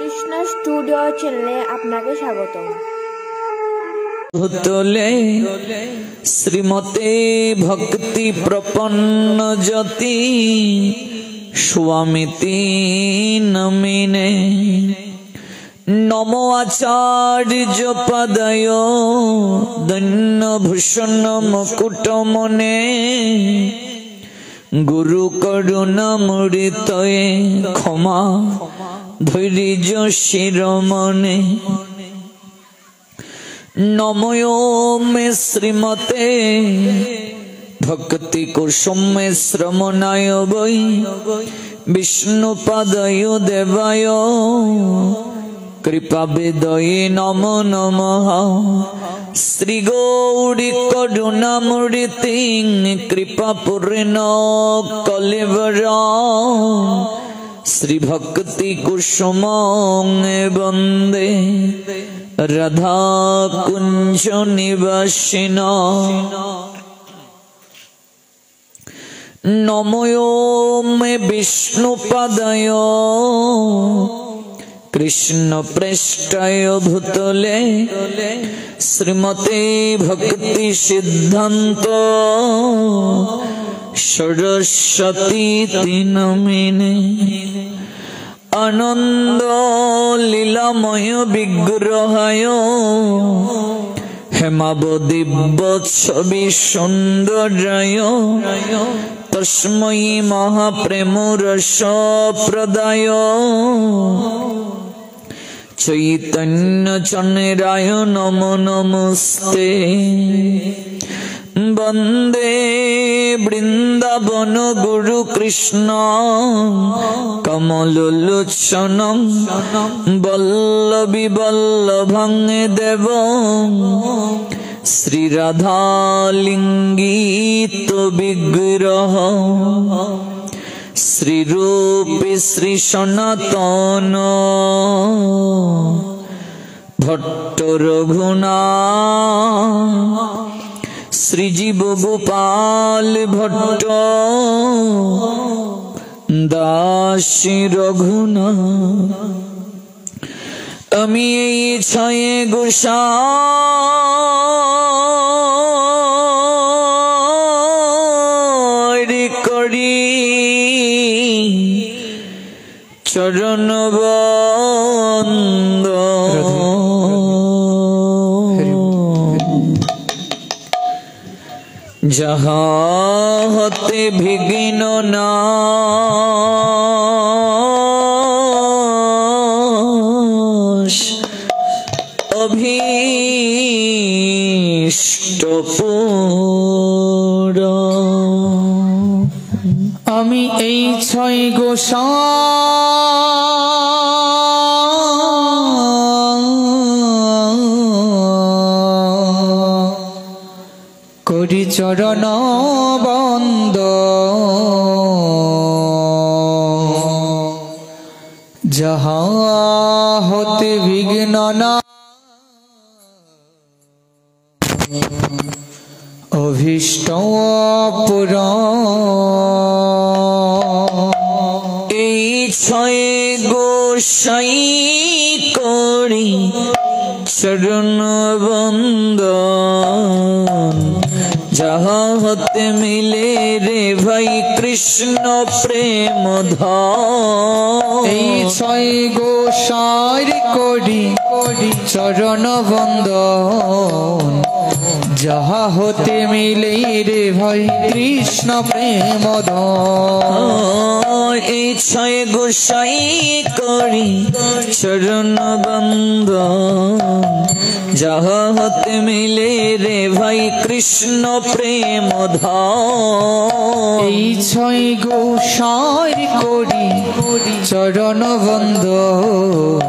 Krishna studio চ্যানেলে আপনাকে স্বাগতম। ভূতলে শ্রীমতে ভক্তি প্রপন্ন জ্যোতি স্বামীতি নমিনে নমো আচার্য পদয় দন্য ভূষণ মুকুট মনে গুরু করুণা মূর্তয়ে ক্ষমা ধৈর্য শিরোমণি নমো মে শ্রীমতে ভক্তি কুসুমে শ্রমণায় বৈ বিষ্ণুপদয় দেবায় কৃপা বেদয়ে নমো নমঃ শ্রী গৌরী করুণামূর্তি কৃপা পূর্ণ কলেবর শ্রী ভক্তি কুসুম বন্দে রাধা কুঞ্জ নিবাসিন নমো মে বিষ্ণুপদয় কৃষ্ণ পৃষ্ঠায় ভূতলে শ্রীমতে ভক্তি সিদ্ধান্ত সরস্বতী নমিনে আনন্দ লীলাময় বিগ্রহায় হেমাবদিব্য ছবি সুন্দরায় তস্मै মহাপ্রেম রস প্রদায় চৈতন্য চন্দ্রায় নমো নমস্তে বন্দে বৃন্দাবন গুরু কৃষ্ণ কমলোলোচন বল্লভী বল্লভং দেব শ্রী রাধা লিঙ্গিত বিগ্রহ শ্রী রূপে শ্রী সনাতন ভট্ট রঘুনাথ শ্রীজীব গোপাল ভট্ট দাসী রঘুনাথ আমি এই ছয়ে গোসাই করি চরণ বন্দ যাহা হতে বিঘ্ন নাশ অভীষ্ট পূরণ। আমি এই ছয় করি চরণ বন্দ যাহা হতে বিঘ্ন না অভীষ্ট পূরণ। এই ছয় গোসাই করি চরণ বন্দন যাহা হতে মিলে রে ভাই কৃষ্ণ প্রেম ধন। এই ছয় গোসাই করি চরণ বন্দন যাহা হতে মিলে রে ভাই কৃষ্ণ প্রেম ধন। এই ছয় গোসাই করি চরণ বন্দন যাহা হতে মিলে রে ভাই কৃষ্ণ প্রেম ধন। এই ছয় গোসাই করি চরণ বন্দন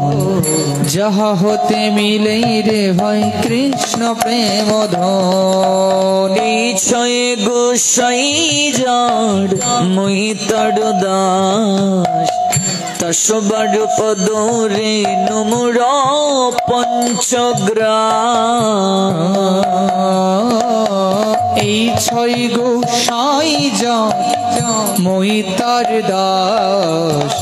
যাহা হতে মিলে রে ভাই কৃষ্ণ প্রেম ধন। এই ছয় গোসাই যার মই তার দাস তসবার পদরে নমর পঞ্চগ্রাম। এই ছয় গোসাই যার মই তার দাস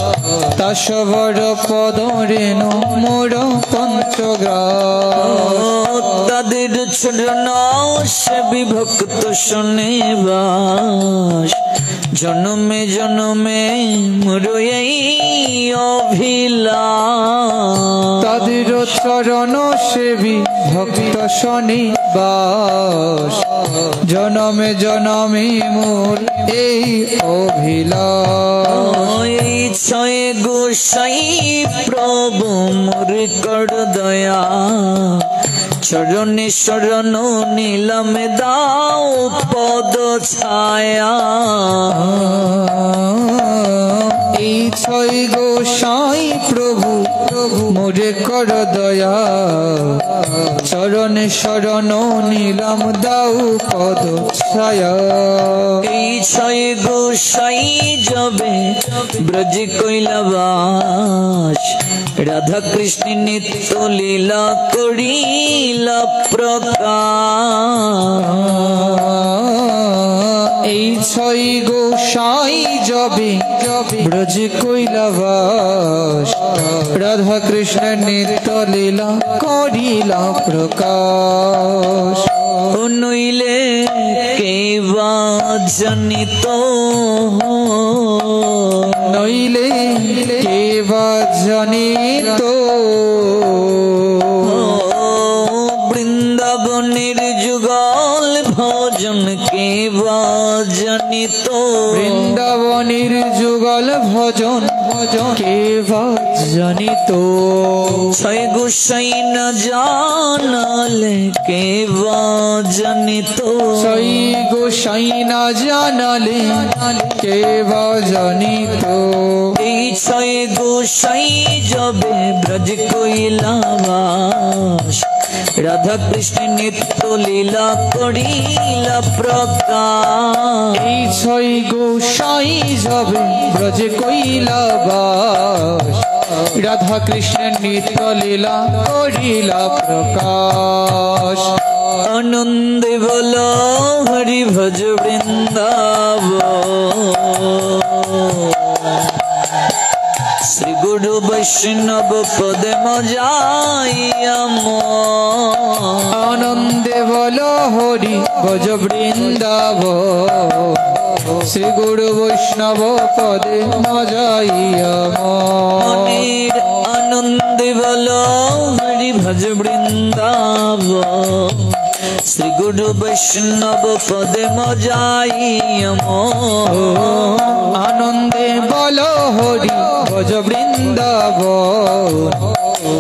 তাসবর পদ রেণু মোর পঞ্চগ্রাস তাদের চরণ সে বিভক্ত শোনে বাস জনমে জনমে মোর এই অভিলাষ তাদের চরণ সেবী ভক্ত শনি বাস জনমে জনমে মোর এই অভিলাষ এই ছয় গোসাই প্রভু মোর কর দয়া চরণে শরণ নীলম দাও পদ ছায়া এই ছয় গোসাই প্রভু মোরে কর দয়া চরণে শরণ নীলম দাও পদ ছায়া এই ছয় গোসাই যাবে ব্রজ কৈলাবাস রাধা কৃষ্ণ নিত্য লীলা করিলা প্রকাশ এই ছয় গোসাই যাবে ব্রজ কৈলাবাস রাধা কৃষ্ণ নিত্য লীলা করিলা প্রকাশ নইলে কে বা জানিত নইলে কে বা জানিত বৃন্দাবনের যুগল ভজন কে বা জানিত বৃন্দাবনের যুগল ভজন কে বা জানিত ছয় গোসাই না জানালে কে বা জানিত ছয় গোসাই না জানালে কে বা জানিত এই ছয় গোসাই যাবে ব্রজ কৈলাবাস রাধা কৃষ্ণ নিত্য লীলা করিলা প্রকাশ এই ছয় গোসাই যাবে ব্রজ কৈলাবাস রাধা কৃষ্ণ নিত্য লীলা করিলা প্রকাশ আনন্দে বলো হরি ভজ বৃন্দাবন শ্রী গুরু বৈষ্ণব পদে মজাইয়া আনন্দে বল হরি ভজ বৃন্দাবন শ্রী গুরু বৈষ্ণব পদে মজাইয়া মনের আনন্দে বলো হরি ভজ বৃন্দাবন শ্রী গুরু বৈষ্ণব পদে মজাইয়া আনন্দে বল হরি ভজ বৃন্দাবন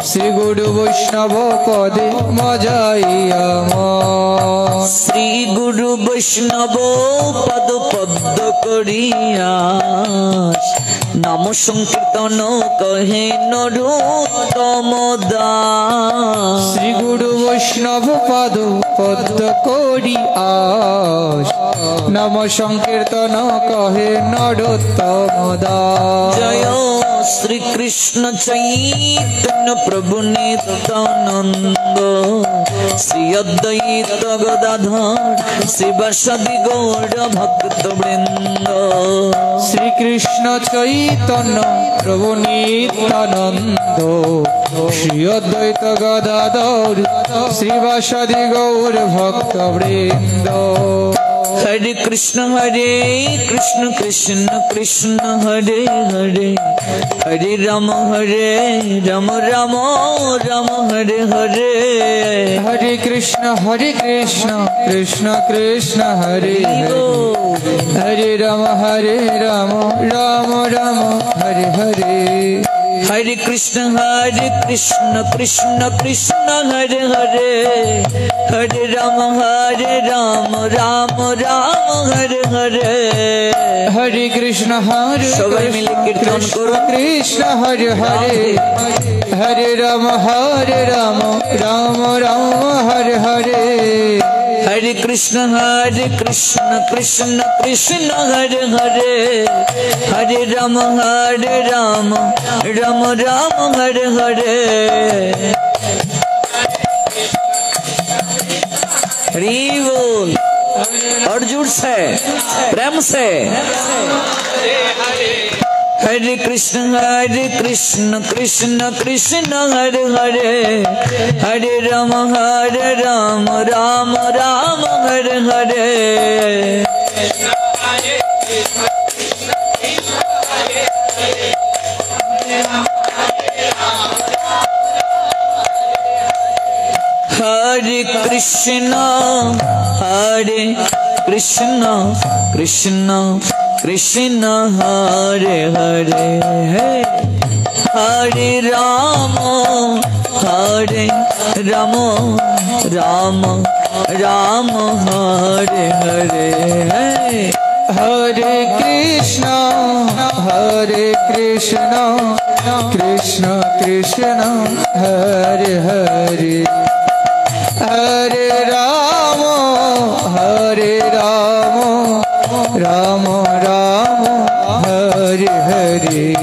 শ্রী গুরু বৈষ্ণব পদে মজাইয়া শ্রী গুরু বৈষ্ণব পদ পদ্ম করিয়া নাম সংকীর্তন কহে নরোত্তম দাস শ্রী গুরু বৈষ্ণব পদ পদ্ম করি আস নাম সংকীর্তন কহে নরোত্তম দাস জয় শ্রী কৃষ্ণ চৈতন্য প্রভু নিত্যানন্দ শ্রী অদ্বৈত গদাধর শিবাসাদি গৌর ভক্ত বৃন্দ শ্রীকৃষ্ণ চৈতন্য প্রভু নিত্যানন্দ শ্রী অদ্বৈত গদাধর শ্রীবাসাদি গৌর ভক্ত বৃন্দ হরে কৃষ্ণ কৃষ্ণ কৃষ্ণ হরে হরে হরে রাম রাম রাম হরে হরে হরে কৃষ্ণ কৃষ্ণ কৃষ্ণ হরে হরে হরে রাম রাম রাম হরে হরে हरे कृष्ण कृष्ण कृष्ण हरे हरे हरे राम राम राम हरे हरे हरे कृष्ण সবাই মিলে কীর্তন করুন कृष्ण हरे हरे हरे राम राम राम हरे हरे हरे कृष्ण कृष्ण कृष्ण हरे हरे हरे राम राम राम हरे हरे हरि बोल और जोर से प्रेम से Hare Krishna Krishna Krishna Hare Hare Hare Rama Rama Rama Hare Hare Hare Krishna Krishna Krishna Hare Hare Hare Rama Rama Rama Hare Hare Hare Krishna Krishna Krishna Hare Hare Hare Rama Rama Rama Hare Hare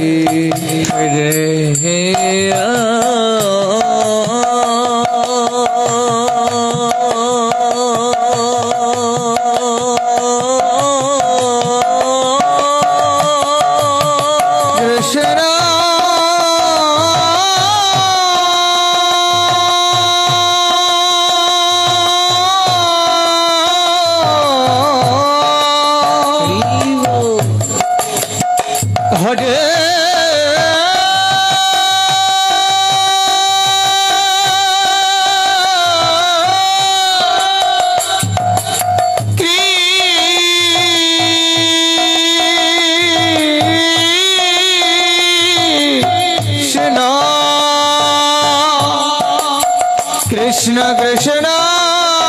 Krishna Krishna Hare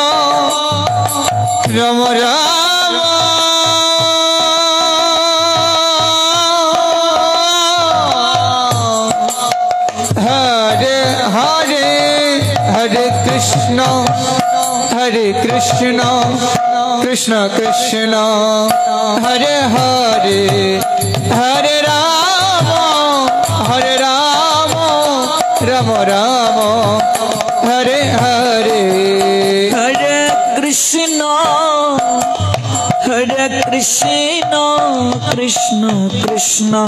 Hare Hare Rama Hare Rama Rama Rama Hare Hare Hare Krishna Krishna Krishna Hare Hare Hare Rama Rama Rama Hare Hare Hare Krishna Krishna Krishna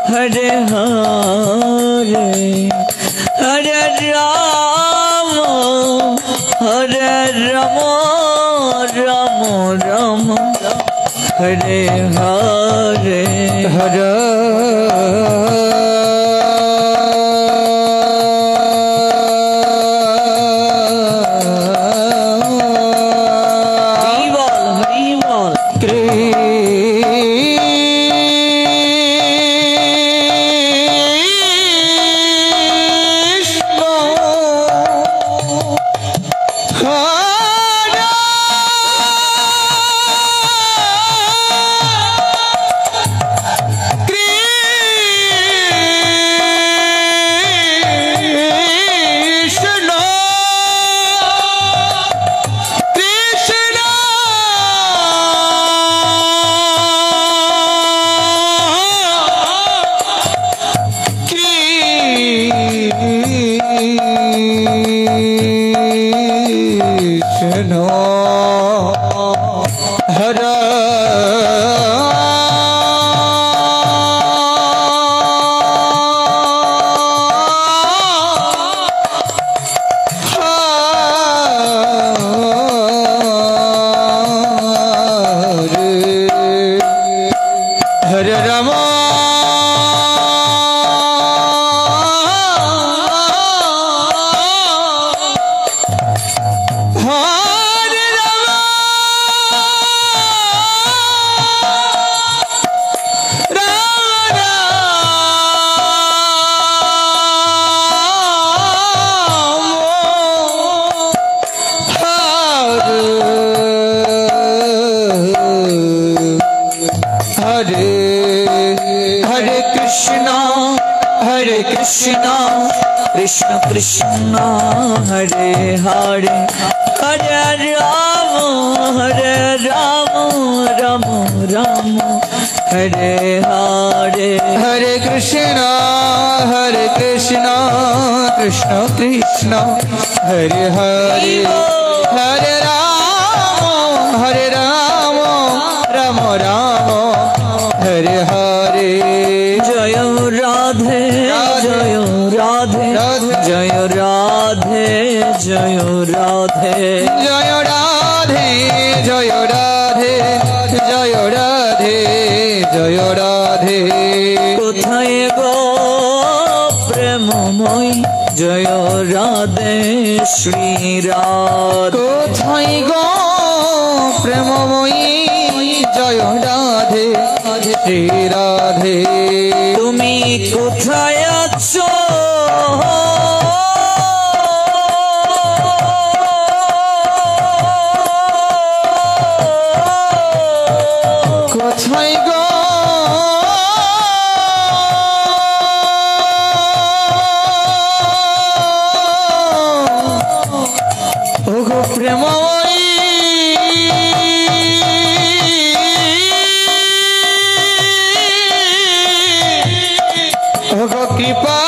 Hare Hare Hare Rama Rama Rama Hare Hare Hare Hare हरे कृष्णा कृष्ण कृष्ण हरे हरे हरे राम राम राम हरे हरे हरे कृष्णा कृष्ण कृष्ण हरे हरे हरे राम राम राम हरे हरे जय राधे जय राधे जय राधे जय राधे जय राधे जय राधे जय राधे जय राधे কোথায় গো প্রেমময় জয় রাধে শ্রী রাধে কোথায় গো প্রেমময়ী জয় রাধে শ্রী রাধে তুমি কোথায় আছো কোথায় গো ওগো প্রেমময়ী ওগো কৃপা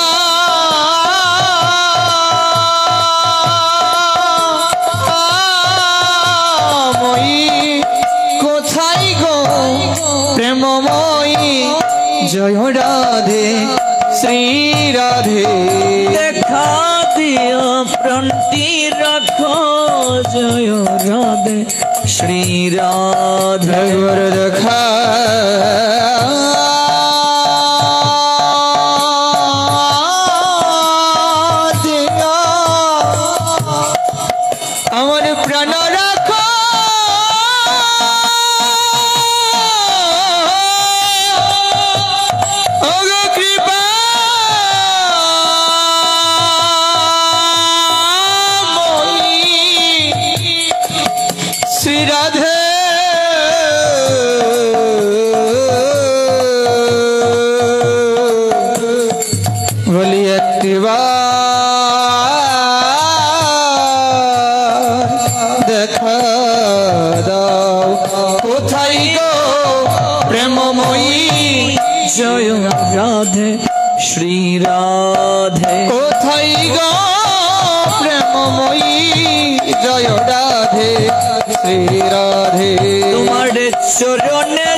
কোথায় গো প্রেমময়ী জয় রাধে শ্রী রাধে দেখা দিও প্রাণটি রাখো জয় রাধে শ্রী রাধে একবার দেখা দিও আমার প্রাণ রাখো ওগো কৃপা শ্রী রাধে বলি একটিবার দেখা দাও কোথায় গো প্রেমময়ী জয় রাধে শ্রী রাধে কোথায় গো প্রেমময়ী জয় রাধে শ্রী রাধে তোমার চরণে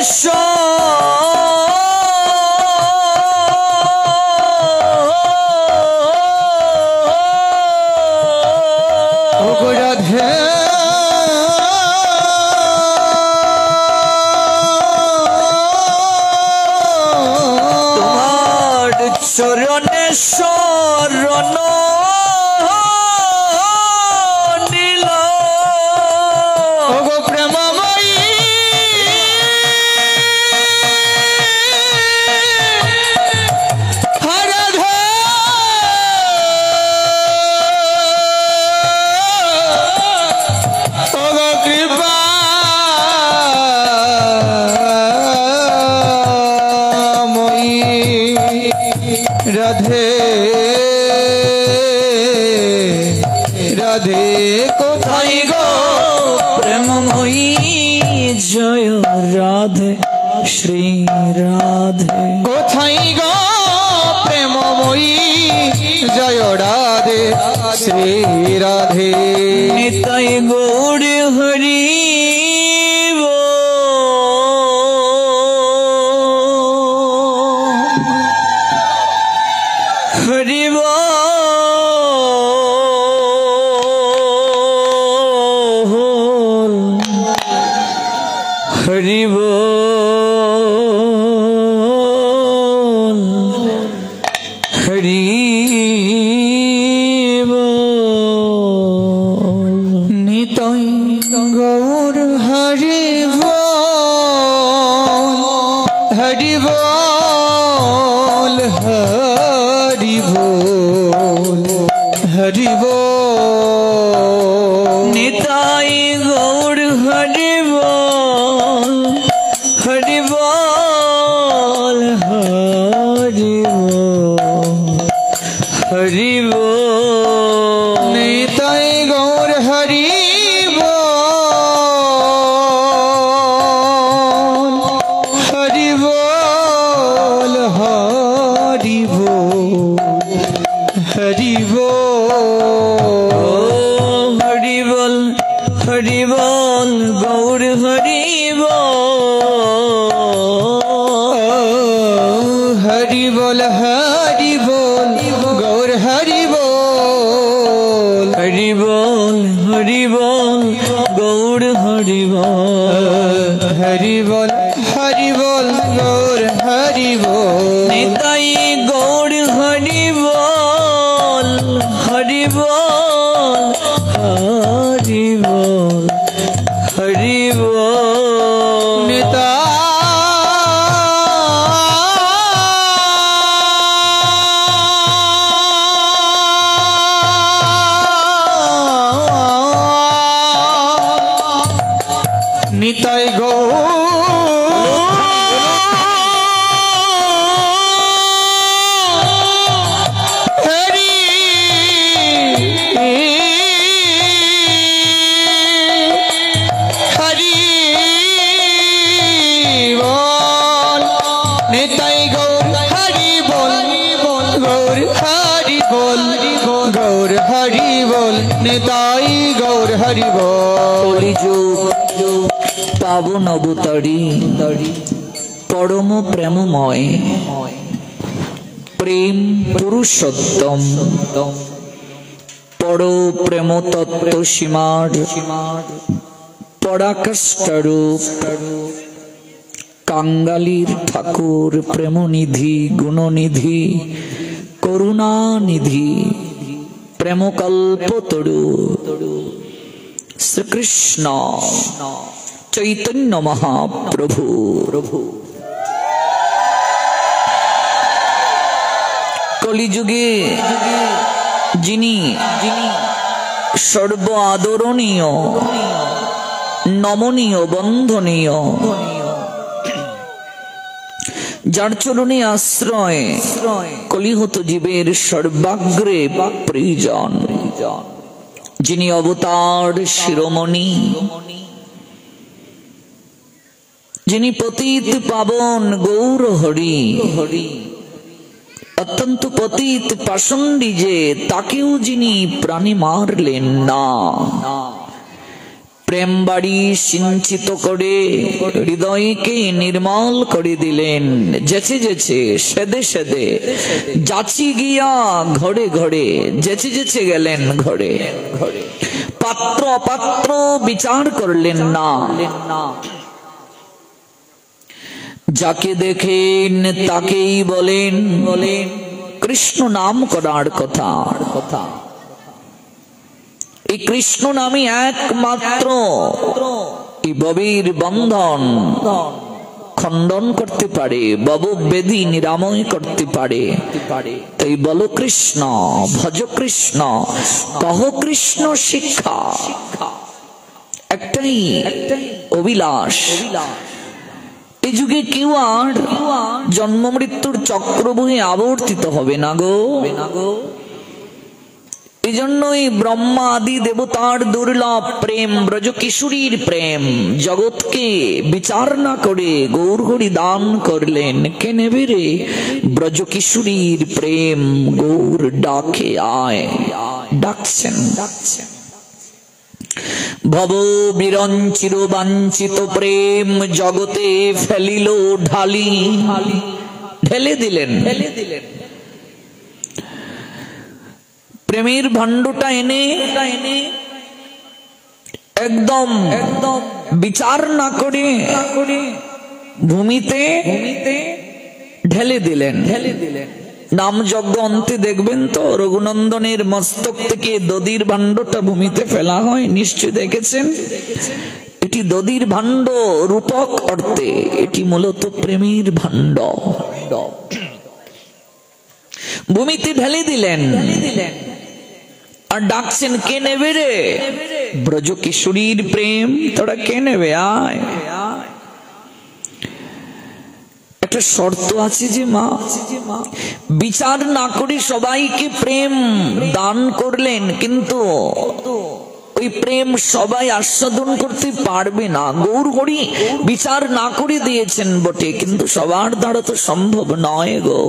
ওগো রাধে তোমার চরণে শরণ নীল ওগো প্রেমময়ী রাধে ওগো কৃপা রাধে রাধে কোথায় গো প্রেমময়ী জয় রাধে শ্রী রাধে কোথায় গো প্রেমময়ী জয় রাধে শ্রী রাধে নিতাই গৌর হরি হরি হরি হরি নিতাই গৌর হরি হরি বল হরি বল হরি বল নিতাই গৌর হরি বল হরি বল হরি বল হরি বল হরি বল গৌর হরি বল হরি বল হরি বল গৌর হরি বল হরি বল হরি বল গৌর হরি বল হরি বল হরি বল গৌর হরি বল নিতাই গৌর হরি বল হরি বল হরি বল হরি বল নেতা নিতাই গৌর হরি হরি বল নিতাই গৌর হরি বল গৌর হরি বল গৌর হরি বল নিতাই গৌর হরি বল কলিযুগ পাবন অবতারী পরম প্রেমময় প্রেম পুরুষোত্তম পর প্রেম তত্ত্ব সীমার পরাকাষ্ঠরূপ কাঙ্গালির ঠাকুর প্রেমনিধি গুণনিধি করুণানিধি প্রেমকল্পতরু শ্রীকৃষ্ণ চৈতন্য মহাপ্রভু কলিযুগে যিনি সর্ব আদরণীয় নমনীয় বন্ধনীয় যার চরণে আশ্রয় কলিহত জীবের সর্বাগ্রে প্রিয়জন যিনি অবতার শিরোমণি যিনি পতিত পাবন গৌর হরি অত্যন্ত পতিত পাষণ্ডী যে তাকেও যিনি প্রাণী মারলেন না প্রেম বাড়ি সিঞ্চিত করে হৃদয়কে নির্মল করে দিলেন যেচে যেচে সেদে সেদে যাচি গিয়া ঘরে ঘরে যেচে যেচে গেলেন ঘরে পাত্র অপাত্র বিচার করলেন না যাকে দেখেন তাকেই বলেন কৃষ্ণ নাম করার কথা এই কৃষ্ণ নামই একমাত্র এই ভবের বন্ধন খণ্ডন করতে পারে ভব বেদী নিরাময় করতে পারে তাই বলো কৃষ্ণ ভজ কৃষ্ণ কহ কৃষ্ণ শিক্ষা একটাই অভিলাষ এই যুগে কেউ আর জন্ম মৃত্যুর চক্রবহে আবর্তিত হবে না গো এই জন্যই ব্রহ্মা আদি দেবতার দুর্লভ প্রেম ব্রজ কিশোরীর প্রেম জগৎকে বিচার না করে গৌর হরি দান করলেন কে নেবে রে ব্রজ কিশোরীর প্রেম গৌর ডাকে আয় ডাকছেন ভব বিরঞ্চির বাঞ্ছিত প্রেম জগতে ফেলিল ঢালি ঢেলে দিলেন প্রেমের ভাণ্ডটা এনে একদম বিচার না করে ভূমিতে ঢেলে দিলেন নাম যজ্ঞ অন্তে দেখবেন তো রঘুনন্দনের মস্তক থেকে দধির ভাণ্ডটা ভূমিতে ফেলা হয় নিশ্চয় দেখেছেন এটি দধির ভাণ্ড রূপক অর্থে এটি মূলত প্রেমের ভাণ্ড ভূমিতে ঢেলে দিলেন আর ডাকছেন কে নেবে রে ব্রজ কিশোরীর প্রেম তোরা কে নেবে আয় একটা শর্ত আছে যে মা বিচার না করে সবাইকে প্রেম দান করলেন কিন্তু ওই প্রেম সবাই আস্বাদন করতে পারবে না গৌর হরি বিচার না করে দিয়েছেন বটে কিন্তু সবার দ্বারা তো সম্ভব নয় গো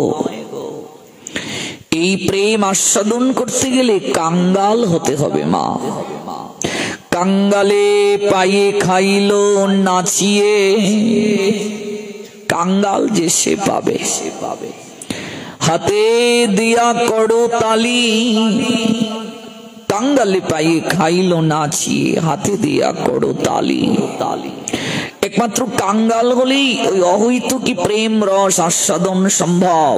এই প্রেম আস্বাদন করতে গেলে কাঙ্গাল হতে হবে মা। কাঙ্গালে পায়ে খাইলো নাচিয়ে, কাঙ্গাল যে সে পাবে, হাতে দিয়া করো তালি। কাঙ্গালে পায়ে খাইলো নাচিয়ে, হাতে দিয়া করো তালি। একমাত্র কাঙ্গাল হলেই ওই অহৈতুকী প্রেম রস আস্বাদন সম্ভব,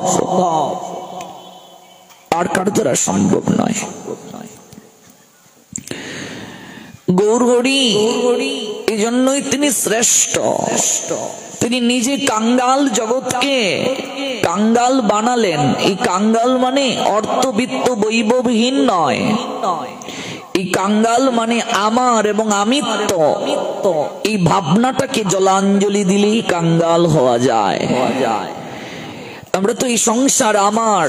আর কার দ্বারা সম্ভব নয়। গৌরহরি এই জন্যই তিনি শ্রেষ্ঠ। তিনি নিজে কাঙ্গাল জগৎকে কাঙ্গাল বানালেন। এই কাঙ্গাল মানে অর্থবিত্ত বৈভবহীন নয়, এই কাঙ্গাল মানে আমার এবং আমিত্ব, এই ভাবনাটাকে জলাঞ্জলি দিলেই কাঙ্গাল হওয়া যায়। আমরা তো এই সংসার আমার,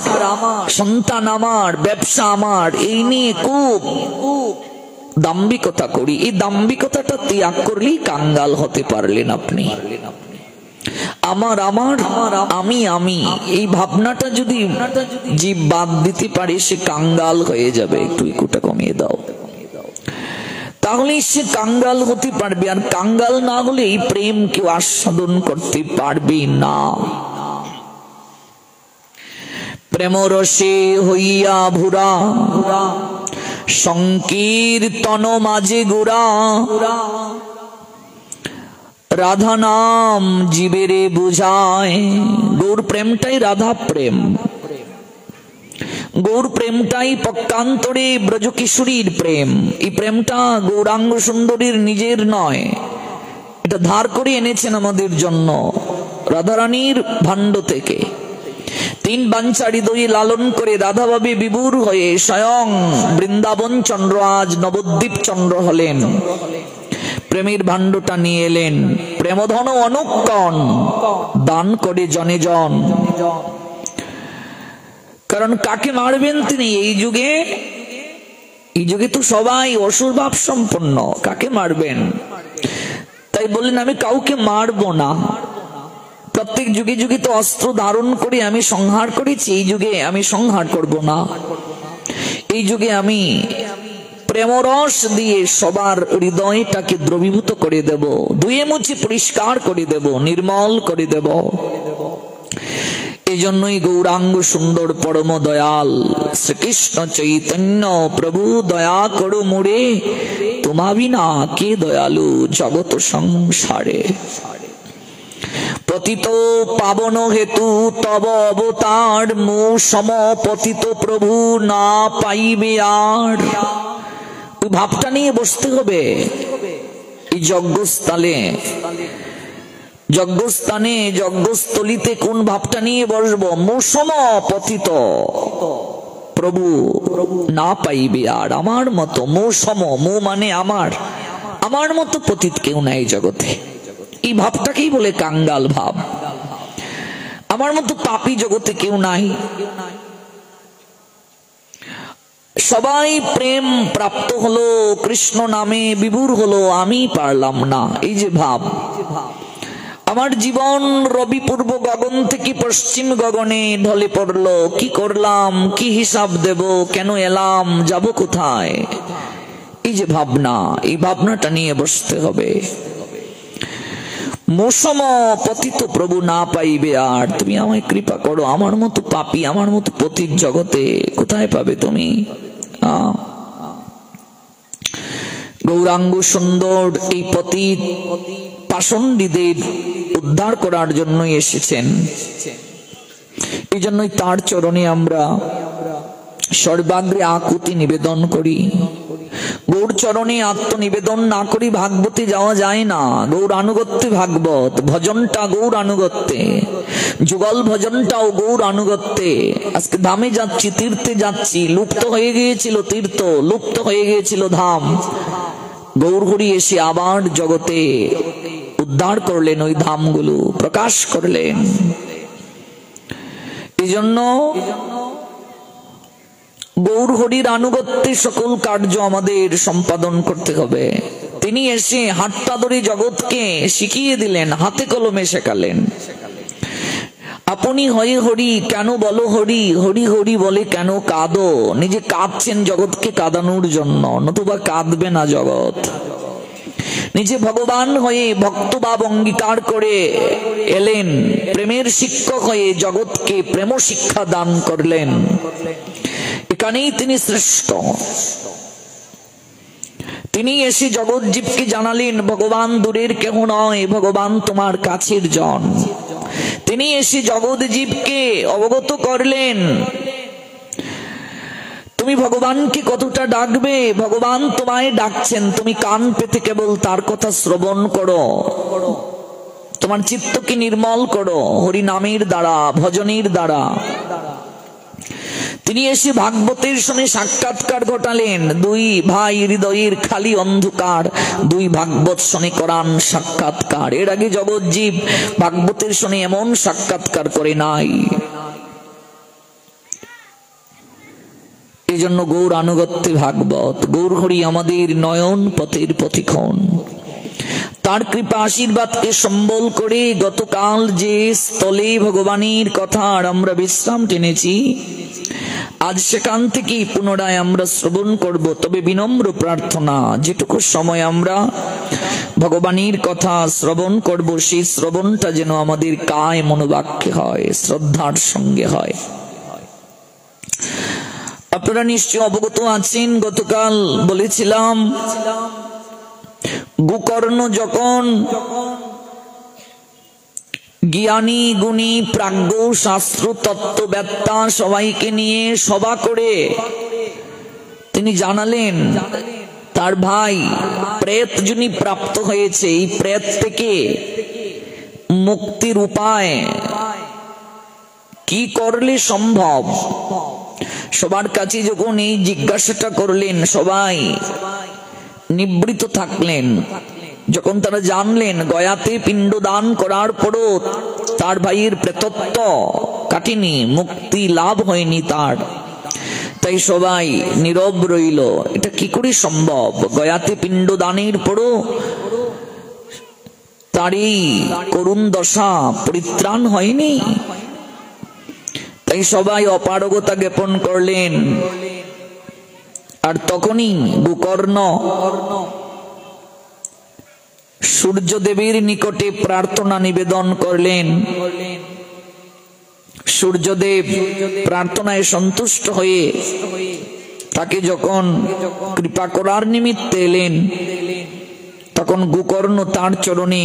সন্তান আমার, ব্যবসা আমার, এই নিয়ে খুব দাম্ভিকতা করি। এই দাম্ভিকতাটা ত্যাগ করলেই কাঙ্গাল হতে পারলেন আপনি। আমার আমার, আমি আমি, এই ভাবনাটা যদি জীব বাদ দিতে পারে সে কাঙ্গাল হয়ে যাবে। একটু ইকুটা কমিয়ে দাও, তাহলে সে কাঙ্গাল হতে পারবে। আর কাঙ্গাল না হলে এই প্রেম কেউ আস্বাদন করতে পারবে না। প্রেম রসে হইয়া ভুরা, সংকীর্তন মাঝে গুড়া। রাধা নাম জীবেরে বুঝায়। গৌর প্রেমটাই রাধা প্রেম, গৌর প্রেমটাই পক্ষান্তরে ব্রজকিশোরীর প্রেম। এই প্রেমটা গৌরাঙ্গ সুন্দরীর নিজের নয়, এটা ধার করে এনেছেন আমাদের জন্য রাধারানীর ভাণ্ড থেকে। তিন বাঞ্ছা হৃদয়ে লালন করে রাধা ভাবে বিভোর হয়ে স্বয়ং বৃন্দাবন চন্দ্র আজ নবদ্বীপ চন্দ্র হলেন। প্রেমের ভাণ্ডটা নিয়ে এলেন, প্রেমধন অনুক্ষণ দান করে জনে জন। কারণ কাকে মারবেন তিনি এই যুগে? এই যুগে তো সবাই অসুর ভাব সম্পন্ন, কাকে মারবেন? তাই বললেন আমি কাউকে মারবো না। প্রত্যেক যুগে যুগে তো অস্ত্র ধারণ করে আমি সংহার করেছি, এই যুগে আমি সংহার করব না। এই যুগে আমি প্রেমরস দিয়ে সবার হৃদয়টাকে দ্রবীভূত করে দেব, ধুয়ে মুছে পরিষ্কার করে দেব, নির্মল করে দেব। এই জন্যই গৌরাঙ্গ সুন্দর পরম দয়াল শ্রীকৃষ্ণ চৈতন্য প্রভু দয়া করো মোরে, তোমা বিনা কে দয়ালু জগত সংসারে। পতিত পাবন হেতু তব অবতার, মো সম পতিত প্রভু না পাইবে আর। ওই ভাবটা নিয়ে বসতে হবে এই যজ্ঞস্থলে, যজ্ঞস্থানে যজ্ঞস্থলিতে কোন ভাবটা নিয়ে বসবো? মো সম পতিত প্রভু না পাইবে আর। আমার মতো মো সম, মো মানে আমার, আমার মতো পতিত কেউ নাই জগতে। এই ভাবটাকেই বলে কাঙ্গাল ভাব। আমার মতো পাপী জগতে কেউ নাই। সবাই প্রেম প্রাপ্ত হলো, কৃষ্ণ নামে বিভোর হলো, আমি পারলাম না। এই যে ভাব, আমার জীবন রবি পূর্ব গগন থেকে পশ্চিম গগনে ঢলে পড়লো। কি করলাম, কি হিসাব দেব, কেন এলাম, যাব কোথায়? এই যে ভাবনা, এই ভাবনাটা নিয়ে বসতে হবে। মোসম পতিত প্রভু না পাইবে আর। তুমি আমায় কৃপা করো, আমার মতো পাপী, আমার মতো পতিত জগতে কোথায় পাবে তুমি? গৌরাঙ্গ সুন্দর এই পতিত পাষণ্ডীদের উদ্ধার করার জন্যই এসেছেন। এই জন্যই তার চরণে আমরা সর্বাগ্রে আকুতি নিবেদন করি। গৌর চরণে আত্মনিবেদন না করি ভাগবতে যাওয়া যায় না। গৌর আনুগত্যে ভাগবত, ভজনটা গৌর আনুগত্যে, যুগল ভজনটাও গৌর আনুগত্যে। আজকে ধামে যাচ্ছি, তীর্থে যাচ্ছি, লুপ্ত হয়ে গিয়েছিল তীর্থ, লুপ্ত হয়ে গিয়েছিল ধাম। গৌর হরি এসে আবার জগতে উদ্ধার করলেন, ওই ধামগুলো প্রকাশ করলেন। এই জন্য গৌর হরির আনুগত্যে সকল কার্য আমাদের সম্পাদন করতে হবে। তিনি এসে হাতটা ধরে জগৎকে শিখিয়ে দিলেন, হাতে কলমে শেখালেন। আপনি হয়ে হরি কেন বলো হরি, হরি হরি বলে কেন কাঁদো? নিজে কাঁদছেন জগৎকে কাঁদানোর জন্য, নতুবা কাঁদবে না জগৎ। নিজে ভগবান হয়ে ভক্তভাব অঙ্গীকার করে এলেন, প্রেমের শিক্ষক হয়ে জগৎকে প্রেম শিক্ষা দান করলেন। এখানেই তিনি শ্রেষ্ঠ। তিনি এসে জগৎ জীবকে জানালেন ভগবান দূরের কেহ নয়, ভগবান তোমার কাছের জন। তিনি এসে জগৎ জীবকে অবগত করলেন তুমি ভগবানকে কতটা ডাকবে, ভগবান তোমায় ডাকছেন, তুমি কান পেতে কেবল তার কথা শ্রবণ করো, তোমার চিত্তকে নির্মল করো হরি নামের দ্বারা, ভজনের দ্বারা। তিনি এসে ভাগবতের সঙ্গে সাক্ষাৎকার ঘটালেন। দুই ভাই হৃদয়ের খালি অন্ধকার, দুই ভাগবত শোনে করান সাক্ষাৎকার। এর আগে জগৎ জীব ভাগবতের সঙ্গে এমন সাক্ষাৎকার করে নাই। এই জন্য গৌর আনুগত্যে ভাগবত, গৌর হরি আমাদের নয়ন পথের পথিক্ষণ। তার কৃপা আশীর্বাদকে সম্বল করে গতকাল যে স্থলে ভগবানের কথার আমরা বিশ্রাম টেনেছি, আজ সেখান থেকে পুনরায় আমরা শ্রবণ করব। তবে বিনম্র প্রার্থনা, যেটুকু সময় আমরা ভগবানের কথা শ্রবণ করব, সেই শ্রবণটা যেন আমাদের কায় মনোবাক্যে হয়, শ্রদ্ধার সঙ্গে হয়। আপনারা নিশ্চয় অবগত আছেন, গতকাল বলেছিলাম গোকর্ণ যখন জ্ঞানী গুণী প্রাজ্ঞ শাস্ত্র তত্ত্ববেত্তা সবাইকে নিয়ে সভা করে তিনি জানালেন তার ভাই প্রেত যিনি প্রাপ্ত হয়েছে, এই প্রেত থেকে মুক্তির উপায় কি করলে সম্ভব। সবার কাছে যখন এই জিজ্ঞাসাটা করলেন, সবাই নিবৃত থাকলেন। যখন তারা জানলেন গয়াতে পিণ্ডদান করার পরও তার ভাইয়ের প্রেতত্ব কাটেনি, মুক্তি লাভ হয়নি তার, তাই সবাই নীরব রইল। এটা কি করে সম্ভব? গয়াতে পিণ্ডদানের পরও তারই করুণ দশা পরিত্রাণ হয়নি। তাই সবাই অপারগতা জ্ঞাপন করলেন। আর তখনই গোকর্ণ সূর্যদেবের নিকটে প্রার্থনা নিবেদন করলেন। সূর্যদেব প্রার্থনায় সন্তুষ্ট হয়ে তাকে যখন কৃপা করার নিমিত্তে এলেন, তখন গোকর্ণ তার চরণে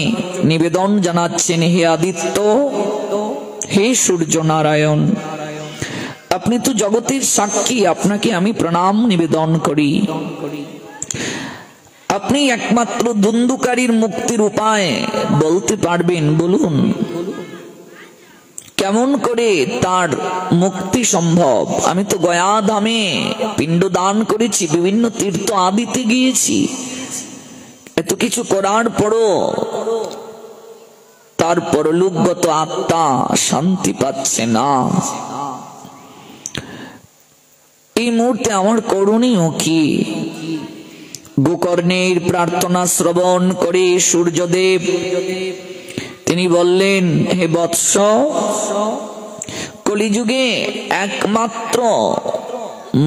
নিবেদন জানাচ্ছেন, হে আদিত্য, হে সূর্য নারায়ণ, আপনি তো জগতের সাক্ষী, আপনাকে আমি প্রণাম নিবেদন করি। আপনি একমাত্র ধুন্ধুকারীর মুক্তির উপায় বলতে পারবেন, বলুন কেমন করে তার মুক্তি সম্ভব। আমি তো গয়া ধামে পিণ্ডদান করেছি, বিভিন্ন তীর্থ আদিতে গিয়েছি, এত কিছু করার পরও তার পরলোকগত আত্মা শান্তি পাচ্ছে না। এই মুহূর্তে আমার করণীয় কি? গোকর্ণের প্রার্থনা শ্রবণ করে সূর্যদেব তিনি বললেন, হে বৎস, কলিযুগে একমাত্র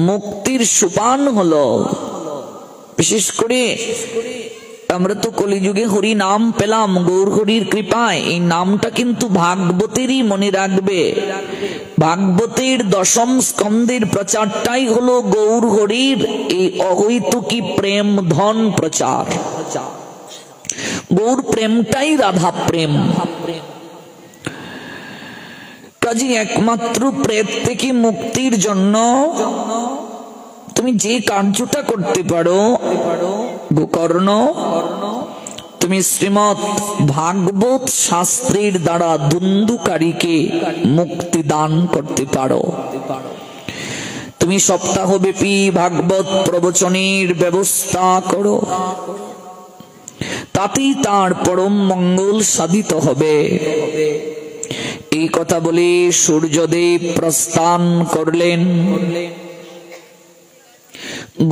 মুক্তির সোপান হলো, বিশেষ করে আমরা তো কলিযুগে হরি নাম পেলাম গৌর হরির কৃপায়, এই নামটা কিন্তু ভাগবতেরই, মনে রাখবে। ভাগবতের দশম স্কন্ধের প্রচারটাই হলো গৌর হরির এই অহৈতুকী প্রেম ধন প্রচার। গৌর প্রেমটাই রাধা প্রেম। কাজে একমাত্র প্রেত থেকে মুক্তির জন্য তুমি যে কার্যটা করতে পারো, গোকর্ণ, তুমি শ্রীমৎ ভাগবত শাস্ত্রের দ্বারা ধুন্ধুকারীকে মুক্তি দান করতে পারো। তুমি সপ্তাহব্যাপী ভাগবত প্রবচনের ব্যবস্থা করো, তাতেই তার পরম মঙ্গল সাধিত হবে। এই কথা বলে সূর্যদেব প্রস্থান করলেন।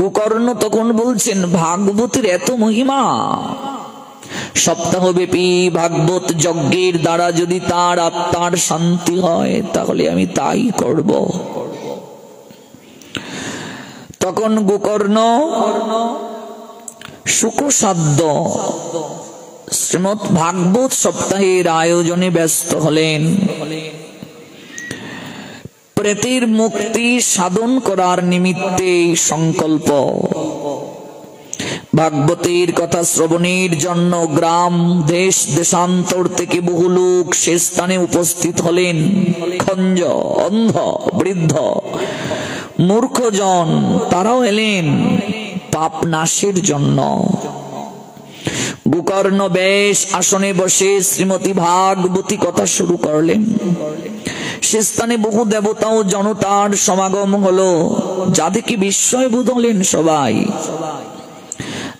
গোকর্ণ তখন বলছেন, ভাগবতের এত মহিমা, সপ্তাহব্যাপী ভাগবত যজ্ঞের দ্বারা যদি তার আত্মার শান্তি হয় তাহলে আমি তাই করব। তখন গোকর্ণ সুখসাধ্য শ্রীমৎ ভাগবত সপ্তাহের আয়োজনে ব্যস্ত হলেন। প্রেতের মুক্তি সাধন করার নিমিত্তে সংকল্প। ভাগবতের কথা শ্রবণের জন্য গ্রাম দেশ দেশান্তর থেকে বহু লোক সে স্থানে উপস্থিত হলেন। খঞ্জ, অন্ধ, বৃদ্ধ, মূর্খজন তারাও এলেন পাপ নাশের জন্য। গোকর্ণ বেশ আসনে বসে শ্রীমতী ভাগবতী কথা শুরু করলেন। সে স্থানে বহু দেবতা ও জনতার সমাগম হলো, যাদেরকে বিস্ময়বোধ হলেন সবাই।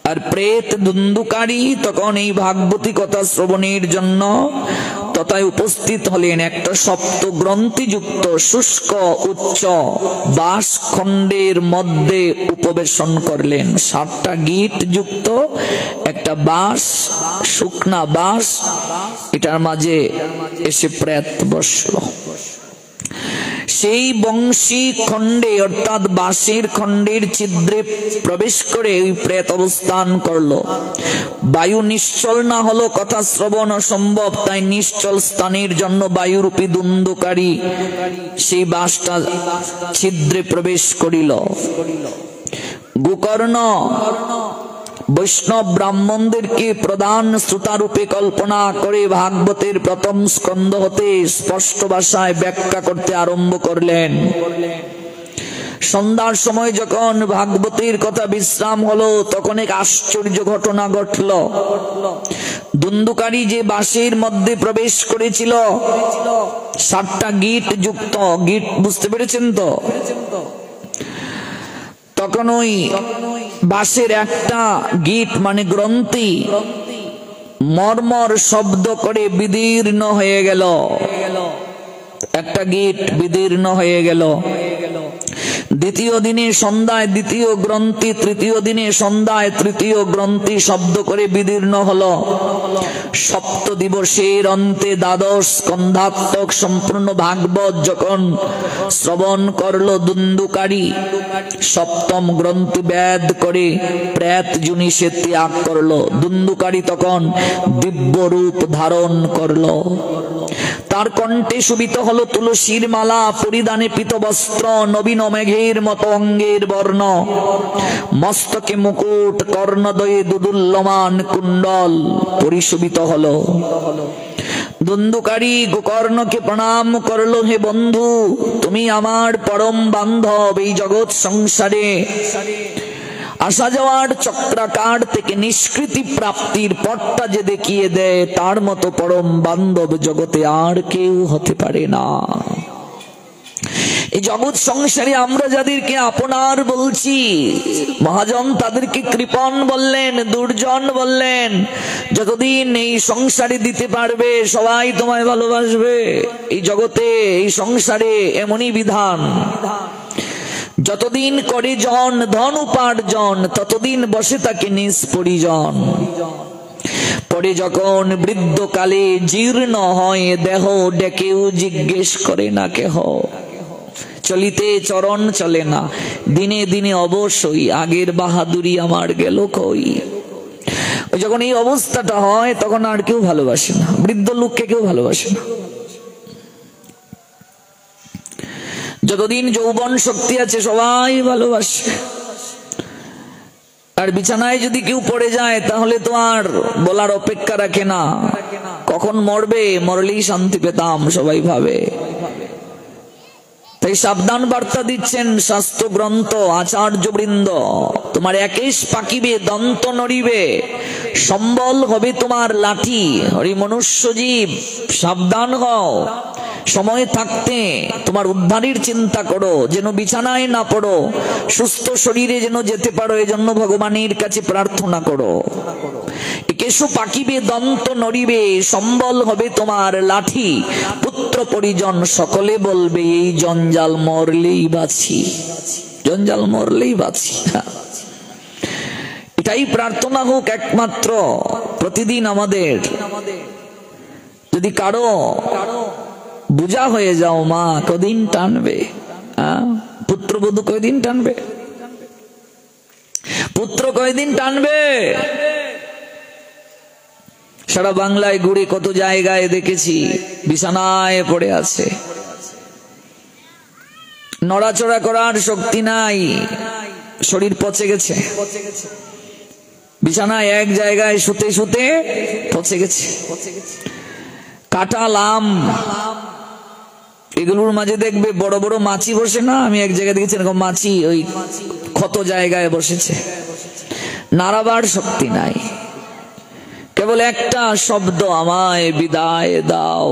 আর প্রেত দুন্দুকারী তখন এই ভাগবতী কথা শ্রবণের জন্য তথায় উপস্থিত হলেন। একটা সপ্ত গ্রন্থিযুক্ত শুষ্ক উচ্চ বাঁশ খণ্ডের মধ্যে উপবেশন করলেন। 7টা গিট যুক্ত একটা বাঁশ, শুকনা বাঁশ, এটার মাঝে এসে প্রেত বসল। সেই বংশী খণ্ডে অর্থাৎ বাঁশের খণ্ডের ছিদ্রে প্রবেশ করে ওই প্রেত অবস্থান করলো। বায়ু নিশ্চল না হলো কথা শ্রবণ অসম্ভব, তাই নিশ্চল স্থানের জন্য বায়ুরূপী দুন্দুকারী সেই বাঁশটা ছিদ্রে প্রবেশ করিল। গোকর্ণ বৈষ্ণব ব্রাহ্মণদেরকে প্রধান শ্রোতারূপে কল্পনা করে ভাগবতের প্রথম স্কন্ধ হতে স্পষ্ট ভাষায় ব্যাখ্যা করতে আরম্ভ করলেন। সন্ধ্যার সময় যখন ভাগবতের কথা বিশ্রাম হলো তখন এক আশ্চর্য ঘটনা ঘটল। দুন্দুকারী যে বাঁশের মধ্যে প্রবেশ করেছিল 7টা গিট যুক্ত, গিট বুঝতে পেরেছেন তো? তখন ওই বাঁশের একটা গিট মানে গ্রন্থি মর্মর শব্দ করে বিদীর্ণ হয়ে গেল। একটা গিট বিদীর্ণ হয়ে গেল। দ্বিতীয় দিনে সন্ধ্যায় দ্বিতীয় গ্রন্থি, তৃতীয় দিনে সন্ধ্যায় তৃতীয় গ্রন্থি শব্দ করে বিদীর্ণ হলো। সপ্ত দিবসের অন্তে দ্বাদশ স্কন্ধাত্মক সম্পূর্ণ ভাগবত যখন শ্রবণ করলো দুন্দুকারী, সপ্তম গ্রন্থি বেদ করে প্রেত জুনি সে ত্যাগ করলো। দুন্দুকারী তখন দিব্য রূপ ধারণ করলো। তার কণ্ঠে শোভিত হলো তুলসীর মালা, পরিধানে পীত বস্ত্র, নবীন মেঘের মতো অঙ্গের বর্ণ, মস্তকে মুকুট, কর্ণদয়ে দুদুল্যমান কুণ্ডল পরিশোভিত হলো। দুন্দুকারী গোকর্ণকে প্রণাম করলো, হে বন্ধু, তুমি আমার পরম বান্ধব। এই জগৎ সংসারে আসা যাওয়ার চক্রাকার থেকে নিষ্কৃতি প্রাপ্তির পথটা যে দেখিয়ে দেয় তার মতো পরম বান্ধব জগতে আর কেউ হতে পারে না। এই জগৎ সংসারে আমরা যাদেরকে আপনার বলছি, মহাজন তাদেরকে কৃপণ বললেন, দুর্জন বললেন। যতদিন এই সংসারে দিতে পারবে সবাই তোমায় ভালোবাসবে। এই জগতে এই সংসারে এমনই বিধান। যতদিন করে জন ধন উপার্জন ততদিন বসে থাকে নিজ পরিজন। পরে যখন বৃদ্ধকালে জীর্ণ হয় দেহ, ডেকেও জিজ্ঞেস করে না কেহ। চলিতে চরণ চলে না, দিনে দিনে অবশ্যই আগের বাহাদুরি আমার গেল কই। যখন এই অবস্থাটা হয় তখন আর কেউ ভালোবাসে না, বৃদ্ধ লোককে কেউ ভালোবাসে না। যতদিন যৌবন শক্তি আছে সবাই ভালোবাসে। আর বিছানায় যদি কেউ পড়ে যায় তাহলে তো আর বলার অপেক্ষা রাখে না, কখন মরবে, মরলেই শান্তি পেতাম সবাই ভাবে। তাই সাবধান বার্তা দিচ্ছেন শাস্ত্র গ্রন্থ, আচার্য বৃন্দ। তোমার একেশ পাকিবে, দন্ত নড়িবে, সম্বল হবে তোমার লাঠি। হরি মনুষ্য জীব, সাবধান হও। সময় থাকতে তোমার উদ্ধারের চিন্তা করো, যেন বিছানায় না পড়ো, সুস্থ শরীরে যেন যেতে পারো, এজন্য ভগবানের কাছে প্রার্থনা করো। কেশু পাকিবে, দন্ত নড়িবে, সম্বল হবে তোমার লাঠি। পুত্র পরিজন সকলে বলবে, এই জঞ্জাল মরলেই বাঁচি, জঞ্জাল মরলেই বাঁচি। এটা এটাই প্রার্থনা হোক একমাত্র প্রতিদিন আমাদের। যদি কারো বোঝা হয়ে যাও, মা কদিন টানবে, পুত্রবধূ কয়দিন টানবে, পুত্র কয়দিন টানবে। সারা বাংলায় ঘুরে কত জায়গায় দেখেছি বিছানায় পড়ে আছে, নড়াচড়া করার শক্তি নাই, শরীর পচে গেছে, বিছানায় এক জায়গায় শুতে শুতে পচে গেছে। কাটা লাম, এগুলোর মাঝে দেখবে বড় বড় মাছি বসে না, আমি এক জায়গায় দেখেছি এরকম মাছি ওই ক্ষত জায়গায় বসেছে, নাড়াবার শক্তি নাই। কেবল একটা শব্দ, আমায় বিদায় দাও।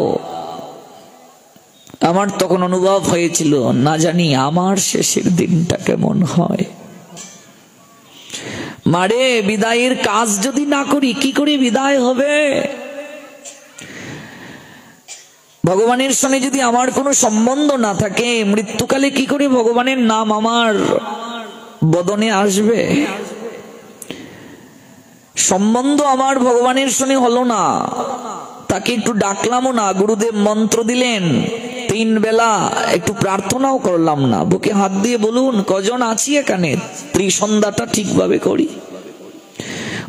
আমার তখন অনুভব হয়েছিল, না জানি আমার শেষের দিনটা কেমন হয়। মারে, বিদায়ের কাজ যদি না করি কি করে বিদায় হবে? ভগবানের সঙ্গে যদি আমার কোনো সম্বন্ধ না থাকে, মৃত্যুকালে কি করে ভগবানের নাম আমার বদনে আসবে? সম্বন্ধ আমার ভগবানের সঙ্গে হলো না, তাকে একটু ডাকলামও না, গুরুদেব মন্ত্র দিলেন, 3 বেলা একটু প্রার্থনাও করলাম না। বুকে হাত দিয়ে বলুন, কজন আছি এখানে ত্রিসন্ধ্যাটা ঠিকভাবে করি?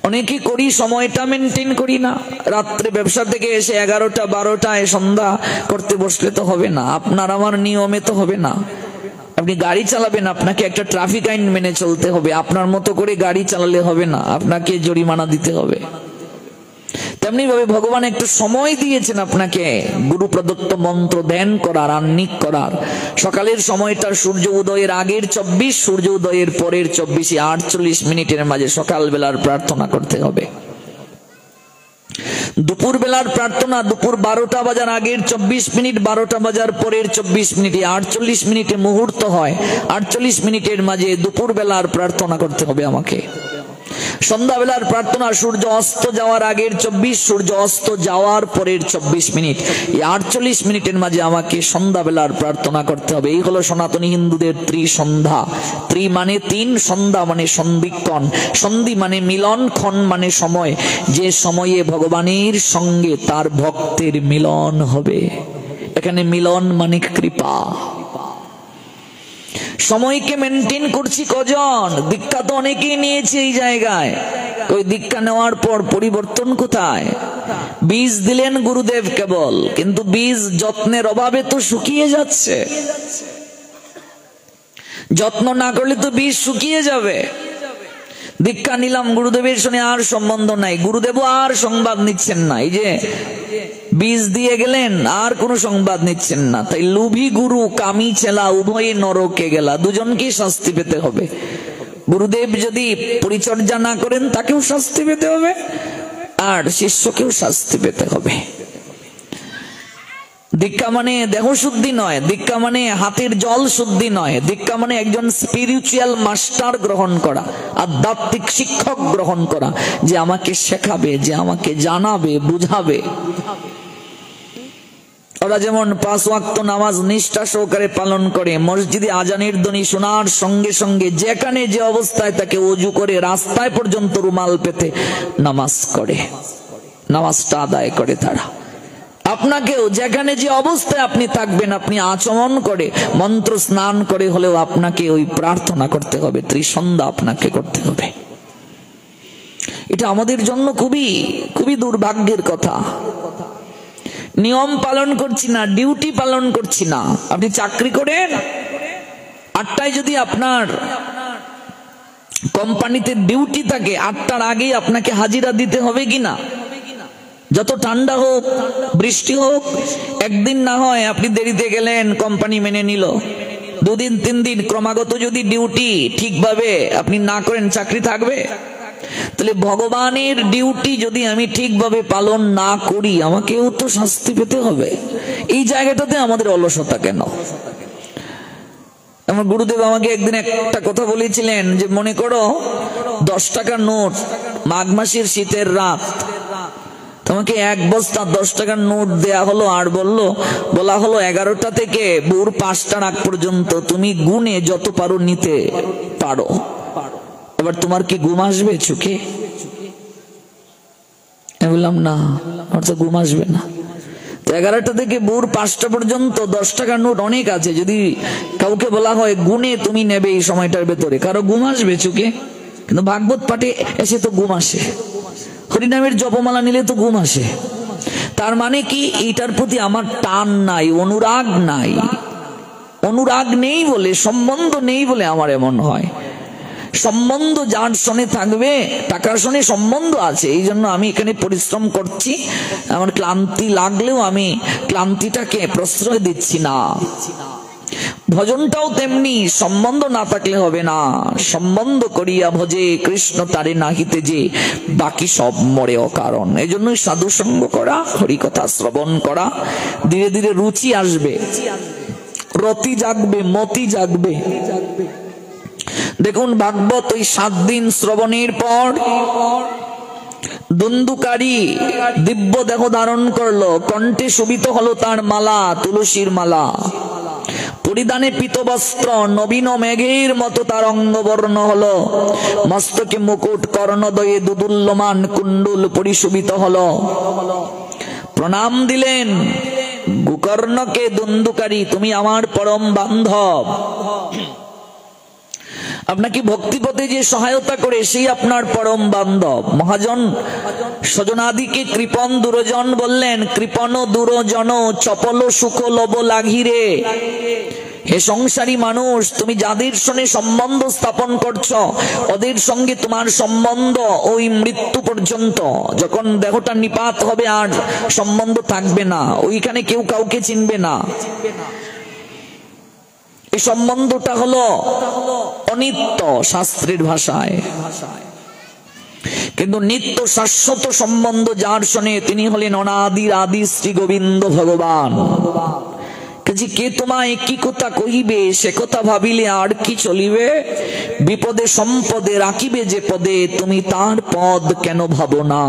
অনেকে করি, সময়টা মেনটেন করি না। রাত্রে ব্যবসা থেকে এসে 11টা 12টায় সন্ধ্যা করতে বসলে তো হবে না, আপনার আমার নিয়মে তো হবে না। আপনি গাড়ি চালাবেন, আপনাকে একটা ট্রাফিক আইন মেনে চলতে হবে, আপনার মতো করে গাড়ি চালালে হবে না, আপনাকে জরিমানা দিতে হবে। তেমনি ভাবে ভগবান একটু সময় দিয়েছেন আপনাকে গুরু প্রদত্ত মন্ত্র ধ্যান করার, আহ্নিক করার। সকালের সময়টা সূর্য উদয়ের আগের 24, সূর্য উদয়ের পরের 24, 48 মিনিটের মাঝে সকাল বেলার প্রার্থনা করতে হবে। দুপুর বেলার প্রার্থনা দুপুর 12টা বাজার আগের 24 মিনিট, 12টা বাজার পরের 24 মিনিটে 48 মিনিটে মুহূর্ত হয়। 48 মিনিটের মাঝে দুপুর বেলার প্রার্থনা করতে হবে আমাকে। সন্ধ্যাবেলার প্রার্থনা সূর্য অস্ত যাওয়ার আগের 24, সূর্য অস্ত যাওয়ার পরের 24 মিনিট, এই 48 মিনিটের মাঝে আমাকে সন্ধ্যাবেলার প্রার্থনা করতে হবে। এই হলো সনাতনী হিন্দুদের ত্রিসন্ধ্যা। ত্রি মানে 3, সন্ধ্যা মানে সন্ধিক্ষণ, সন্ধি মানে মিলন, ক্ষণ মানে সময়, যে সময়ে ভগবানের সঙ্গে তার ভক্তের মিলন হবে। এখানে মিলন মানে কৃপা। সময়কে মেনটেন করছি কজন? দীক্ষা তো অনেকেই নিয়েছে এই জায়গায়, ওই দীক্ষা নেওয়ার পর পরিবর্তন কোথায়? বীজ দিলেন গুরুদেব কেবল, কিন্তু বীজ যত্নের অভাবে তো শুকিয়ে যাচ্ছে। যত্ন না করলে তো বীজ শুকিয়ে যাবে। দীক্ষা নিলাম, গুরুদেবের সঙ্গে আর সম্বন্ধ নাই, গুরুদেবও আর সংবাদ নিচ্ছেন না। এই যে বীজ দিয়ে গেলেন, আর কোনো সংবাদ নিচ্ছেন না। তাই লোভী গুরু কামি ছেলা উভয়ে নরকে গেলা, দুজনকেই শাস্তি পেতে হবে। গুরুদেব যদি পরিচর্যা না করেন তাকেও শাস্তি পেতে হবে, আর শিষ্যকেও শাস্তি পেতে হবে। দীক্ষা মানে দেহ শুদ্ধি নয়, দীক্ষা মানে হাতের জল শুদ্ধি নয়, দীক্ষা মানে একজন স্পিরিচুয়াল মাস্টার গ্রহণ করা, আধ্যাত্মিক শিক্ষক গ্রহণ করা, যে আমাকে শেখাবে, যে আমাকে জানাবে, বুঝাবে। ওরা যেমন 5 ওয়াক্ত নামাজ নিষ্ঠা সহকারে পালন করে, মসজিদে আজানের ধ্বনি শোনার সঙ্গে সঙ্গে যেখানে যে অবস্থায় তাকে ওযু করে রাস্তায় পর্যন্ত রুমাল পেতে নামাজ করে, নামাজটা আদায় করে তারা। আপনাকেও যেখানে যে অবস্থায় আপনি থাকবেন, আপনি আচমন করে মন্ত্র স্নান করে হলেও আপনাকে ওই প্রার্থনা করতে হবে, ত্রিসন্ধ্যা আপনাকে করতে হবে। এটা আমাদের জন্য খুবই খুবই দুর্ভাগ্যের কথা। নিয়ম পালন করছি না, ডিউটি পালন করছি না। আপনি চাকরি করেন, 8টায় যদি আপনার কোম্পানিতে ডিউটি থাকে, 8টার আগেই আপনাকে হাজিরা দিতে হবে কিনা? যত ঠান্ডা হোক, বৃষ্টি হোক, একদিন না হয় আপনি দেরিতে গেলেন, কোম্পানি মেনে নিল। 2 দিন 3 দিন ক্রমাগত যদি ডিউটি ঠিকভাবে আপনি না করেন, চাকরি থাকবে? তাহলে ভগবানের ডিউটি যদি আমি ঠিকভাবে পালন না করি, আমাকেও তো শাস্তি পেতে হবে। এই জায়গাটাতে আমাদের অলসতা কেন? আমার গুরুদেব আমাকে একদিন একটা কথা বলেছিলেন, যে মনে করো 10 টাকার নোট, মাঘ মাসের শীতের রাত, তোমাকে 1 বস্তা 10 টাকার নোট দেয়া হলো, আর বলা হলো 11টা থেকে ভোর 5টার আগ পর্যন্ত তুমি গুনে যত পারো নিতে পারো। এবার তোমার কি ঘুম আসবে চোখে? আমি বললাম না, আমার তো ঘুম আসবে না। 11টা থেকে ভোর 5টা পর্যন্ত 10 টাকার নোট অনেক আছে, যদি কাউকে বলা হয় গুনে তুমি নেবে এই সময়টার ভেতরে, কারো ঘুম আসবে চোখে? কিন্তু ভাগবত পাঠে এসে তো ঘুম আসে, হরিনামের জপমালা নিলে তো ঘুম আসে। তার মানে কি, এইটার প্রতি আমার টান নাই, অনুরাগ নাই। অনুরাগ নেই বলে, সম্বন্ধ নেই বলে আমার এমন হয়। সম্বন্ধ যার সঙ্গে থাকবে, টাকার সঙ্গে সম্বন্ধ আছে, এই জন্য আমি এখানে পরিশ্রম করছি। আমার ক্লান্তি লাগলেও আমি ক্লান্তিটাকে প্রশ্রয় দিচ্ছি না। ভজনটাও তেমনি, সম্বন্ধ না থাকলে হবে না। সম্বন্ধ করিয়া ভজে কৃষ্ণ তারে নাহিতে যে, বাকি সব মরে অকারণ। এই জন্যই সাধু সঙ্গ করা, হরিকথা শ্রবণ করা, ধীরে ধীরে রুচি আসবে, রতি জাগবে, মতি জাগবে। দেখুন ভাগবত ওই 7 দিন শ্রবণের পর দুন্দুকারী দিব্য দেহ ধারণ করলো, কণ্ঠে শোভিত হলো তার মালা, তুলসীর মালা, পরিধানে পীতবস্ত্র, নবীন মেঘের মতো তার অঙ্গবর্ণ হলো, মস্তকে মুকুট, কর্ণদয়ে দুদুল্যমান কুণ্ডুল পরিশোভিত হলো। প্রণাম দিলেন গোকর্ণকে, দুন্দুকারী তুমি আমার পরম বান্ধব, আপনাকে ভক্তিপথে যে সহায়তা করে সেই আপনার পরম বান্ধব। মহাজন স্বজনাদিকে কৃপণ দুরজন বললেন, কৃপণ দুরজন চপল সুখ লব লাগিরে। হে সংসারী মানুষ, তুমি যাদের সঙ্গে সম্বন্ধ স্থাপন করছো, ওদের সঙ্গে তোমার সম্বন্ধ ওই মৃত্যু পর্যন্ত। যখন দেহটা নিপাত হবে আর সম্বন্ধ থাকবে না, ওইখানে কেউ কাউকে চিনবে না। এই সম্বন্ধটা হলো অনিত্য শাস্ত্রের ভাষায়, কিন্তু নিত্য শাশ্বত সম্বন্ধ যার সঙ্গে, তিনি হলেন অনাদির আদি শ্রী গোবিন্দ ভগবান। কে তোমায় কি কথা কহিবে, সে কথা ভাবিলে আর কি চলিবে? বিপদে সম্পদে রাখিবে যে পদে, তুমি তার পদ কেন ভাবো না?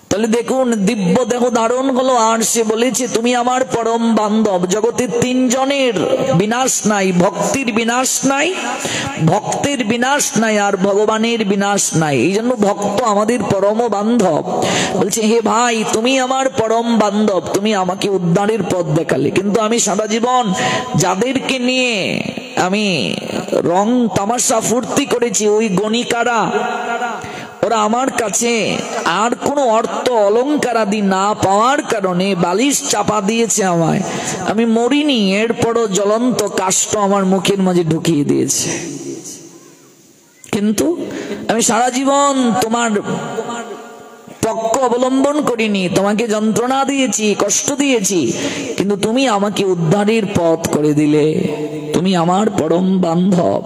তাহলে দেখুন, দিব্য দেহ ধারণ হলো, আর সে বলেছে তুমি আমার পরম বান্ধব। জগতে 3 জনের বিনাশ নাই, ভক্তির বিনাশ নাই, ভক্তের বিনাশ নাই, আর ভগবানের বিনাশ নাই। এই জন্য ভক্ত আমাদের পরম বান্ধব। বলছে, হে ভাই, তুমি আমার পরম বান্ধব, তুমি আমাকে উদ্ধারের পথ দেখালে, কিন্তু আমি সারা জীবন যাদেরকে নিয়ে আমি রং তামাশা ফুর্তি করেছি, ওই গণিকারা, ওরা আমার কাছে আর কোনো অর্থ অলংকার আদি না পাওয়ার কারণে বালিশ চাপা দিয়েছে আমায়। আমি মরিনি, এরপরও জ্বলন্ত কাষ্ঠ আমার মুখের মাঝে ঢুকিয়ে দিয়েছে। কিন্তু আমি সারা জীবন তোমার পক্ষ অবলম্বন করিনি, তোমাকে যন্ত্রণা দিয়েছি, কষ্ট দিয়েছি, কিন্তু তুমি আমাকে উদ্ধারের পথ করে দিলে। তুমি আমার পরম বান্ধব।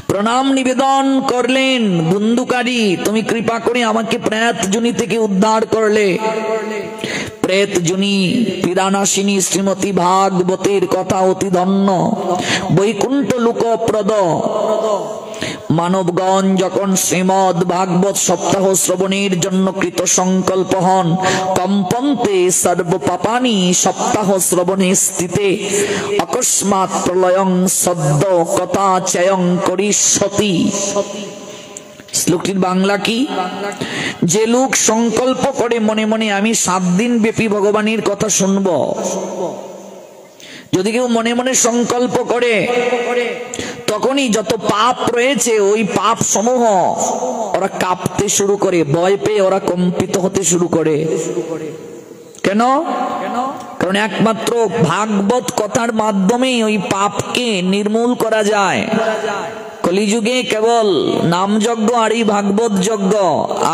প্রণাম নিবেদন করলেন, দুন্দুকারী তুমি কৃপা করে আমাকে প্রেত জুনি থেকে উদ্ধার করলে। প্রেত জুনি পিরানাশিনী শ্রীমতী ভাগবতের কথা অতি ধন্য, বৈকুণ্ঠ লোকপ্রদ। মানবগণ যখন শ্রীমদ ভাগবত সপ্তাহ শ্রবণের জন্য কৃত সংকল্প হন, কম্পন্তে সর্বপাপানি সপ্তাহ শ্রবণে স্থিতে, অকস্মাৎ প্রলয়ং সদ্য কথা চয়ং করিষ্যতি। শ্লোকটির বাংলা কি? যে লোক সংকল্প করে মনে মনে আমি 7 দিন ব্যাপী ভগবানের কথা শুনব, যদি কেউ মনে মনে সংকল্প করে, তখনই যত পাপ রয়েছে ওই পাপ সমূহ ওরা কাঁপতে শুরু করে, ভয় পেয়ে ওরা কম্পিত হতে শুরু করে। কেন? কারণ একমাত্র ভাগবত কথার মাধ্যমেই ওই পাপকে নির্মূল করা যায়। কলিযুগে কেবল নামযজ্ঞ আর এই ভাগবত যজ্ঞ,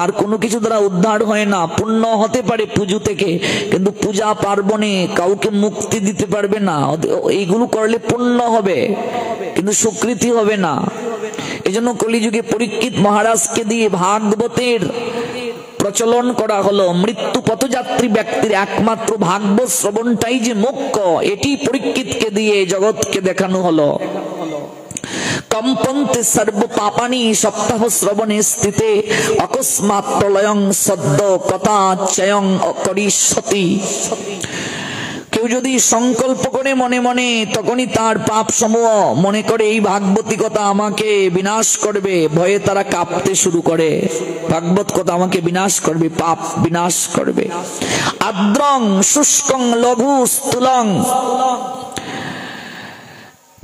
আর কোনো কিছু দ্বারা উদ্ধার হয় না। পুণ্য হতে পারে পুজো থেকে, কিন্তু পূজা পার্বণে কাউকে মুক্তি দিতে পারবে না। এইগুলো করলে পুণ্য হবে, কিন্তু স্বীকৃতি হবে না। এই জন্য কলিযুগে পরীক্ষিত মহারাজকে দিয়ে ভাগবতের প্রচলন করা হলো। মৃত্যু পথযাত্রী ব্যক্তির একমাত্র ভাগবত শ্রবণটাই যে মুখ্য, এটি পরীক্ষিতকে দিয়ে জগৎকে দেখানো হলো। কম্পন্তে সর্ব পাপানি সপ্তাহ শ্রবণে স্থিতে, অকস্মাৎ প্রলয়ং সদ্য কথা চয়ং করিষ্যতি। কেউ যদি সংকল্প করে মনে মনে, তখনই তার পাপ সমূহ মনে করে এই ভাগবতী কথা আমাকে বিনাশ করবে, ভয়ে তারা কাঁপতে শুরু করে। ভাগবত কথা আমাকে বিনাশ করবে, পাপ বিনাশ করবে। আদ্রং শুষ্কং লঘু স্থূলং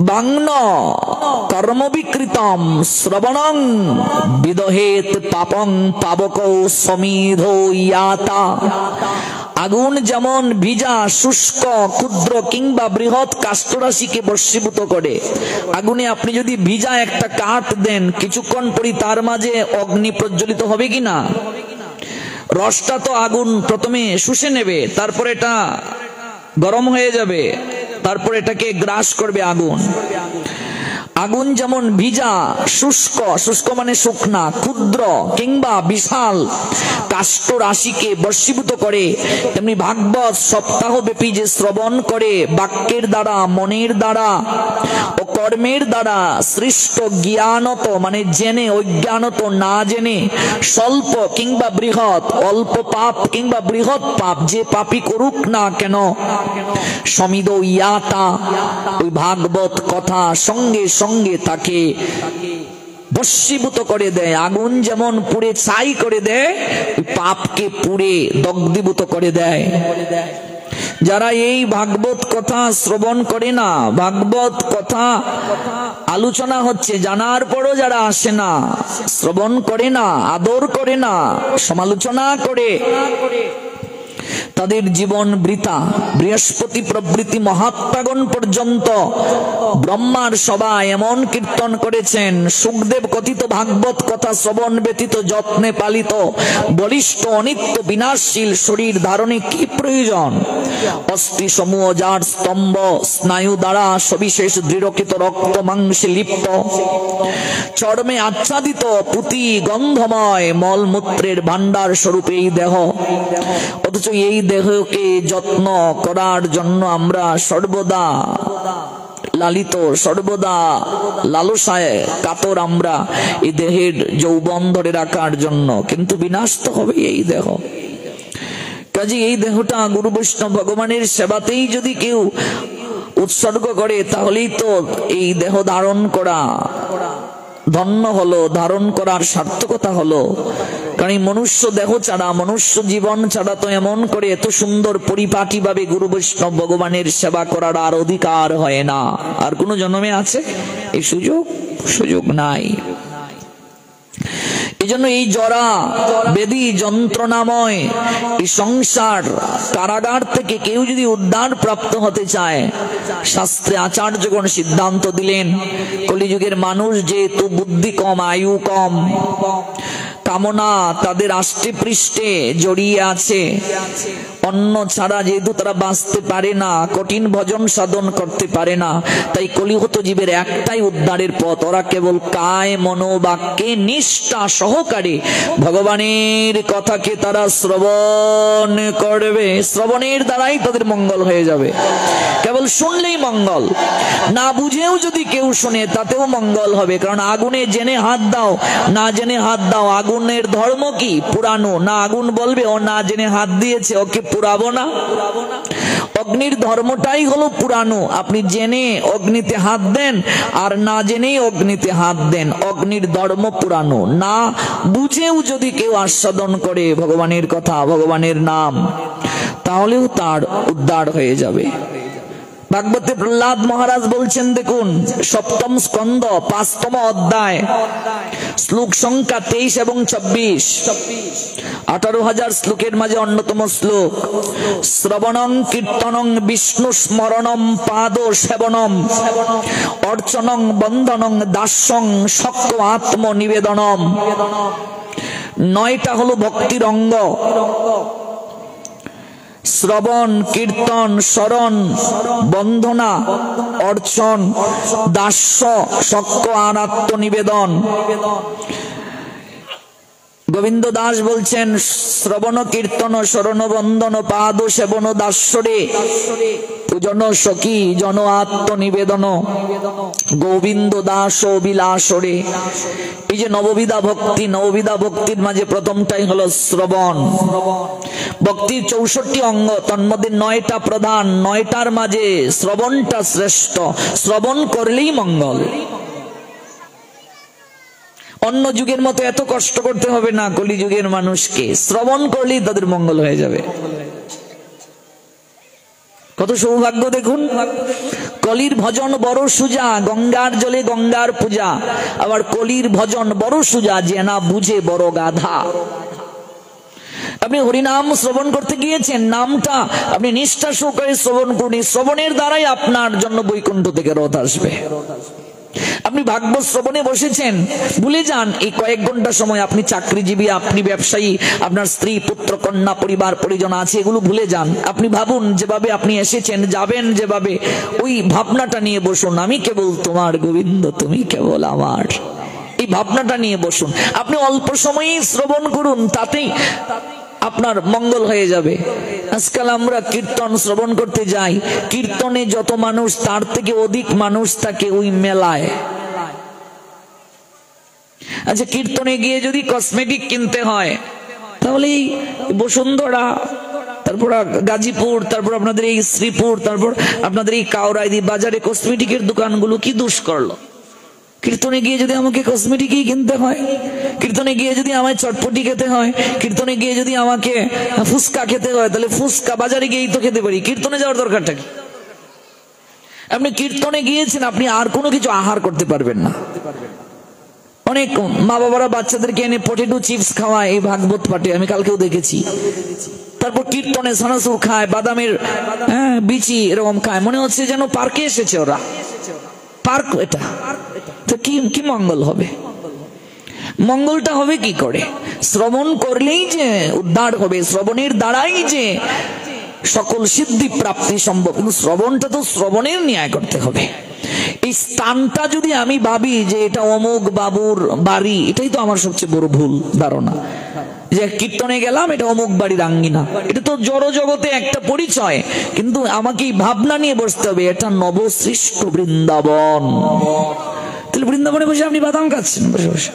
বাংন কর্মবিকৃতম শ্রবণং বিদহেত পাপং পাবকৌ সমিধো ইয়াতা। আগুন যেমন ভিজা, শুষ্ক, ক্ষুদ্র কিংবা বৃহৎ কাষ্ঠরাশিকে বশীভূত করে। আগুনে আপনি যদি ভিজা একটা কাঠ দেন, কিছুক্ষণ পরই তার মাঝে অগ্নি প্রজ্বলিত হবে কিনা? রসটা তো আগুন প্রথমে শুষে নেবে, তারপর এটা গরম হয়ে যাবে, তারপর এটাকে গ্রাস করবে আগুন। আগুন যেমন ভিজা, শুষ্ক, শুষ্ক মানে শুকনা, ক্ষুদ্র কিংবা বিশাল কাষ্ঠ রাশিকে বশীভূত করে, তেমনি ভাগবত সপ্তাহব্যাপী যে শ্রবণ করে বাক্যের দ্বারা, মনের দ্বারা ও কর্মের দ্বারা সৃষ্ট জ্ঞানত মানে জেনে, অজ্ঞানত না জেনে, স্বল্প কিংবা বৃহৎ, অল্প পাপ কিংবা বৃহৎ পাপ যে পাপই করুক না কেন, সমিদ ইয়াতা, ওই ভাগবত কথা সঙ্গে সঙ্গে তাকে বশীভূত করে দেয়। আগুন যেমন পুড়ে ছাই করে দেয়, ওই পাপকে পুড়ে দগ্ধীভূত করে দেয়। যারা এই ভাগবত কথা শ্রবণ করে না, ভাগবত কথা আলোচনা হচ্ছে জানার পরও যারা আসে না, শ্রবণ করে না, আদর করে না, সমালোচনা করে, তাদের জীবন বৃথা। বৃহস্পতি প্রভৃতি মহাত্মাগণ পর্যন্ত ব্রহ্মার সভায় এমন কীর্তন করেছেন, সুখদেব কথিত ভাগবত কথা শ্রবণ ব্যতীত যত্নে পালিত বলিষ্ঠ অনিত্য বিনাশশীল শরীর ধারণে কি প্রয়োজন? অস্থি সমূহ যার স্তম্ভ, স্নায়ু দ্বারা সবিশেষ দৃঢ়কৃত রক্ত মাংসে লিপ্ত, চর্মে আচ্ছাদিত পুঁতি গন্ধময় মলমূত্রের ভান্ডার স্বরূপ এই দেহ। অথচ এই দেহকে যত্ন করার জন্য আমরা সর্বদা লালিত, সর্বদা লালসায় কাতর আমরা এই দেহের যৌবন ধরে রাখার জন্য, কিন্তু বিনাশ তো হবে এই দেহ। কাজে এই দেহটা গুরু বৈষ্ণব ভগবানের সেবাতেই যদি কেউ উৎসর্গ করে, তাহলেই তো এই দেহ ধারণ করা ধন্য হলো, ধারণ করার সার্থকতা হলো। কারণ এই মনুষ্য দেহ ছাড়া, মনুষ্য জীবন ছাড়া তো এমন করে এত সুন্দর পরিপাটি ভাবে গুরু বৈষ্ণব ভগবানের সেবা করার আর অধিকার হয় না। আর কোন জন্মে আছে এই সুযোগ নাই। এজন্য এই জরা বেদি যন্ত্রণাময় এই সংসার কারাগার থেকে কেউ যদি উদ্ধার প্রাপ্ত হতে চায়, শাস্ত্রে আচার্যগণ সিদ্ধান্ত দিলেন, কলিযুগের মানুষ যেহেতু বুদ্ধি কম, আয়ু কম, কামনা তাদের আষ্টে পৃষ্ঠে জড়িয়ে আছে, অন্ন ছাড়া যেহেতু তারা বাঁচতে পারে না, কঠিন ভজন সাধন করতে পারে না, তাই কলিহত জীবের একটাই উদ্ধারের পথ, ওরা কেবল কায় মনোবাক্যে নিষ্ঠা সহকারে ভগবানের কথাকে তারা শ্রবণ করবে। শ্রবণের দ্বারাই তাদের মঙ্গল হয়ে যাবে। কেবল শুনলেই মঙ্গল, না বুঝেও যদি কেউ শুনে তাতেও মঙ্গল হবে। কারণ আগুনে জেনে হাত দাও, না জেনে হাত দাও, আগুনের ধর্ম কি? পুরানো। না আগুন বলবে ও না জেনে হাত দিয়েছে, ওকে পুরাবো না। অগ্নির ধর্মটাই হলো পুরানো। আপনি জেনে অগ্নিতে হাত দেন আর না জেনেই অগ্নিতে হাত দেন, অগ্নির ধর্ম পুরানো। না বুঝেও যদি কেউ আস্বাদন করে ভগবানের কথা, ভগবানের নাম, তাহলেও তার উদ্ধার হয়ে যাবে। ভাগবতে প্রহ্লাদ মহারাজ বলছেন, দেখুন সপ্তম স্কন্ধ ৫তম অধ্যায়, শ্লোক সংখ্যা ২৩ এবং ২৪, ১৮,০০০ শ্লোকের মাঝে অন্যতম শ্লোক। শ্রবণং কীর্তনং বিষ্ণু স্মরণম পাদ সেবনম অর্চনং বন্দনং দাস্যং শক্ত আত্ম নিবেদনম। ৯টা হলো ভক্তির অঙ্গ: শ্রবণ, কীর্তন, স্মরণ, বন্দনা, অর্চন, দাস্য, শক্ত আর আত্মনিবেদন। গোবিন্দ দাস বলছেন, শ্রবণ কীর্তন স্মরণ বন্দন পাদ সেবন দাস্যরে জন সখী জন আত্মনিবেদন গোবিন্দ দাস বিলাসরে। এই যে নববিধা ভক্তি, নববিধা ভক্তির মাঝে প্রথমটাই হলো শ্রবণ। ভক্তির 64 অঙ্গ, তন্মধ্যে 9টা প্রধান, 9টার মাঝে শ্রবণটা শ্রেষ্ঠ। শ্রবণ করলেই মঙ্গল। অন্য যুগের মতো এত কষ্ট করতে হবে না কলিযুগের মানুষকে, শ্রবণ করলেই তাদের মঙ্গল হয়ে যাবে। কত সৌভাগ্য দেখুন। কলির ভজন বড় সুজা, গঙ্গার জলে গঙ্গার পূজা। আবার কলির ভজন বড় সুজা, যে না বুঝে বড় গাধা। আপনি হরিনাম শ্রবণ করতে গিয়েছেন, নামটা আপনি নিষ্ঠা সহকারে শ্রবণ করুন। শ্রবণের দ্বারাই আপনার জন্য বৈকুণ্ঠ থেকে রথ আসবে। আপনি ভাগবত শ্রবণে বসেছেন, ভুলে যান এই কয়েক ঘন্টা সময় আপনি চাকরিজীবী, আপনি ব্যবসায়ী, আপনার স্ত্রী পুত্র কন্যা পরিবার পরিজন আছে, এগুলো ভুলে যান। আপনি ভাবুন যেভাবে আপনি এসেছেন, যাবেন যেভাবে, ওই ভাবনাটা নিয়ে বসুন। আমি কেবল তোমার গোবিন্দ, তুমি কেবল আমার। এই ভাবনাটা নিয়ে বসুন। আপনি অল্প সময়ই শ্রবণ করুন, তাতেই আপনার মঙ্গল হয়ে যাবে। আজকাল আমরা কীর্তন শ্রবণ করতে যাই, কীর্তনে যত মানুষ তার থেকে অধিক মানুষ থাকে ওই মেলায়। আচ্ছা, কীর্তনে গিয়ে যদি কসমেটিক কিনতে হয়, তাহলে এই বসুন্ধরা, তারপর গাজীপুর, তারপর আপনাদের এই শ্রীপুর, তারপর আপনাদের এই কাউরাইদি বাজারে কসমেটিকের দোকানগুলো কি দোষ করলো? কীর্তনে গিয়ে যদি আমাকে কসমেটিকই কিনতে হয়, কীর্তনে গিয়ে যদি আমায় চটপটি খেতে হয়, কীর্তনে গিয়ে যদি আমাকে ফুচকা খেতে হয়, তাহলে ফুচকা বাজারে গিয়েই তো খেতে পারি। কীর্তনে যাওয়ার দরকারটা কি? আপনি কীর্তনে গিয়েছেন, আপনি আর কোনো কিছু আহার করতে পারবেন না। অনেক মা বাবারা বাচ্চাদেরকে এনে পটেটো চিপস খাওয়ায় এই ভাগবত পাঠে, আমি কালকেও দেখেছি। তারপর কীর্তনে সানাসুর খায়, বাদামের বিচি এরকম খায়, মনে হচ্ছে যেন পার্কে এসেছে ওরা। পার্ক এটা তো কি মঙ্গল হবে? মঙ্গলটা হবে কি করে? শ্রবণ করলেই যে উদ্ধার হবে, শ্রবণের দ্বারাই যে সকল সিদ্ধি প্রাপ্তি সম্ভব। কিন্তু শ্রবণটা তো শ্রবণের ন্যায় করতে হবে। এই স্থানটা যদি আমি ভাবি যে এটা অমুক বাবুর বাড়ি, এটাই তো আমার সবচেয়ে বড় ভুল ধারণা। যে কীর্তনে গেলাম, এটা অমুক বাড়ির আঙ্গিনা, এটা তো জড় জগতে একটা পরিচয়। কিন্তু আমাকে এই ভাবনা নিয়ে বসতে হবে, এটা নবসৃষ্ট বৃন্দাবন। তাহলে বৃন্দাবনে বসে আপনি বাদাম খাচ্ছেন বসে বসে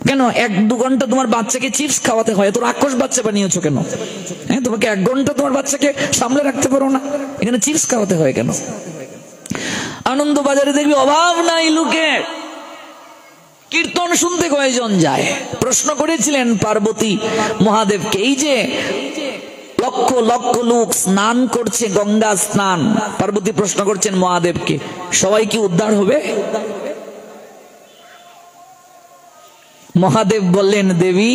কেন? 1-2 ঘন্টা তোমার বাচ্চাকে চিপস খাওয়াতে হয়, তোর রাক্ষস বাচ্চা বানিয়েছো কেন? হ্যাঁ, তোমাকে 1 ঘন্টা তোমার বাচ্চাকে সামলে রাখতে পারো না, এখানে চিপস খাওয়াতে হয় কেন? আনন্দ বাজারে দেখবি অভাব নাই লোকের, কীর্তন শুনতে কয়জন যায়? প্রশ্ন করেছিলেন পার্বতী মহাদেবকে, এই যে লক্ষ লক্ষ লোক স্নান করছে, গঙ্গা স্নান, পার্বতী প্রশ্ন করছেন মহাদেবকে, সবাই কি উদ্ধার হবে? মহাদেব বললেন, দেবী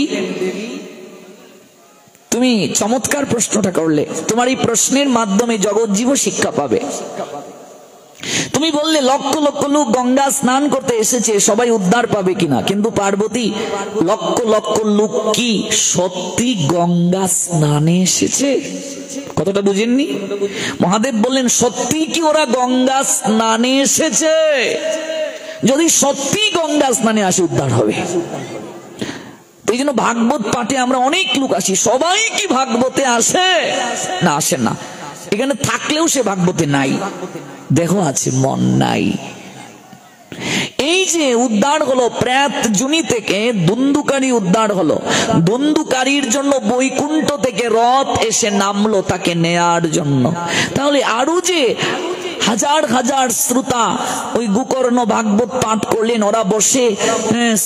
তুমি চমৎকার প্রশ্নটা করলে, তোমার এই প্রশ্নের মাধ্যমে জগৎ জীব শিক্ষা পাবে। তুমি বললে লক্ষ লক্ষ লোক গঙ্গা স্নান করতে এসেছে, সবাই উদ্ধার পাবে কিনা। কিন্তু পার্বতী, লক্ষ লক্ষ লোক কি সত্যি গঙ্গা স্নানে এসেছে? কতটা বুঝেননি? মহাদেব বললেন, সত্যি কি ওরা গঙ্গা স্নানে এসেছে? যদি সত্যি গঙ্গা স্নানে আসে, উদ্ধার হবে। এই জন্য ভাগবত পাঠে আমরা অনেক লোক আসি, সবাই কি ভাগবতে আসে? না, আসে না। এখানে থাকলেও সে ভাগবতে নাই, দেহ আছে, মন নাই। এই যে উদ্ধার হলো প্রেত জুনি থেকে, ধুন্ধুকারী উদ্ধার হলো। ধুন্ধুকারীর জন্য বৈকুণ্ঠ থেকে রথ এসে নামলো তাকে নেয়ার জন্য। তাহলে আরো যে হাজার হাজার শ্রোতা ওই গোকর্ণ ভাগবত পাঠ করলেন, ওরা বসে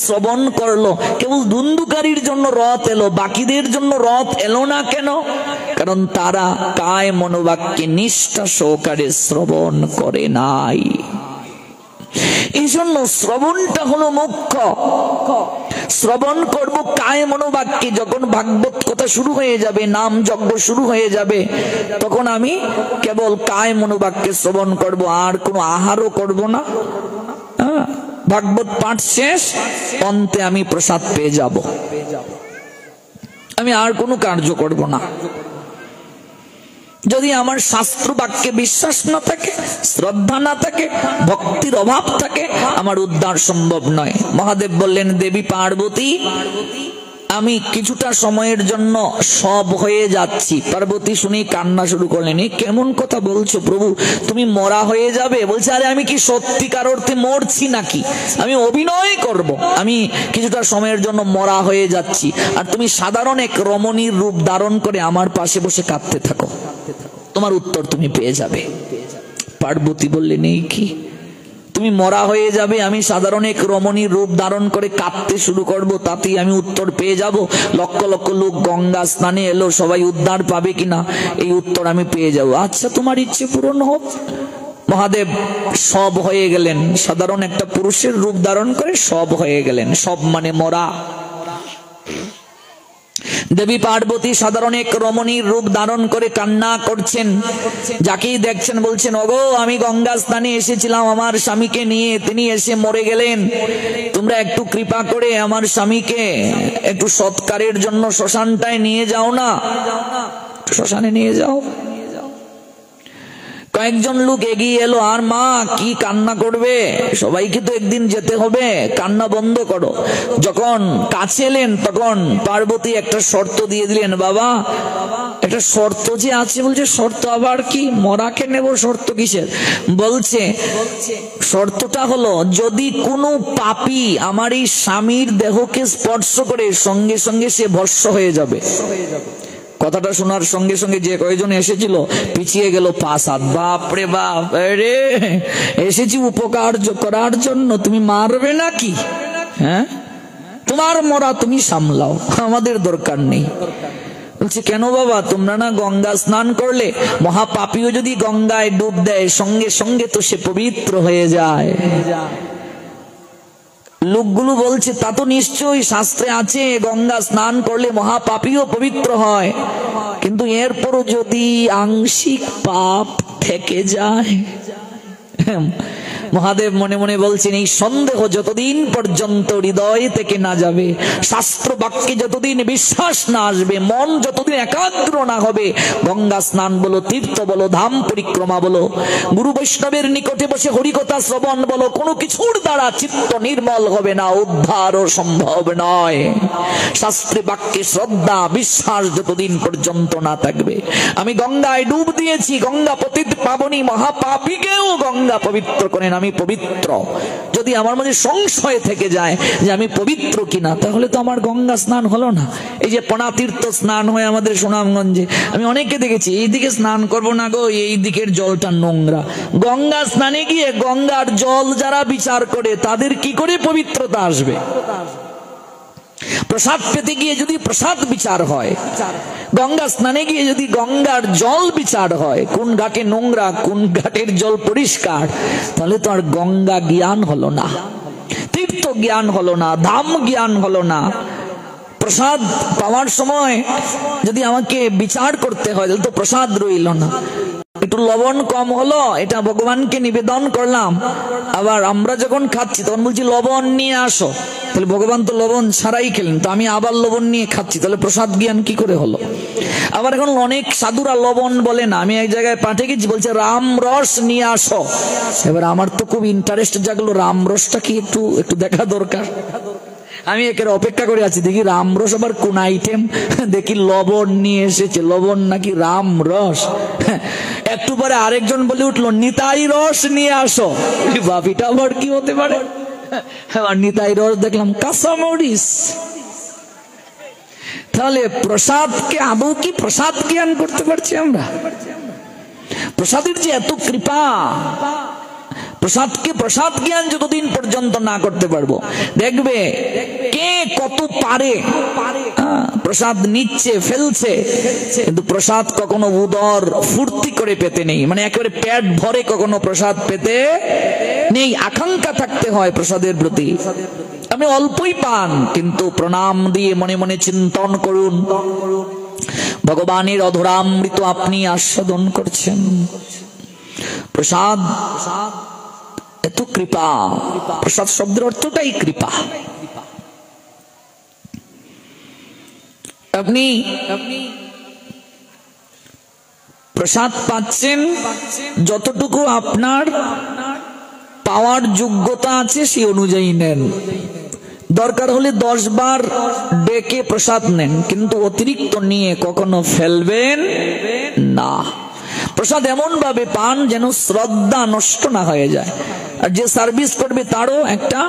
শ্রবণ করলো, কেবল ধুন্ধুকারীর জন্য রথ এলো, বাকিদের জন্য রথ এলো না কেন? কারণ তারা কায় মনোবাক্যে নিষ্ঠা সহকারে শ্রবণ করে নাই। এই জন্য শ্রবণটা হলো মুখ্য। শ্রবণ করব কায় মনোবাক্যে। যখন ভাগবত কথা শুরু হয়ে যাবে, নাম যজ্ঞ শুরু হয়ে যাবে, তখন আমি কেবল কায় মনোবাক্যে শ্রবণ করব, আর কোনো আহারও করব না। ভাগবত পাঠ শেষ, অন্তে আমি প্রসাদ পেয়ে যাব, আমি আর কোনো কার্য করব না। যদি আমার শাস্ত্র বাক্যে বিশ্বাস না থাকে, শ্রদ্ধা না থাকে, ভক্তির অভাব থাকে, আমার উদ্ধার সম্ভব নয়। মহাদেব বললেন, দেবী পার্বতী আমি কিছুটা সময়ের জন্য সব হয়ে যাচ্ছি। পার্বতী শুনে কান্না শুরু করলেন, এই কেমন কথা বলছো প্রভু, তুমি মরা হয়ে যাবে? বলছে, আরে আমি কি সত্যিকার অর্থে মরছি নাকি? আমি অভিনয় করব, আমি কিছুটা সময়ের জন্য মরা হয়ে যাচ্ছি, আর তুমি সাধারণ এক রমণীর রূপ ধারণ করে আমার পাশে বসে কাঁদতে থাকো, তোমার উত্তর তুমি পেয়ে যাবে। পার্বতী বললেন, এই কি, তুমি মরা হয়ে যাবে, আমি সাধারণ এক রমণীর রূপ ধারণ করে কাঁদতে শুরু করব, তাতেই আমি উত্তর পেয়ে যাব? লক্ষ লক্ষ লোক গঙ্গা স্নানে এলো, সবাই উদ্ধার পাবে কিনা, এই উত্তর আমি পেয়ে যাব। আচ্ছা, তোমার ইচ্ছে পূরণ হোক। মহাদেব সব হয়ে গেলেন, সাধারণ একটা পুরুষের রূপ ধারণ করে সব হয়ে গেলেন। সব মানে মরা। দেবী পার্বতী সাধারণ এক রমণীর রূপ ধারণ করে কান্না করছেন। যাকেই দেখছেন বলছেন, ওগো, আমি গঙ্গা স্নানে এসেছিলাম আমার স্বামীকে নিয়ে, তিনি এসে মরে গেলেন, তোমরা একটু কৃপা করে আমার স্বামীকে একটু সৎকারের জন্য শ্মশানটায় নিয়ে যাও না, শ্মশানে নিয়ে যাও। কয়েকজন লোক এগিয়ে এলো, আর মা কি কান্না করবে, সবাইকে তো একদিন যেতে হবে, কান্না বন্ধ করো। যখন কাছে এলেন তখন পার্বতী একটা শর্ত দিয়ে দিলেন, বাবা একটা শর্ত যে আছে। বলছে, শর্ত আবার কি? মরাকে নেব, শর্ত কিসের? বলছে, শর্তটা হলো, যদি কোনো পাপী আমার এই স্বামীর দেহকে স্পর্শ করে সঙ্গে সঙ্গে সে ভস্ম হয়ে যাবে। কথাটা শোনার সঙ্গে সঙ্গে যে কয়েকজন এসেছিল পিছিয়ে গেল 5 হাত। বাপরে বাপ, রে এসেছি উপকার করার জন্য, তুমি মারবে নাকি? হ্যাঁ, তোমার মরা তুমি সামলাও, আমাদের দরকার নেই। বলছে, কেন বাবা, তোমরা না গঙ্গা স্নান করলে? মহাপাপীও যদি গঙ্গায় ডুব দেয় সঙ্গে সঙ্গে তো সে পবিত্র হয়ে যায়। লোকগুলো বলছে, তা তো নিশ্চয়ই শাস্ত্রে আছে, গঙ্গা স্নান করলে মহাপাপীও পবিত্র হয়, কিন্তু এরপরও যদি আংশিক পাপ থেকে যায়। মহাদেব মনে মনে বলছেন, এই সন্দেহ যতদিন পর্যন্ত হৃদয় থেকে না যাবে, শাস্ত্র বাক্যে যতদিন বিশ্বাস না আসবে, মন যতদিন একাগ্র না হবে, গঙ্গা স্নান বলো, তীর্থ বলো, ধাম পরিক্রমা বলো, গুরু বৈষ্ণবের নিকটে বসে হরিকথা শ্রবণ বলো, কোনো কিছুর দ্বারা চিত্ত নির্মল হবে না, উদ্ধারও সম্ভব নয়। শাস্ত্রে বাক্যে শ্রদ্ধা বিশ্বাস যতদিন পর্যন্ত না থাকবে। আমি গঙ্গায় ডুব দিয়েছি, গঙ্গা পতিত পাবনী, মহাপাপীকেও গঙ্গা পবিত্র করেন, আমি পবিত্র। যদি আমার মধ্যে সংশয় থেকে যায় যে আমি পবিত্র কিনা, তাহলে তো আমার গঙ্গা স্নান হলো না। এই যে পনা তীর্থ স্নান হয় আমাদের সুনামগঞ্জে, আমি অনেককে দেখেছি, এই দিকে স্নান করবো না গো, এই দিকের জলটা নোংরা। গঙ্গা স্নানে গিয়ে গঙ্গার জল যারা বিচার করে তাদের কি করে পবিত্রতা আসবে? প্রসাদ পেতে গিয়ে যদি প্রসাদ বিচার হয়, গঙ্গা স্নানে গিয়ে যদি গঙ্গার জল বিচার হয়, কোন ঘাটে নোংরা কোন ঘাটের জল পরিষ্কার, তাহলে তো আর গঙ্গা জ্ঞান হলো না, তীর্থ জ্ঞান হলো না, ধাম জ্ঞান হলো না। প্রসাদ পাওয়ার সময় যদি আমাকে বিচার করতে হয়, তাহলে তো প্রসাদ রইল না। একটু লবণ কম হলো, এটা ভগবানকে নিবেদন করলাম, আবার আমরা যখন খাচ্ছি তখন বলছি লবণ নিয়ে আসো, তাহলে ভগবান তো লবণ ছাড়াই খেলেন, তো আমি আবার লবণ নিয়ে খাচ্ছি, তাহলে প্রসাদ জ্ঞান কি করে হলো? আবার এখন অনেক সাধুরা লবণ বলে না, আমি এক জায়গায় পাঠে গেছি, বলছে রাম রস নিয়ে আসো। এবার আমার তো খুব ইন্টারেস্ট জাগলো, রাম রসটা কি একটু দেখা দরকার। আমি একের অপেক্ষা করে আছি, দেখি রামরস আবার কোন আইটেম, দেখি লবণ নিয়ে এসেছে, লবণ নাকি রামরস। একটু পরে আরেকজন বলে উঠলো, নিতাই রস নিয়ে আসো। বাপিটা আবার কি হতে পারে? আর নিতাই রস দেখলাম কাঁচামরিচ। তাহলে প্রসাদকে আদৌ কি প্রসাদ জ্ঞান করতে পারছি আমরা? প্রসাদের যে এত কৃপা, প্রসাদকে প্রসাদ জ্ঞান যতদিন পর্যন্ত না করতে পারবো, দেখবে কে কত পারে প্রসাদ নিচ্ছে ফেলছে, কিন্তু প্রসাদ কখনো উদর ফুর্তি করে পেতে নেই, মানে একেবারে পেট ভরে কখনো প্রসাদ পেতে নেই। আকাঙ্ক্ষা থাকতে হয় প্রসাদের প্রতি। আপনি অল্পই পান, কিন্তু প্রণাম দিয়ে মনে মনে চিন্তন করুন, ভগবানের অধরামৃত আপনি আস্বাদন করছেন। প্রসাদ এত কৃপা, প্রসাদ শব্দের অর্থটাই কৃপা। আপনি প্রসাদ পাচ্ছেন, যতটুকু আপনার পাওয়ার যোগ্যতা আছে সেই অনুযায়ী নেন। দরকার হলে 10 বার ডেকে প্রসাদ নেন, কিন্তু অতিরিক্ত নিয়ে কখনো ফেলবেন না। প্রসাদ এমন ভাবে পান যেন শ্রদ্ধা নষ্ট না হয়ে যায়। আর যে সার্ভিস করবে তারও একটা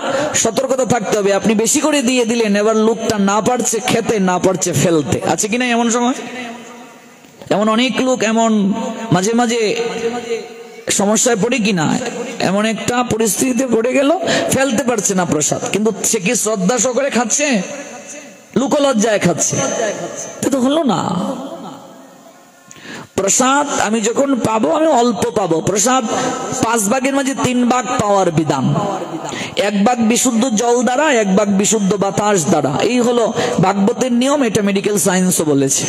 সতর্কতা থাকতে হবে। আপনি বেশি করে দিয়ে দিলেন, এবার লোকটা না পারছে খেতে, না পারছে ফেলতে। আছে কিনা এমন সময়? এমন অনেক লোক এমন মাঝে মাঝে সমস্যায় পড়ে কিনা, এমন একটা পরিস্থিতিতে পড়ে গেল, ফেলতে পারছে না প্রসাদ, কিন্তু সে কি শ্রদ্ধা সহকারে খাচ্ছে? লোকলজ্জায় খাচ্ছে, তো হলো না। প্রসাদ আমি যখন পাবো, আমি অল্প পাবো। প্রসাদ 5 ভাগের মাঝে 3 ভাগ পাওয়ার বিধান। 1 ভাগ বিশুদ্ধ জল দ্বারা, 1 ভাগ বিশুদ্ধ বাতাস দ্বারা। এই হলো ভাগবতের নিয়ম, এটা মেডিকেল সায়েন্সও বলেছে।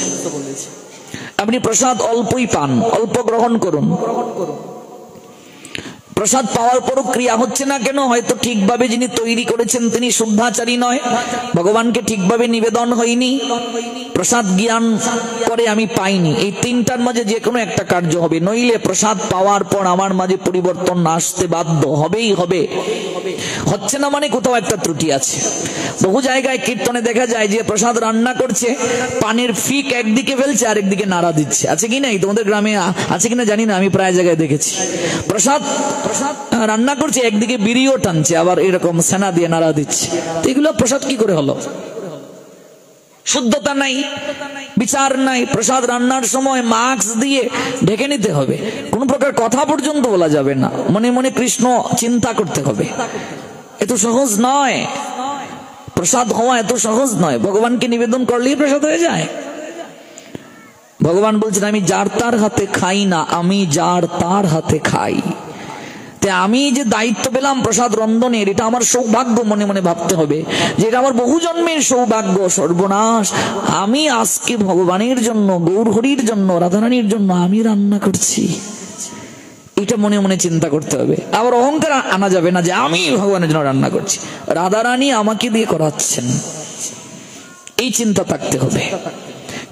আপনি প্রসাদ অল্পই পান, অল্প গ্রহণ করুন। প্রসাদ পাওয়ার পরও ক্রিয়া হচ্ছে না কেন? হয়তো ঠিকভাবে যিনি তৈরি করেছেন তিনি শুদ্ধাচারী নয়, ভগবানকে ঠিকভাবে নিবেদন হয়নি, প্রসাদ জ্ঞান করে আমি পাইনি। এই 3টার মাঝে যে কোনো একটা কার্য হবে, নইলে প্রসাদ পাওয়ার পর আমার মাঝে পরিবর্তন আসতে বাধ্য হবেই হবে। হচ্ছে না মানে কোথাও একটা ত্রুটি আছে। বহু জায়গায় কীর্তনে দেখা যায় যে প্রসাদ রান্না করছে, পানের ফিক একদিকে ফেলছে, আরেকদিকে নাড়া দিচ্ছে। আছে কি নাই? তোমাদের গ্রামে আছে কিনা জানি না, আমি প্রায় জায়গায় দেখেছি। প্রসাদ রান্না করছে, একদিকে বিড়িও টানছে, আবার এরকম সেনা দিয়ে নাড়া দিচ্ছে। এগুলো প্রসাদ কি করে হলো? শুদ্ধতা নাই, বিচার নাই। প্রসাদ রান্নার সময় মাস্ক দিয়ে ঢেকে নিতে হবে, কোন প্রকার কথা পর্যন্ত বলা যাবে না, মনে মনে কৃষ্ণ চিন্তা করতে হবে। এত সহজ নয়, প্রসাদ হওয়া এত সহজ নয়। ভগবানকে নিবেদন করলেই প্রসাদ হয়ে যায়। ভগবান বলছেন, আমি যার তার হাতে খাই না, আমি যার তার হাতে খাই। আমি যে দায়িত্ব পেলাম প্রসাদ রন্ধনের, এটা আমার সৌভাগ্য মনে মনে ভাবতে হবে যে এটা আমার বহু জন্মের সৌভাগ্য। সর্বনাশ, আমি আজকে ভগবানের জন্য, গৌর হরির জন্য, রাধারানীর জন্য আমি রান্না করছি, এটা মনে মনে চিন্তা করতে হবে। আবার অহংকার আনা যাবে না যে আমি ভগবানের জন্য রান্না করছি, রাধারানী আমাকে দিয়ে করাচ্ছেন, এই চিন্তা থাকতে হবে।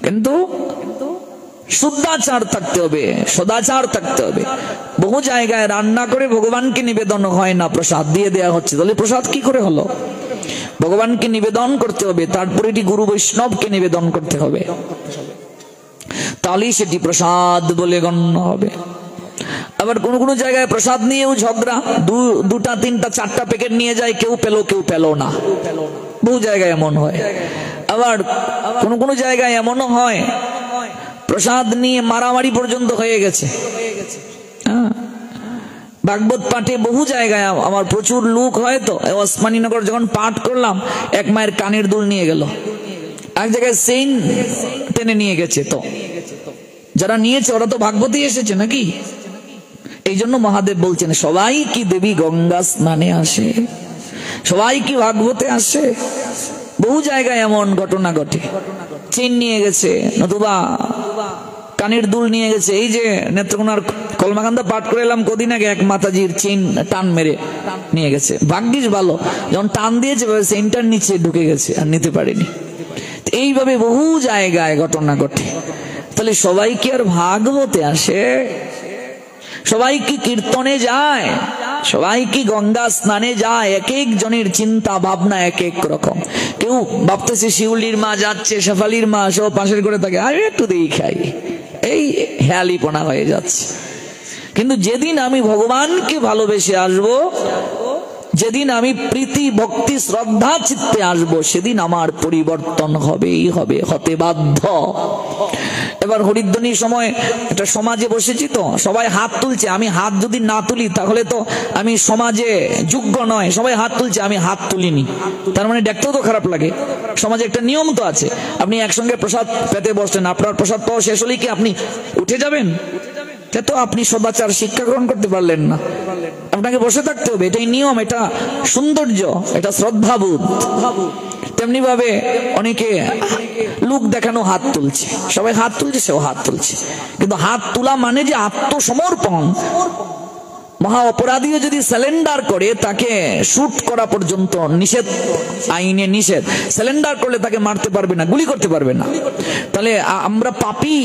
কিন্তু শুদ্ধাচার থাকতে হবে, সদাচার থাকতে হবে। বহু জায়গায় রান্না করে ভগবানকে নিবেদন হয় না, প্রসাদ দিয়ে দেয়া হচ্ছে। তাহলে প্রসাদ কি করে হলো? ভগবানকে নিবেদন করতে হবে, তারপরে এটি গুরু বৈষ্ণবকে নিবেদন করতে হবে, তাহলেই সেটি প্রসাদ বলে গণ্য হবে। আবার কোন কোন জায়গায় প্রসাদ নিয়েও ঝগড়া, 2টা 3টা 4টা প্যাকেট নিয়ে যায়, কেউ পেলো কেউ পেলো না। বহু জায়গায় এমন হয়। আবার কোন কোন জায়গায় এমনও হয় প্রসাদ নিয়ে মারামারি পর্যন্ত হয়ে গেছে। ভাগবত পাঠে বহু জায়গায় আমার প্রচুর লোক হয়, তো ওসমানীনগর যখন পাঠ করলাম, এক মায়ের কানের দুল নিয়ে গেল, এক জায়গায় চেইন টেনে নিয়ে গেছে। তো যারা নিয়েছে ওরা তো ভাগবতী এসেছে নাকি? এই জন্য মহাদেব বলছেন, সবাই কি দেবী গঙ্গা স্নানে আসে, সবাই কি ভাগবতে আসে? বহু জায়গায় এমন ঘটনা ঘটে, চেইন নিয়ে গেছে, নতুবা কানের দুল নিয়ে গেছে। এই যে নেত্রকোনার কলমাকান্দা পাঠ করে এলাম কদিন আগে, এক মাতাজির চেইন টান মেরে নিয়ে গেছে। ভাগ্যিস ভালো, যখন টান দিয়েছে চেইনটার নিচে ঢুকে গেছে, আর নিতে পারেনি। এইভাবে বহু জায়গায় ঘটনা ঘটে। তাহলে সবাই কি আর ভাগবতে আসে? সবাই কি কীর্তনে যায়? সবাই কি গঙ্গা স্নানে যায়? এক এক জনের চিন্তা ভাবনা এক এক রকম। কেউ ভাবতেছে শিউলির মা যাচ্ছে, শেফালির মা, সব পাশের করে থাকে, আরে একটু দিয়ে খাই, এই হেয়ালিপনা হয়ে যাচ্ছে। কিন্তু যেদিন আমি ভগবানকে ভালোবেসে আসবো, যেদিন আমি প্রীতি ভক্তি শ্রদ্ধা চিত্তে আসবো, সেদিন আমার পরিবর্তন হবেই হবে, হতে বাধ্য। এবার হরিধ্বনির সময় একটা সমাজে বসেছি, তো সবাই হাত তুলছে। আমি হাত যদি না তুলি তাহলে তো আমি সমাজে যোগ্য নয়। সবাই হাত তুলছে, আমি হাত তুলিনি, তার মানে দেখতেও তো খারাপ লাগে। সমাজে একটা নিয়ম তো আছে, আপনি একসঙ্গে প্রসাদ পেতে বসছেন, আপনার প্রসাদ পাওয়া শেষ হলে কি আপনি উঠে যাবেন? তো আপনি সদাচার শিক্ষা গ্রহণ করতে পারলেন না, আপনাকে বসে থাকতে হবে। এটাই নিয়ম, এটা সৌন্দর্য, এটা শ্রদ্ধাবোধ। তেমনি ভাবে অনেকে লোক দেখানো হাত তুলছে, সবাই হাত তুলছে, সেও হাত তুলছে, কিন্তু হাত তোলা মানে যে আত্মসমর্পণ, মহা অপরাধীও যদি সারেন্ডার করে তাকে শুট করা পর্যন্ত নিষেধ, আইনে নিষেধ। সারেন্ডার করলে তাকে মারতে পারবে না, গুলি করতে পারবে না। তাহলে আমরা পাপী,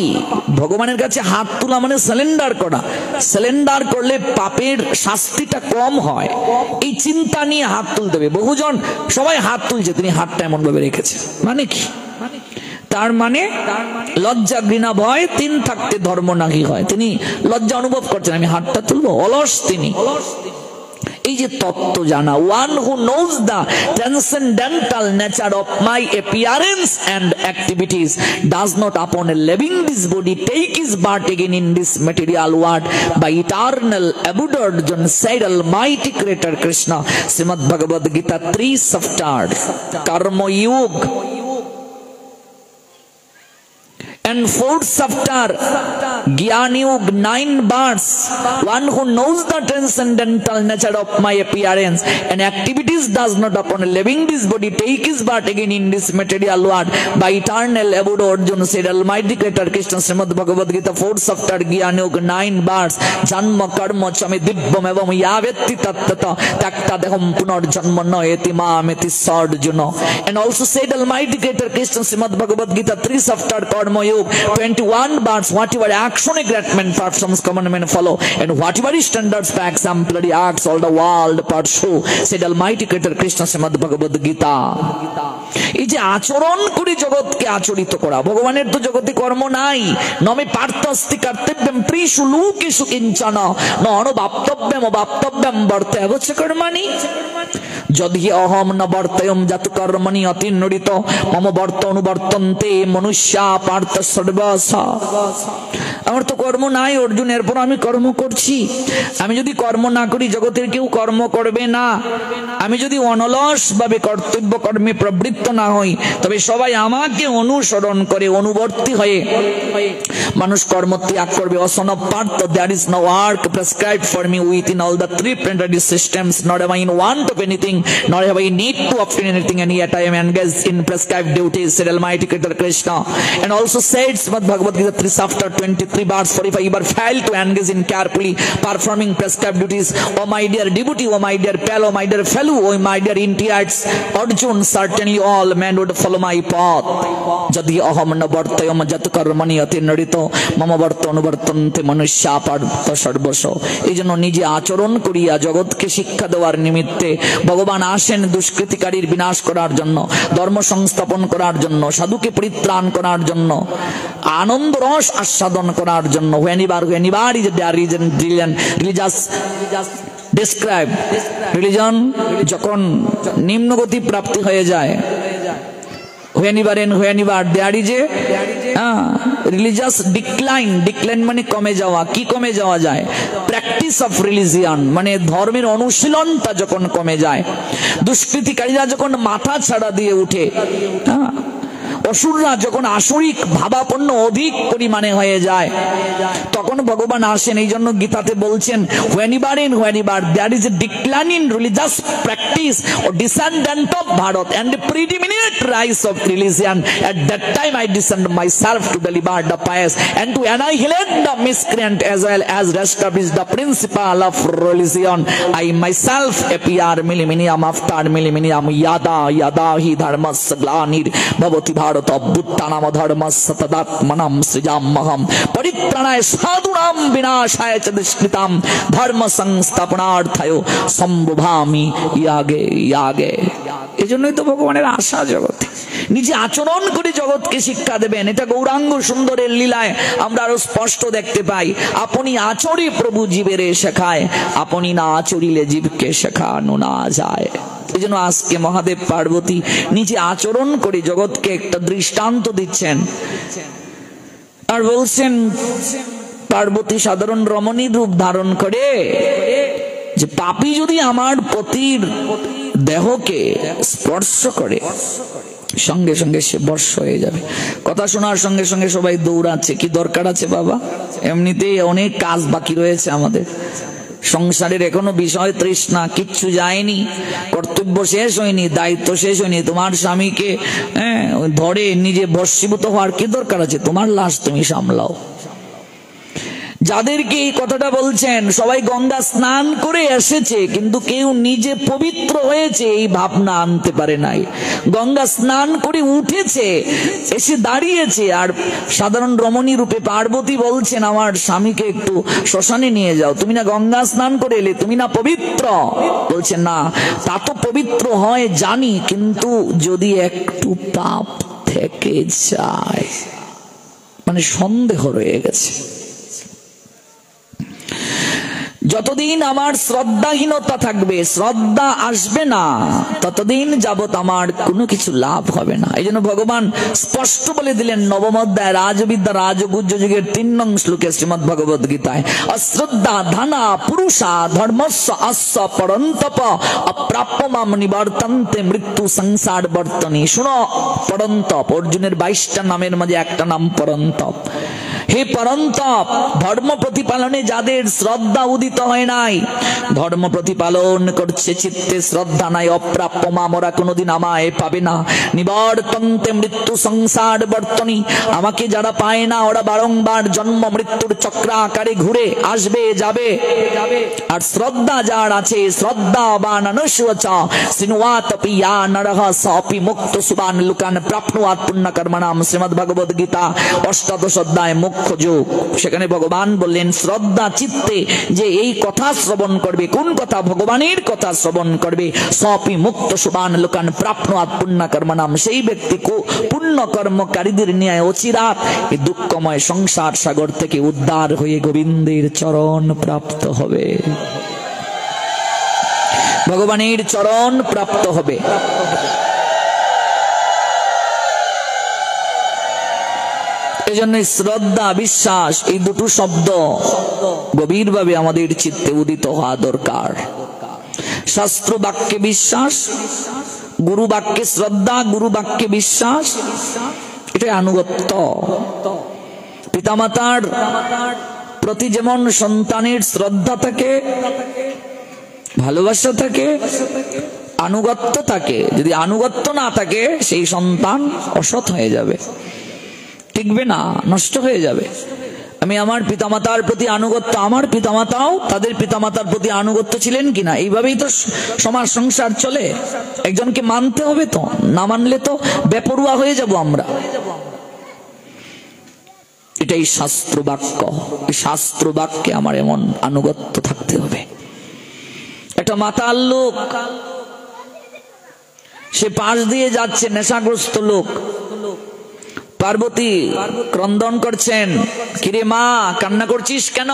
ভগবানের কাছে হাত তোলা মানে সারেন্ডার করা। সারেন্ডার করলে পাপের শাস্তিটা কম হয়, এই চিন্তা নিয়ে হাত তুলতে হবে। বহুজন সবাই হাত তুলছে, তিনি হাতটা এমন ভাবে রেখেছে, মানে কি? তার মানে লজ্জা ঘৃণা ভয় তিন থাকতে ধর্ম নাকি হয়। তিনি লজ্জা অনুভব করছেন, আমি হাতটা তুলবো, অলস তিনি। এই যে তত্ত্ব জানা, one who knows the transcendental nature of my appearance and activities does not upon a living this body take his birth again in this material world by eternal abode Arjun, said Almighty Creator Krishna, Srimad Bhagavad Gita 3 chapter, Karma Yuga and 4th chapter, Gyan Yuga 9 verse. One who knows the transcendental nature of my appearance and activities does not upon living this body take his birth again in this material world by eternal abode Arjun, said Almighty Creator Krishna, Srimad Bhagavad Gita 4th chapter, Gyan Yuga 9 verse. Janma karma chami dibbam evam yavetti tattata takta deham punar janma noeti mameti sarjuna. And also said Almighty Creator Krishna, Srimad Bhagavad Gita 3 chapter, Karma Yuga 21 verse. Whatever action a great man performs, common men follow, and whatever his standards by exemplary acts all the world pursue, said Almighty Creator Krishna, Srimad Bhagavad Gita. এই যে আচরণ করে জগৎকে আচরিত করা, ভগবানের তো জগতে কর্ম নাই। নমে পার্থস্তি কর্তব্যম ত্রিষু লোকেষু কিঞ্চন ন অনুবাপ্তব্যম বাপ্তব্যম বর্তয়ব চ কর্মাণি যদি অহম ন বর্তয়ম জাতু কর্মণি অতিনৃত মম বর্ত অনুবর্তন্তে মনুষ্যা পার্থ সর্বসা। আমার তো কর্ম নাই অর্জুন, এরপর আমি কর্ম করছি। আমি যদি কর্ম না করি জগতের কেউ কর্ম করবে না। আমি যদি অনলস ভাবে কর্তব্য কর্মে প্রবৃত্ত না হই, তবে সবাই আমাকে অনুসরণ করে অনুবর্তী হয়ে মানুষ কর্ম ত্যাগ করবে। Asan of Partha, there is no work prescribed for me within all the three planetary systems, nor am I in want of anything, nor have I need to obtain anything, and yet I am engaged in prescribed duties, said Almighty Creator Krishna. And also said Srimad Bhagavad Gita 3 chapter 23 verse 45, if I fail to engage in carefully performing prescribed duties, oh my dear devotee, oh my dear pal, oh my dear fellow, oh my dear intimates, Arjun, certainly all men would follow my path. Jadi aham na bartayam jatu karmani atinrito mama barto অনুবর্তন্তে মনুষ্যা পার্থ সর্বস্ব। এই জন্য নিজে আচরণ করিয়া জগৎকে শিক্ষা দেওয়ার নিমিত্তে ভগবান আসেন দুষ্কৃতিকারীর বিনাশ করার জন্য, ধর্ম সংস্থাপন করার জন্য, সাধুকে পরিত্রাণ করার জন্য, আনন্দ রস আস্বাদন করার জন্য। whenever is there reason religious describe religion যখন নিম্নগতি প্রাপ্তি হয়ে যায়, whenever there is a religious decline মানে কমে যাওয়া। কি কমে যাওয়া যায়? প্র্যাকটিস অফ রিলিজিয়ান মানে ধর্মের অনুশীলনটা যখন কমে যায়, দুষ্কৃতিকারীরা যখন মাথা ছাড়া দিয়ে উঠে, অসুররা যখন আসরিক ভাবাপন্ন অধিক পরিমাণে হয়ে যায়, তখন ভগবান আসেন। এই জন্য গীতাতে বলছেন whenever there is a decline in religious practice or descendant of Bharat and a predominant rise of religion, at that time I descend myself to deliver the pious and to annihilate the miscreant as well as establish the principle of religion. I myself appear millennium after millennium, yada hi dharmasya glanir bhavati bharat অভ্যুত্থানাম ধর্মস্য তদাত্মনাম সৃজাম্যহম পরিত্রাণায় সাধুনাম বিনাশায় চ দুষ্কৃতাম ধর্ম সংস্থাপনার্থায় সম্ভবামি ইয়াগে। এজন্যই তো ভগবানের আশা জগতে নিজে আচরণ করে জগৎকে শিক্ষা দেবেন। এটা গৌরাঙ্গ সুন্দরের লীলায় আমরা আরো স্পষ্ট দেখতে পাই। আপনি আচরে প্রভু জীবের শেখায়, আপনি না আচরিলে জীবকে শেখানো না যায়। এই জন্য আজকে মহাদেব পার্বতী নিজে আচরণ করে জগৎকে একটা দৃষ্টান্ত দিচ্ছেন আর বলছেন, পার্বতী সাধারণ রমণীর রূপ ধারণ করে যে পাপী যদি আমার পতির দেহকে স্পর্শ করে সঙ্গে সঙ্গে সে বর্ষ হয়ে যাবে। কথা শোনার সঙ্গে সঙ্গে সবাই দৌড়াচ্ছে, কি দরকার আছে বাবা? এমনিতেই অনেক কাজ বাকি রয়েছে আমাদের, সংসারের এখনো বিষয় তৃষ্ণা কিচ্ছু যায়নি, কর্তব্য শেষ হয়নি, দায়িত্ব শেষ হয়নি। তোমার স্বামীকে ধরে নিজে বশীভূত হওয়ার কি দরকার আছে? তোমার লাশ তুমি সামলাও। যাদেরকে এই কথাটা বলছেন সবাই গঙ্গা স্নান করে এসেছে, কিন্তু কেউ নিজে পবিত্র হয়েছে এই ভাবনা আনতে পারে নাই। গঙ্গা স্নান করে উঠেছে, এসে দাঁড়িয়েছে, আর সাধারণ রমণী রূপে পার্বতী বলছেন আমার স্বামীকে একটু শ্মশানে নিয়ে যাও, তুমি না গঙ্গা স্নান করে এলে, তুমি না পবিত্র। বলছে না, তা তো পবিত্র হয় জানি, কিন্তু যদি একটু পাপ থেকে যায়, মানে সন্দেহ রয়ে গেছে। যতদিন আমার শ্রদ্ধাহীনতা থাকবে, শ্রদ্ধা আসবে না, ততদিন যাবত আমার কোনো কিছু লাভ হবে না। এই জন্য ভগবান স্পষ্ট বলে দিলেন নবম অধ্যায় রাজবিদ্যা রাজগুহ্য যুগের 3 নং শ্লোকে শ্রীমদ্ ভগবদ গীতায়, অশ্রদ্ধা ধনা পুরুষা ধর্মস্য অস্য পরন্তপ অপ্রাপ্য মাম নিবর্তন্তে মৃত্যু সংসার বর্তনী। শুনো, পরন্তপ অর্জুনের 22টা নামের মাঝে একটা নাম পরন্তপ। হে পরন্তপ, ধর্ম প্রতিপালনে যাদের শ্রদ্ধা উদিত হয় নাই, ধর্ম প্রতিপালন করছে চিত্তে শ্রদ্ধা নাই, অপ্রাপ্য মাম, ওরা কোনোদিন আমায় পাবে না। নিবর্তন্তে মৃত্যু সংসার বর্তনী, আমাকে যারা পায় না ওরা বারংবার জন্ম মৃত্যুর চক্রাকারে ঘুরে আসবে যাবে। আর শ্রদ্ধা যার আছে, শ্রদ্ধাবান অনুষ্বচ সিনুয়াত পিয়া নরহ সপি মুক্ত সুবান লুকান প্রাপ্নুয়াত পুণ্যকর্মণাম। শ্রীমদ্ ভগবদ গীতা 8শ অধ্যায় মুখ্য যোগ। সেখানে ভগবান বললেন শ্রদ্ধা চিত্তে যে এই কথা শ্রবণ করবে, কোন কথা? ভগবানের কথা শ্রবণ করবে। সপি মুক্ত সুবান লোকান প্রাপ্নুয়াত পুণ্যকর্মণাম, সেই ব্যক্তি পুণ্য কর্মকারীদের ন্যায় অচিরাত এই দুঃখময় সংসার সাগর থেকে উদ্ধার হয়ে গোবিন্দের চরণ প্রাপ্ত হবে, ভগবানের চরণ প্রাপ্ত হবে। এজন্য শ্রদ্ধা বিশ্বাস এই দুটো শব্দ গভীরভাবে আমাদের চিত্তে উদিত হওয়া দরকার। শাস্ত্র বাক্যে বিশ্বাস, গুরু বাক্যে শ্রদ্ধা, গুরু বাক্যে বিশ্বাস, এটা আনুগত্য। পিতামাতার প্রতি যেমন সন্তানের শ্রদ্ধা থাকে, ভালোবাসা থাকে, আনুগত্য থাকে। যদি আনুগত্য না থাকে সেই সন্তান অসৎ হয়ে যাবে, টিকবে না, নষ্ট হয়ে যাবে। আমি আমার পিতামাতার প্রতি আনুগত্য, আমার পিতামাতাও তাদের পিতামাতার প্রতি আনুগত্য ছিলেন কিনা, এইভাবেই তো সমাজ সংসার চলে। একজনকে মানতে হবে, তো না মানলে তো বেপরুয়া হয়ে যাব আমরা। এটাই শাস্ত্র বাক্য। এই শাস্ত্র বাক্যে আমার এমন আনুগত্য থাকতে হবে। একটা মাতাল লোক, সে পাশ দিয়ে যাচ্ছে, নেশাগ্রস্ত লোক। পার্বতী ক্রন্দন করছেন, কিরে মা কান্না করছিস কেন?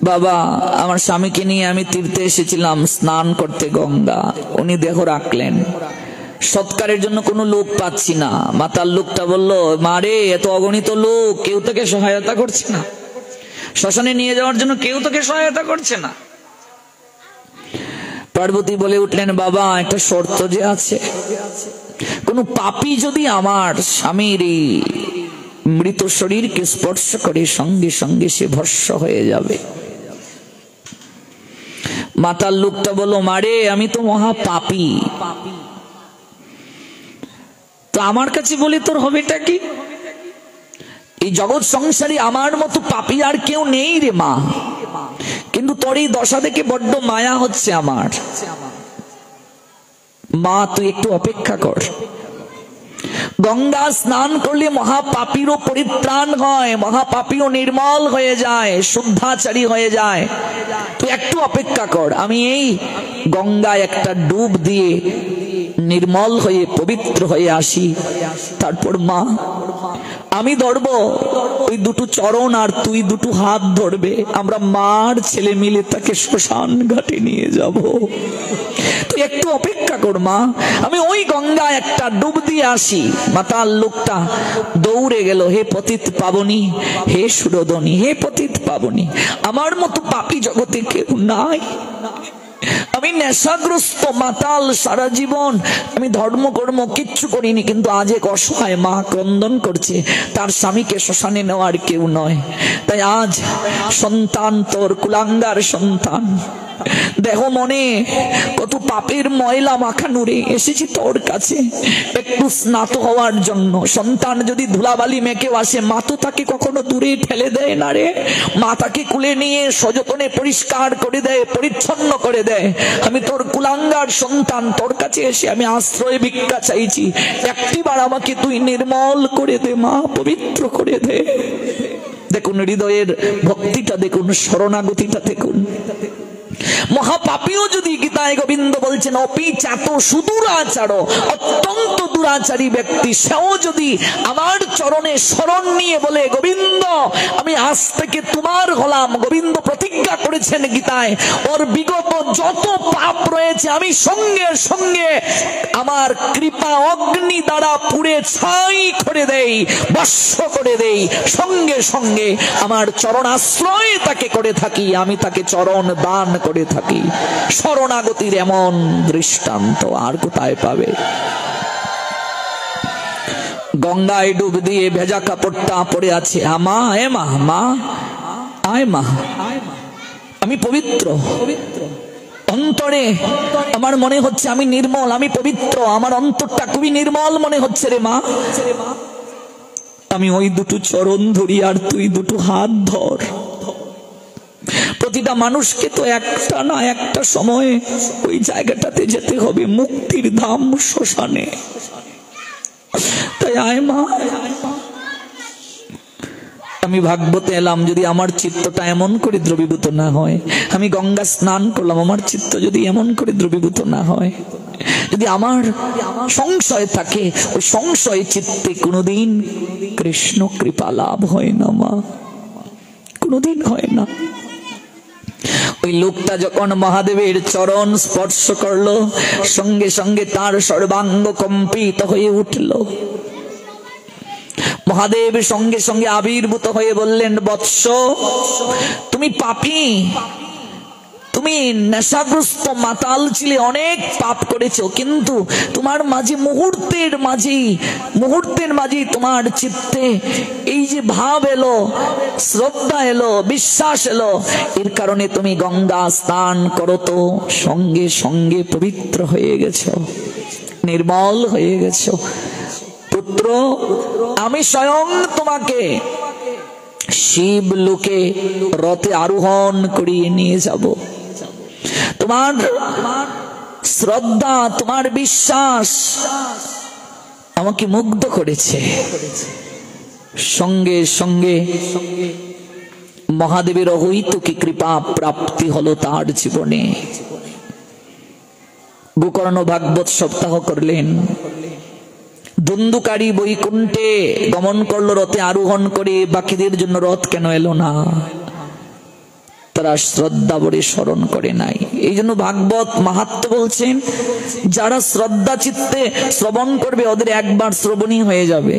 বাবা, আমার স্বামীকে নিয়ে আমি তীর্থে এসেছিলাম স্নান করতে গঙ্গা, উনি দেহ রাখলেন, সৎকারের জন্য কোনো লোক পাচ্ছি না। মাতাল লোকটা বলল, মা রে, এত অগণিত লোক, কেউ তোকে সহায়তা করছে না, শ্মশানে নিয়ে যাওয়ার জন্য কেউ তোকে সহায়তা করছে না। পার্বতী বলে উঠলেন, বাবা একটা শর্ত যে আছে, কোন পাপী যদি আমার স্বামীর এই মৃত শরীরকে স্পর্শ করে সঙ্গে সঙ্গে সে ভস্ম হয়ে যাবে। মাতাল লোকটা বলল, মারে আমি তো মহা পাপী, তো আমার কাছে বলে তোর হবেটা কি? এই জগৎ সংসারে আমার মতো পাপী আর কেউ নেই রে মা, কিন্তু তোর এই দশা দেখে বড্ড মায়া হচ্ছে আমার। মা তুই একটু অপেক্ষা কর, গঙ্গা স্নান করলে মহাপাপীরও পরিত্রাণ হয়, মহাপাপীও নির্মল হয়ে যায়, শুদ্ধাচারী হয়ে যায়। তুই একটু অপেক্ষা কর, আমি এই গঙ্গায় একটা ডুব দিয়ে নির্মল হয়ে পবিত্র হয়ে আসি, তারপর মা আমি ধরবো ওই দুটো চরণ আর তুই দুটো হাত ধরবে, আমরা মার ছেলে মিলে তাকে শ্মশান ঘাটে নিয়ে যাব। তুই একটু অপেক্ষা কর মা, আমি ওই গঙ্গায় একটা ডুব দিয়ে আসি। মাতাল লোকটা দৌড়ে গেল, হে পতিত পাবনী, হে সুরোদনী, হে পতিত পাবনী, আমার মতো পাপী জগতে কেউ নাই। আমি নেশাগ্রস্ত মাতাল, সারা জীবন আমি ধর্মকর্ম কিচ্ছু করিনি, কিন্তু আজ এক অসহায় মা ক্রন্দন করছে, তার স্বামীকে শ্মশানে নেওয়ার কেউ নয়। তাই আজ সন্তান, তোর কুলাঙ্গার সন্তান, দেহ মনে কত পাপের ময়লা মাখানো রে, এসেছি তোর কাছে একটু স্নাত হওয়ার জন্য। সন্তান যদি ধুলাবালি মেখেও আসে, মা তো তাকে কখনো দূরে ঠেলে দেয় না রে, মা তাকে কুলে নিয়ে সযতনে পরিষ্কার করে দেয়, পরিচ্ছন্ন করে দেয়। আমি তোর কুলাঙ্গার সন্তান, তোর কাছে এসে আমি আশ্রয় ভিক্ষা চাইছি, একটিবার আমাকে তুই নির্মল করে দে মা, পবিত্র করে দে। দেখুন হৃদয়ের ভক্তিটা দেখুন, শরণাগতিটা দেখুন। মহাপাপীও যদি গীতায় গোবিন্দ বলছেন অপিচাত সুদূরাচার, অত্যন্ত দুরাচারী ব্যক্তি, সেও যদি আমার চরণে শরণ নিয়ে বলে গোবিন্দ আমি আজ থেকে তোমার হলাম, গোবিন্দ প্রতিজ্ঞা করেছেন গীতায় ওর বিগত যত পাপ রয়েছে আমি সঙ্গে সঙ্গে আমার কৃপা অগ্নি দ্বারা পুড়ে ছাই করে দেই, ভস্ম করে দেই, সঙ্গে সঙ্গে আমার চরণ আশ্রয় তাকে করে থাকি, আমি তাকে চরণ দান করে থাকি। শরণাগতির এমন দৃষ্টান্ত আর কোথায় পাবে? গঙ্গায় ডুব দিয়ে ভেজা কাপড়টা পড়ে আছে, মা এ মা, মা আয় মা, আমি পবিত্র, অন্তরে আমার মনে হচ্ছে আমি নির্মল, আমি পবিত্র, আমার অন্তরটা খুবই নির্মল মনে হচ্ছে রে মা, আমি ওই দুটো চরণ ধরি আর তুই দুটো হাত ধর। প্রতিটা মানুষকে তো একটা না একটা সময়ে ওই জায়গাটাতে যেতে হবে, মুক্তির ধাম শ্মশানে। তাই আয় মা, আমি ভাগবতে এলাম, যদি আমার চিত্তটা এমন করে দ্রবীভূত না হয়, আমি গঙ্গা স্নান করলাম, আমার চিত্ত যদি এমন করে দ্রবীভূত না হয়, যদি আমার সংশয় থাকে, ওই সংশয় চিত্তে কোনোদিন কৃষ্ণ কৃপা লাভ হয় না মা, কোনোদিন হয় না। ওই লোকটা যখন মহাদেবের চরণ স্পর্শ করলো, সঙ্গে সঙ্গে তার সর্বাঙ্গ কম্পিত হয়ে উঠল। মহাদেব সঙ্গে সঙ্গে আবির্ভূত হয়ে বললেন, বৎস তুমি পাপী, তুমি নেশাগ্রস্ত মাতাল ছিলে, অনেক পাপ করেছো, কিন্তু তোমার মাঝে মুহূর্তের মাঝে তোমার চিত্তে এই যে ভাব এলো, শ্রদ্ধা এলো, বিশ্বাস এলো, এর কারণে তুমি গঙ্গা স্নান করো তো সঙ্গে সঙ্গে পবিত্র হয়ে গেছো, নির্মল হয়ে গেছো। পুত্র, আমি স্বয়ং তোমাকে শিব লোকে রথে আরোহণ করিয়ে নিয়ে যাব। তোমার শ্রদ্ধা, তোমার বিশ্বাস আমাকে মুগ্ধ করেছে। সঙ্গে সঙ্গে মহাদেবের অহৈতুকী কৃপা প্রাপ্তি হলো তার জীবনে। গোকর্ণ ভাগবত সপ্তাহ করলেন, ধুন্ধুকারী বৈকুণ্ঠে গমন করলো রথে আরোহণ করে, বাকিদের জন্য রথ কেন এলো না? তারা শ্রদ্ধা ভরে স্মরণ করে নাই। এই জন্য ভাগবত মাহাত্ম্য বলছেন, যারা শ্রদ্ধা চিত্তে শ্রবণ করবে ওদের একবার শ্রবণই হয়ে যাবে,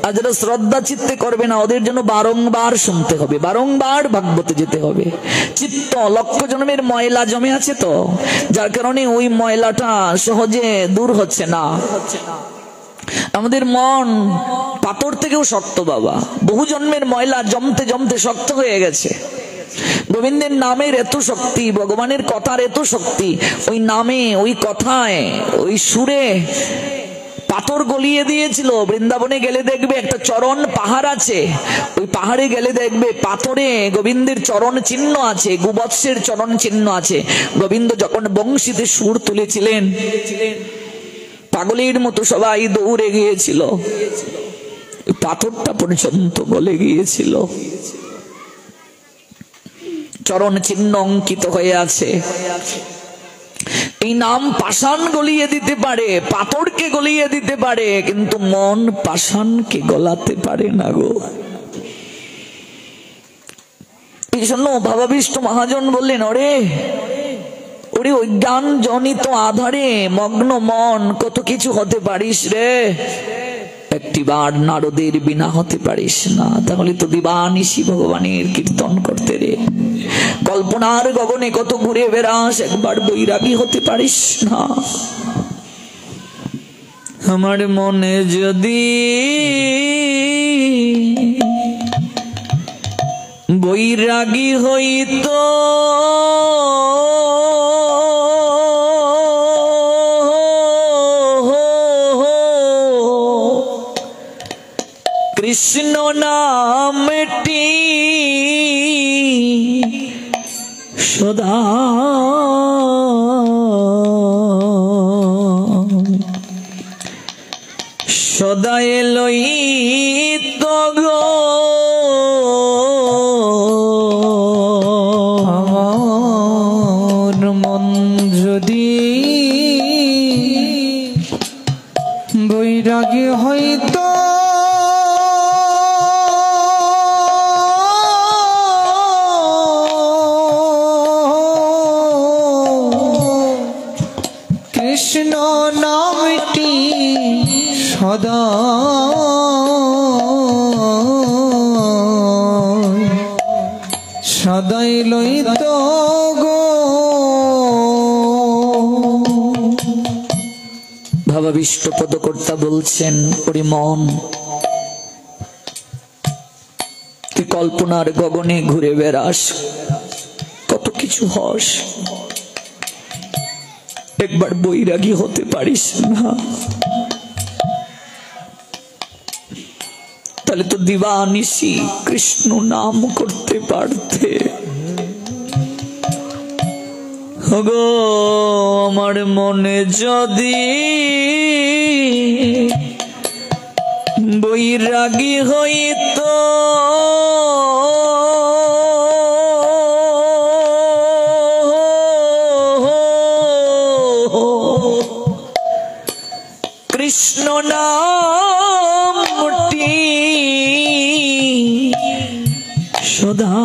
আর যারা শ্রদ্ধা চিত্তে করবে না ওদের জন্য বারংবার শুনতে হবে, বারংবার ভাগবতে যেতে হবে। চিত্ত লক্ষ জন্মের ময়লা জমে আছে তো, যার কারণে ওই ময়লাটা সহজে দূর হচ্ছে না। আমাদের মন পাথর থেকেও শক্ত বাবা, বহু জন্মের ময়লা জমতে জমতে শক্ত হয়ে গেছে। গোবিন্দের নামের এত শক্তি, ভগবানের কথার এত শক্তি, ওই নামে, ওই কথায়, ওই সুরে পাথর গলিয়ে দিয়েছিল। বৃন্দাবনে গেলে দেখবে একটা চরণ পাহাড় আছে, ওই পাহাড়ে গেলে দেখবে পাথরে গোবিন্দের চরণ চিহ্ন আছে, গোবৎসের চরণ চিহ্ন আছে। গোবিন্দ যখন বংশীতে সুর তুলেছিলেন, পাগলের মতো সবাই দৌড়ে গিয়েছিল, পাথরটা পর্যন্ত গলে গিয়েছিল, চরণ চিহ্ন অঙ্কিত হয়ে আছে। এই নাম পাষাণ গলিয়ে দিতে পারে, পাথরকে গলিয়ে দিতে পারে, কিন্তু মন পাষাণকে গলাতে পারে না গো। এই জন্য ভাবাবিষ্ট মহাজন বললেন, ওরে অজ্ঞান জনিত আধারে মগ্ন মন, কত কিছু হতে পারিস রে, একটিবার নারদের বিনা হতে পারিস না, তাহলে তো দিবানিশি ভগবানের কীর্তন করতে রে। গল্প কল্পনার গগনে কত ঘুরে বেড়াস, একবার বৈরাগী হতে পারিস না? আমার মনে যদি বৈরাগী হইত কৃষ্ণ নামটি সদা সদাই লইত গো আমার মন যদি বৈরাগী হইত কৃষ্ণ নামটি সদা সদাই লইত গো। ভাবাবিষ্ট পদকর্তা বলছেন, ওরে মন, তুই কল্পনার গগনে ঘুরে বেড়াস, কত কিছু হস, একবার বৈরাগী হতে পারিস না? তাহলে তো দিবানিশি কৃষ্ণ নাম করতে পারতে। গো আমার মনে যদি বৈরাগী হইত কৃষ্ণ নামটি সদা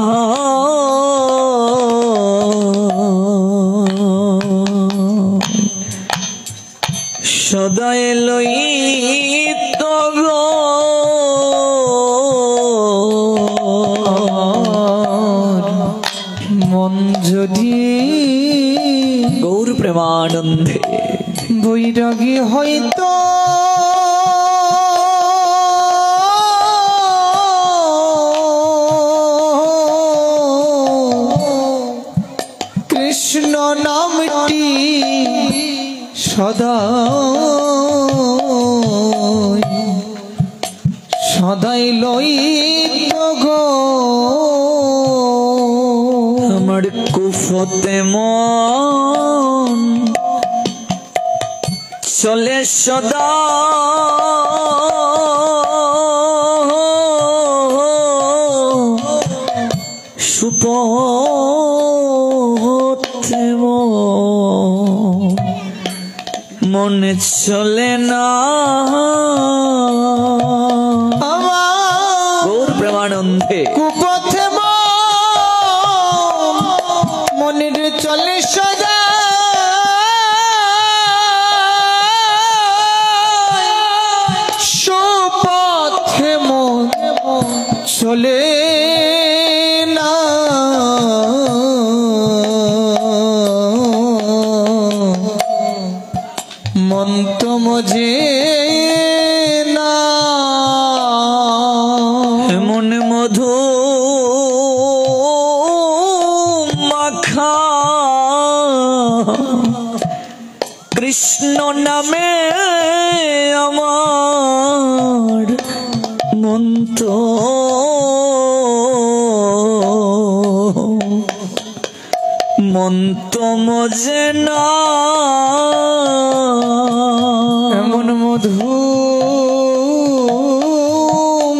সদাই লইত গো। মন যদি গৌর প্রেমানন্দে বৈরাগী হইত কৃষ্ণ নামটি সদা সদাই লইত গো। আমার কুফতে মন চলে সদা সুপথে মনে চলে না গৌর প্রেমানন্দে। কুপথে মনের চলে সদা সুপথে চলে না মন তো মজে না এমন মধু মাখা কৃষ্ণ নামে আমার মন তো মজে না এমন মধু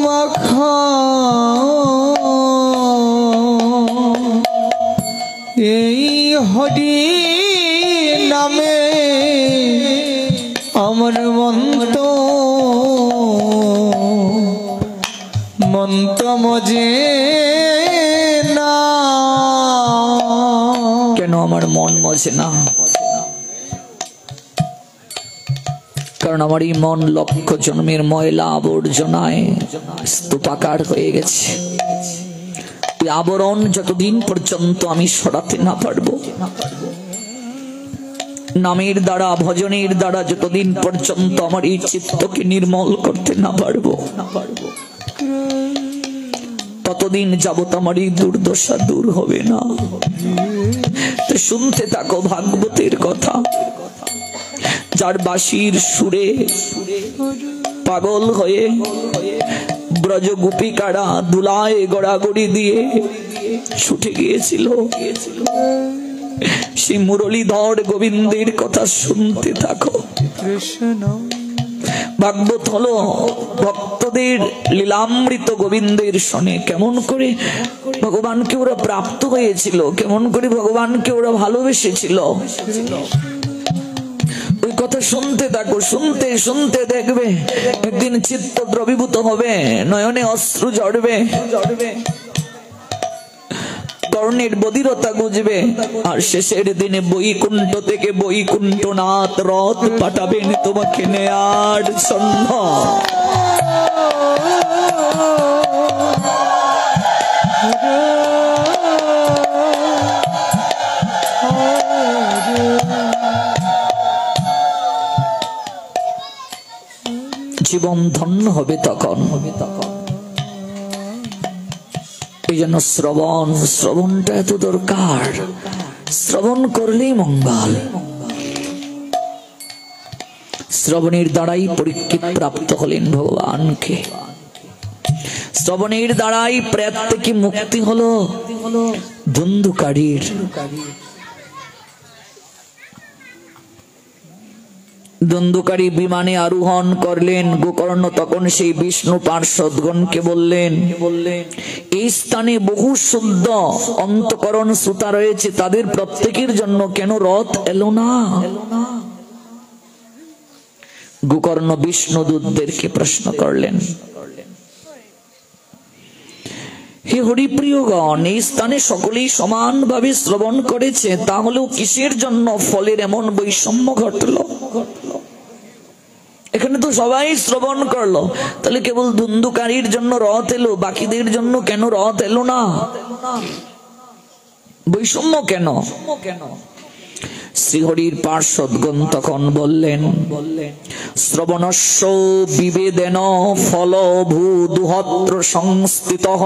মাখা এই হরি নামে আমার মন তো মজে না। কেন আমার মন মজে না? কারণ আমার এই মন লক্ষ জন্মের ময়লা আবর্জনায় স্তূপাকার হয়ে গেছে। আবরণ যতদিন পর্যন্ত আমি সরাতে না পারবো, নামের দ্বারা ভজনের দ্বারা যতদিন পর্যন্ত আমার এই চিত্তকে নির্মল করতে না পারবো, ততদিন যাবত আমার এই দুর্দশা দূর হবে না। তো শুনতে থাকো ভাগবতের কথা। যার বাঁশির সুরে পাগল হয়ে ব্রজ গোপিকারা দুলায় গড়াগড়ি দিয়ে ছুটে গিয়েছিল, সেই মুরলীধর গোবিন্দের কথা শুনতে থাকো। ভাগবত হলো ভক্তদের লীলামৃত গোবিন্দের শোনে, কেমন করে ভগবানকে ওরা প্রাপ্ত হয়েছিল, কেমন করে ভগবানকে ওরা ভালোবেসেছিল, ওই কথা শুনতে থাকো। শুনতে শুনতে দেখবে একদিন চিত্ত দ্রবীভূত হবে, নয়নে অশ্রু ঝরবে, কর্ণের বধিরতা গুজবে, আর শেষের দিনে বৈকুণ্ঠ থেকে বৈকুণ্ঠনাথ রথ পাঠাবেন তোমাকে নেয়ার জন্য। জীবন ধন্য হবে তখন। এই জন্য শ্রবণটা এত দরকার। শ্রবণ করলেই মঙ্গল। শ্রবণের দ্বারাই পরীক্ষিত প্রাপ্ত হলেন ভগবানকে। শ্রবণের দ্বারাই প্রেত থেকে মুক্তি হলো ধুন্ধুকারীর। ধুন্ধুকারী বিমানে আরোহণ করলেন। গোকর্ণ তখন সেই বিষ্ণু পার্ষদগণকে বললেন, এই স্থানে বহু শুদ্ধ অন্তঃকরণ শ্রোতা রয়েছে, তাদের প্রত্যেকের জন্য কেন রথ এলো না? গোকর্ণ বিষ্ণুদূতদেরকে প্রশ্ন করলেন, হে হরিপ্রিয়গণ, এই স্থানে সকলেই সমানভাবে শ্রবণ করেছে, তাহলেও কিসের জন্য ফলের এমন বৈষম্য ঘটলো? এখানে তো সবাই শ্রবণ করলো, তাহলে কেবল ধুন্ধুকারীর জন্য রথ এলো, বাকিদের জন্য কেন রথ এলো না? বৈষম্য কেন? শ্রীহরির পার্ষদগণ তখন বললেন, শ্রবণস্য বিবেদেন ফল ভূদুহত্র সংস্থিতঃ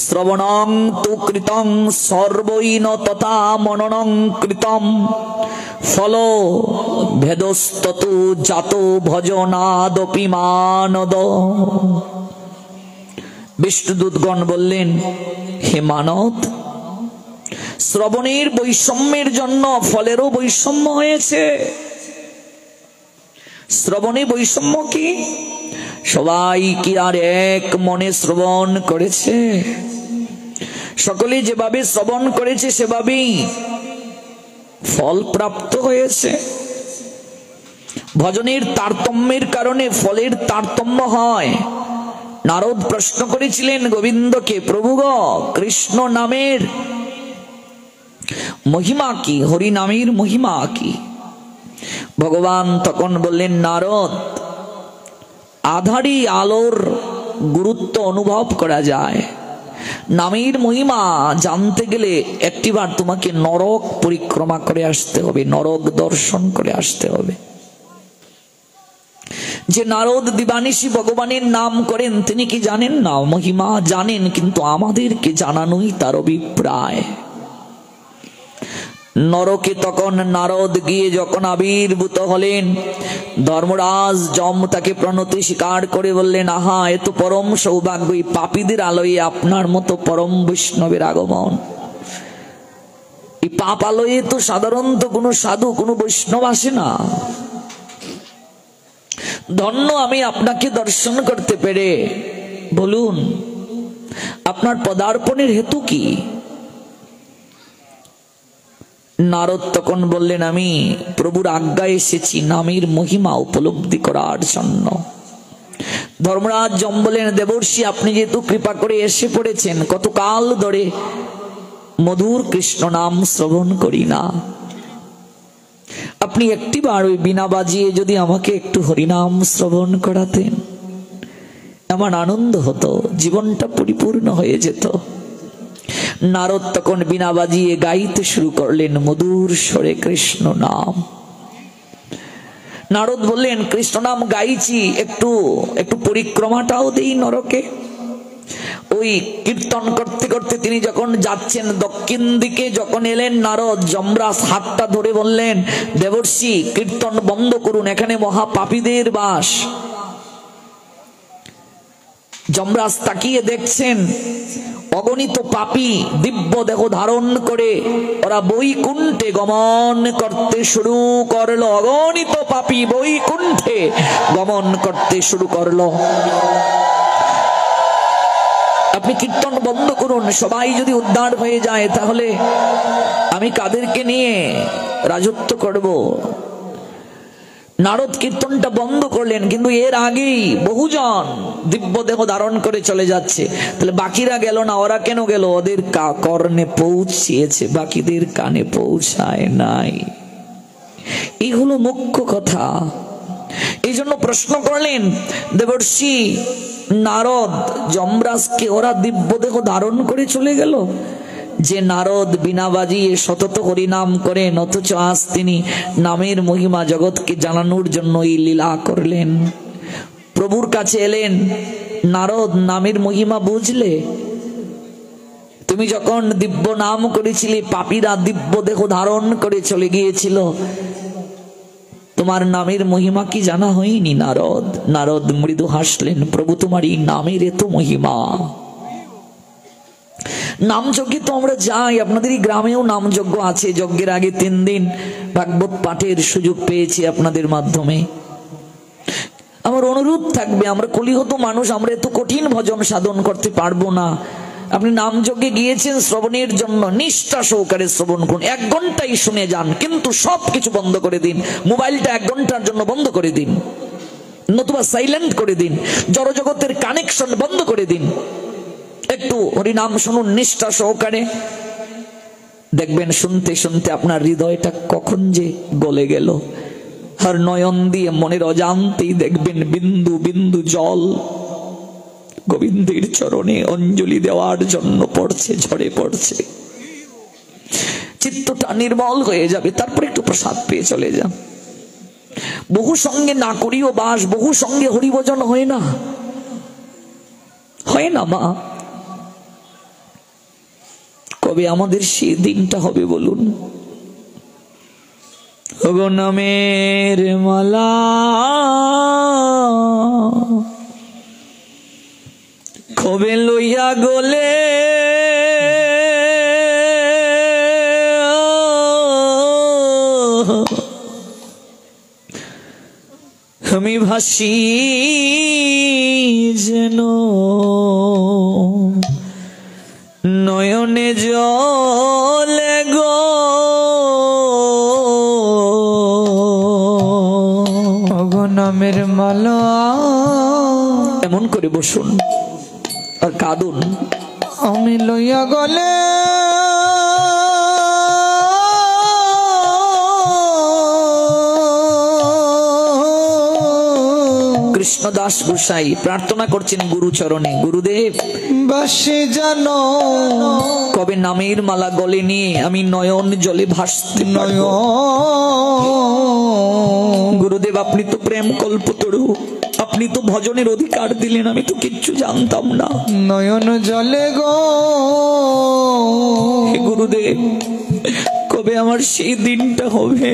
শ্রবণং তু কৃতং সর্বৈন তথা মননং কৃতম ফল ভেদস্ততু জাত ভজনাদপি মানদ। বিষ্ণুদূতগণ বললেন, হে মানদ, শ্রবণের বৈষম্যের জন্য ফলেরও বৈষম্য হয়েছে। শ্রবণে বৈষম্য কি? সবাই কি আর এক মনে শ্রবণ করেছে? সকলে যেভাবে শ্রবণ করেছে সেভাবেই ফল প্রাপ্ত হয়েছে। ভজনের তারতম্যের কারণে ফলের তারতম্য হয়। নারদ প্রশ্ন করেছিলেন গোবিন্দকে, প্রভু গো, কৃষ্ণ নামের মহিমা কি, হরি নামের মহিমা কি? ভগবান তখন বললেন, নারদ, আধারি আলোর গুরুত্ব অনুভব করা যায়। নামের মহিমা জানতে গেলে একটিবার তোমাকে নরক পরিক্রমা করে আসতে হবে, নরক দর্শন করে আসতে হবে। যে নারদ দিবানিশি ভগবানের নাম করেন, তিনি কি জানেন না? মহিমা জানেন, কিন্তু আমাদেরকে জানানোই তার অভিপ্রায়। নরকে তখন নারদ গিয়ে যখন আবির্ভূত হলেন, ধর্মরাজ যম তাকে প্রণতি স্বীকার করে বললেন, আহা, এ তো পরম সৌভাগ্য, পাপীদের আলোয়ে আপনার মতো পরম বৈষ্ণবের আগমন। এই পাপ আলোয়ে তো সাধারণত কোনো সাধু, কোনো বৈষ্ণব আসে না। ধন্য আমি আপনাকে দর্শন করতে পেরে। বলুন, আপনার পদার্পণের হেতু কি? নারদ তখন বললেন, আমি প্রভুর আজ্ঞায় এসেছি নামের মহিমা উপলব্ধি করার জন্য। ধর্মরাজ যম বললেন, দেবর্ষি, আপনি যেহেতু কৃপা করে এসে পড়েছেন, কতকাল ধরে মধুর কৃষ্ণ নাম শ্রবণ করি না। আপনি একটিবার ওই বীণা বাজিয়ে যদি আমাকে একটু হরিনাম শ্রবণ করাতেন, আমার আনন্দ হতো, জীবনটা পরিপূর্ণ হয়ে যেত। নারদ তখন বীণা বাজিয়ে গাইতে শুরু করলেন মধুর স্বরে কৃষ্ণ নাম। নারদ বললেন, কৃষ্ণ নাম গাইছি, একটু একটু পরিক্রমাটাও দেই নরকে। ওই কীর্তন করতে করতে তিনি যখন যাচ্ছেন দক্ষিণ দিকে, যখন এলেন নারদ, যমরাজ হাতটা ধরে বললেন, দেবর্ষি কীর্তন বন্ধ করুন, এখানে মহাপাপীদের বাস। যমরাজ তাকিয়ে দেখছেন অগণিত পাপী দিব্য দেহ ধারণ করে ওরা বৈকুণ্ঠে গমন করতে শুরু করলো। অগণিত পাপী বৈকুণ্ঠে গমন করতে শুরু করলো। আপনি কীর্তন বন্ধ করুন, সবাই যদি উদ্ধার হয়ে যায় তাহলে আমি কাদেরকে নিয়ে রাজত্ব করব। নারদ কীর্তনটা বন্ধ করলেন, কিন্তু এর আগেই বহুজন দিব্য দেহ ধারণ করে চলে যাচ্ছে। তাহলে বাকিরা গেল না, ওরা কেন গেল? ওদের কর্ণে পৌঁছিয়েছে, বাকিদের কানে পৌঁছায় নাই। এই হলো মুখ্য কথা। এই জন্য প্রশ্ন করলেন দেবর্ষি নারদ, যমরাজকে ওরা দিব্য দেহ ধারণ করে চলে গেল? যে নারদ বিনা বাজিয়ে সতত হরিনাম করেন, অথচ আজ তিনি নামের মহিমা জগৎকে জানানোর জন্য এই লীলা করলেন। প্রভুর কাছে এলেন, নারদ নামের মহিমা বুঝলে? তুমি যখন দিব্য নাম করেছিলে পাপীরা দিব্য দেহ ধারণ করে চলে গিয়েছিল, তোমার নামের মহিমা কি জানা হয়নি নারদ? নারদ মৃদু হাসলেন, প্রভু তোমার এই নামের এত মহিমা। নামযজ্ঞে তো আমরা যাই, আপনাদের এই গ্রামেও নামযজ্ঞ আছে। যজ্ঞের আগে 3 দিন ভাগবত পাঠের সুযোগ পেয়েছি আপনাদের মাধ্যমে। আমার অনুরোধ থাকবে, আমরা কলিহত মানুষ, আমরা এত কঠিন ভজন সাধন করতে পারবো না। আপনি নামযজ্ঞে গিয়েছেন শ্রবণের জন্য, নিষ্ঠা সহকারে শ্রবণ করুন, 1 ঘন্টাই শুনে যান, কিন্তু সবকিছু বন্ধ করে দিন। মোবাইলটা 1 ঘন্টার জন্য বন্ধ করে দিন, নতুবা সাইলেন্ট করে দিন। জড়জগতের কানেকশন বন্ধ করে দিন। একটু হরিনাম শুনুন নিষ্ঠা সহকারে, দেখবেন শুনতে শুনতে আপনার হৃদয়টা কখন যে গলে গেল। আর নয়ন দিয়ে মনের অজান্তেই দেখবেন বিন্দু বিন্দু জল গোবিন্দের চরণে অঞ্জলি দেওয়ার জন্য পড়ছে, ঝরে পড়ছে। চিত্তটা নির্মল হয়ে যাবে। তারপর একটু প্রসাদ পেয়ে চলে যান। বহু সঙ্গে না করিও বাস, বহু সঙ্গে হরিভজন হয় না, হয় না মা। কবে আমাদের সেই দিনটা হবে বলুন? ওগো নামের মালা কবে লইয়া গলে আমি ভাসি যেন নয়নে জলে গো। ওগো নামের মালা, এমন করে বসুন আর কাঁদুন। আমি লইয়া গলে কৃষ্ণদাস গোসাই প্রার্থনা করছেন গুরুচরণে, গুরুদেব বাসি জানো কবে নামের মালা গলে নিয়ে আমি নয়ন জলে ভাসতে পারবো। গুরুদেব আপনি তো প্রেম কল্পতরু, আপনি তো ভজনের অধিকার দিলেন, আমি তো কিচ্ছু জানতাম না। নয়ন জলে গো হে গুরুদেব, কবে আমার সেই দিনটা হবে?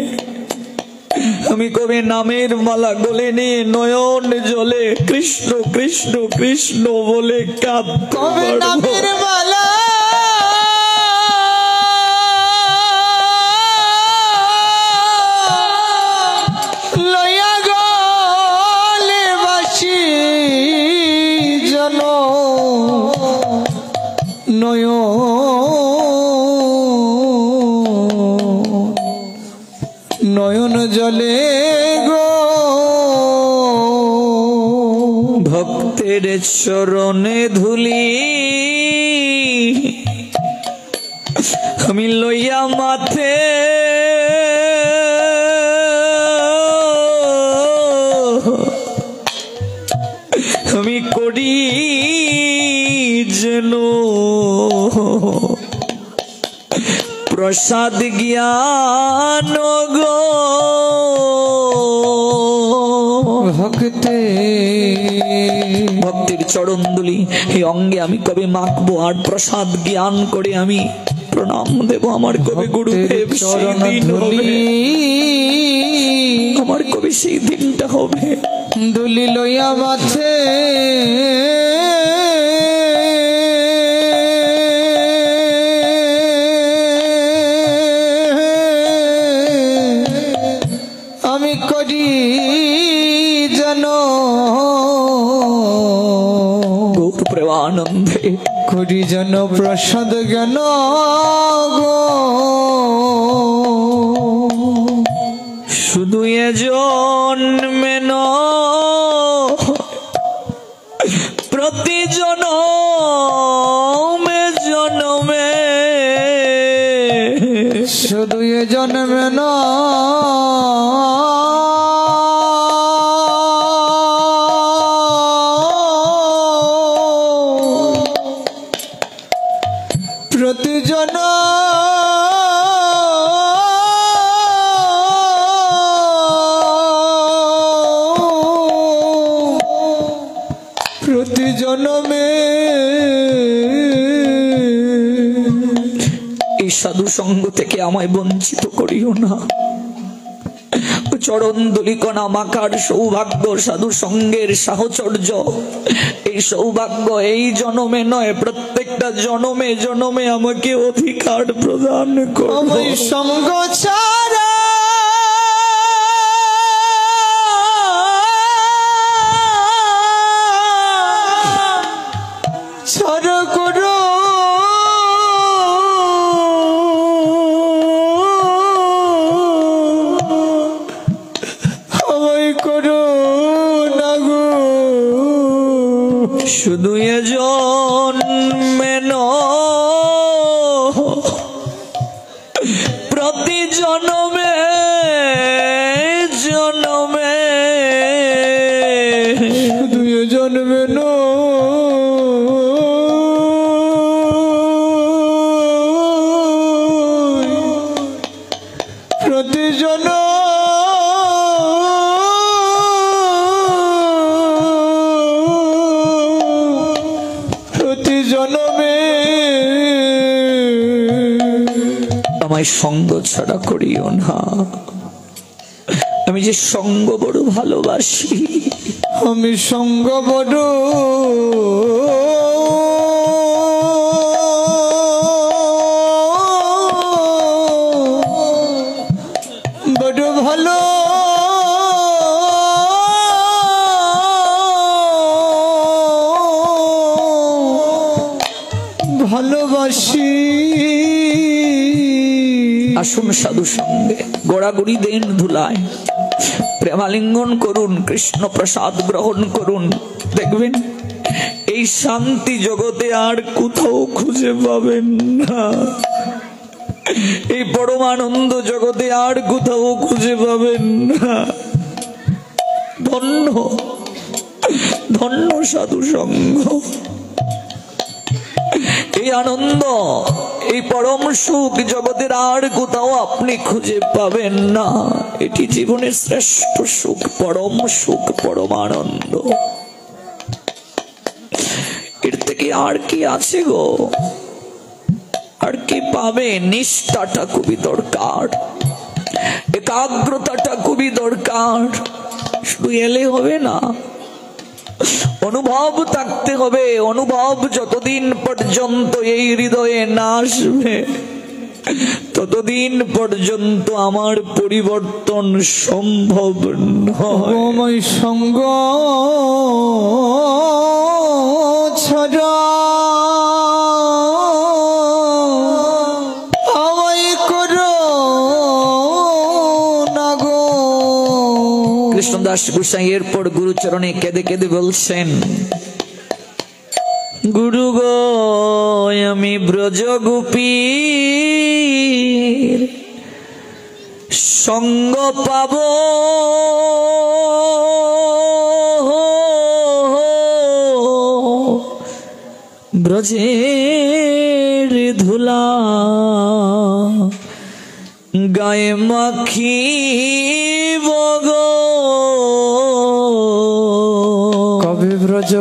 আমি কবে নামের মালা গলে নিয়ে নয়ন জলে কৃষ্ণ কৃষ্ণ কৃষ্ণ বলে কাঁদতে কবে নামের মালা লইয়া গলে বাসি জন নয়ন জলে গো। ভক্তের চরণে ধুলি আমি লইয়া মাথে আমি করি যেন প্রসাদ জ্ঞান গো ভক্তে ভক্তির চরণ দুলি এই অঙ্গে আমি কবে মাখবো আর প্রসাদ জ্ঞান করে আমি প্রণাম দেব আমার কবে গুরুদেব সেই দিন হবে আমার কবে সেই দিনটা হবে দুলি লইয়া মাথে আমি করি যেন গৌর প্রেমানন্দে করি যেন প্রসাদ জ্ঞান গো শুধু এ জন্মে প্রতি জনমে জনমে শুধু এ জন্মে প্রতি জনমে এই সাধু সঙ্গ থেকে আমায় বঞ্চিত করিও না চরণ দুলিকণা মাকার সৌভাগ্য সাধু সঙ্গের সাহচর্য এই সৌভাগ্য এই জনমে নয় প্রত্যেকটা জনমে জনমে আমাকে অধিকার প্রদান করো সঙ্গ ছাড়া ছাড়া করো আমায় করো না গো শুধু এ জন্মে প্রতি জনমে জনমে শুধু এ জন্মে প্রতি জনমে আমায় সঙ্গ ছাড়া করিও না আমি যে সঙ্গ বড় ভালোবাসি আমি সঙ্গ বড় বড় ভালো ভালোবাসি আসুন সাধু সঙ্গে গোড়াগুড়ি দেন ধুলায় প্রেমালিঙ্গন করুন কৃষ্ণ প্রসাদ গ্রহণ করুন দেখবেন এই শান্তি জগতে আর কোথাও খুঁজে পাবেন না এই পরমানন্দ জগতে আর কোথাও খুঁজে পাবেন না ধন্য ধন্য সাধু সঙ্গ এই আনন্দ এই পরম সুখ জগতের আর কোথাও আপনি খুঁজে পাবেন না এটি জীবনের শ্রেষ্ঠ সুখ পরম সুখ পরম আনন্দ এর থেকে আর কি আছে গো আর কি পাবে নিষ্ঠাটা খুবই দরকার একাগ্রতাটা খুবই দরকার শুধু এলে হবে না অনুভব থাকতে হবে অনুভব যতদিন পর্যন্ত এই হৃদয়ে না আসবে ততদিন পর্যন্ত আমার পরিবর্তন সম্ভব নয় সঙ্গ ছাড়া আমায় করো না গো কৃষ্ণদাস গোসাই এরপর গুরুচরণে কেঁদে কেঁদে বলছেন গুরু গো আমি ব্রজ গোপীর সঙ্গ পাব ব্রজের ধুলা গায়ে মাখিব গো কবে ব্রজ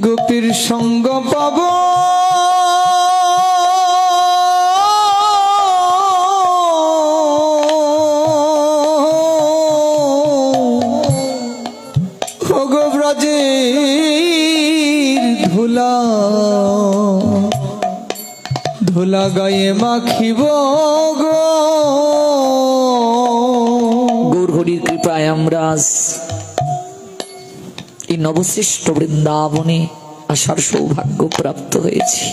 গোপীর সঙ্গ পাব গো ব্রজের ধুলা ধুলা গায়ে মাখিব গো। গৌর হরির কৃপায় আমরা আজ এই নবশ্রেষ্ঠ বৃন্দাবনে আসার সৌভাগ্য প্রাপ্ত হয়েছি।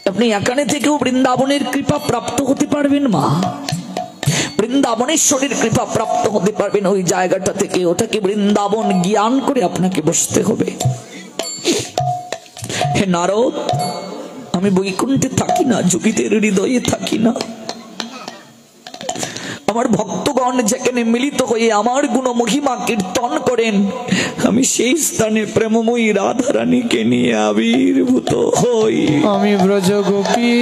আপনি এখানে থেকেও বৃন্দাবনের কৃপা প্রাপ্ত হতে পারবেন মা, বৃন্দাবনেশ্বরের কৃপা প্রাপ্ত হতে পারবেন। ওই জায়গাটা থেকে ওটাকে বৃন্দাবন জ্ঞান করে আপনাকে বসতে হবে। হে নারদ, আমি বৈকুণ্ঠে থাকি না, যোগীদের হৃদয়ে থাকি না। আমার ভক্তগণ যেখানে মিলিত হয়ে আমার গুণ মহিমা কীর্তন করেন, আমি সেই স্থানে প্রেমময়ী রাধারানীকে নিয়ে আবির্ভূত হই। আমি ব্রজ গোপী,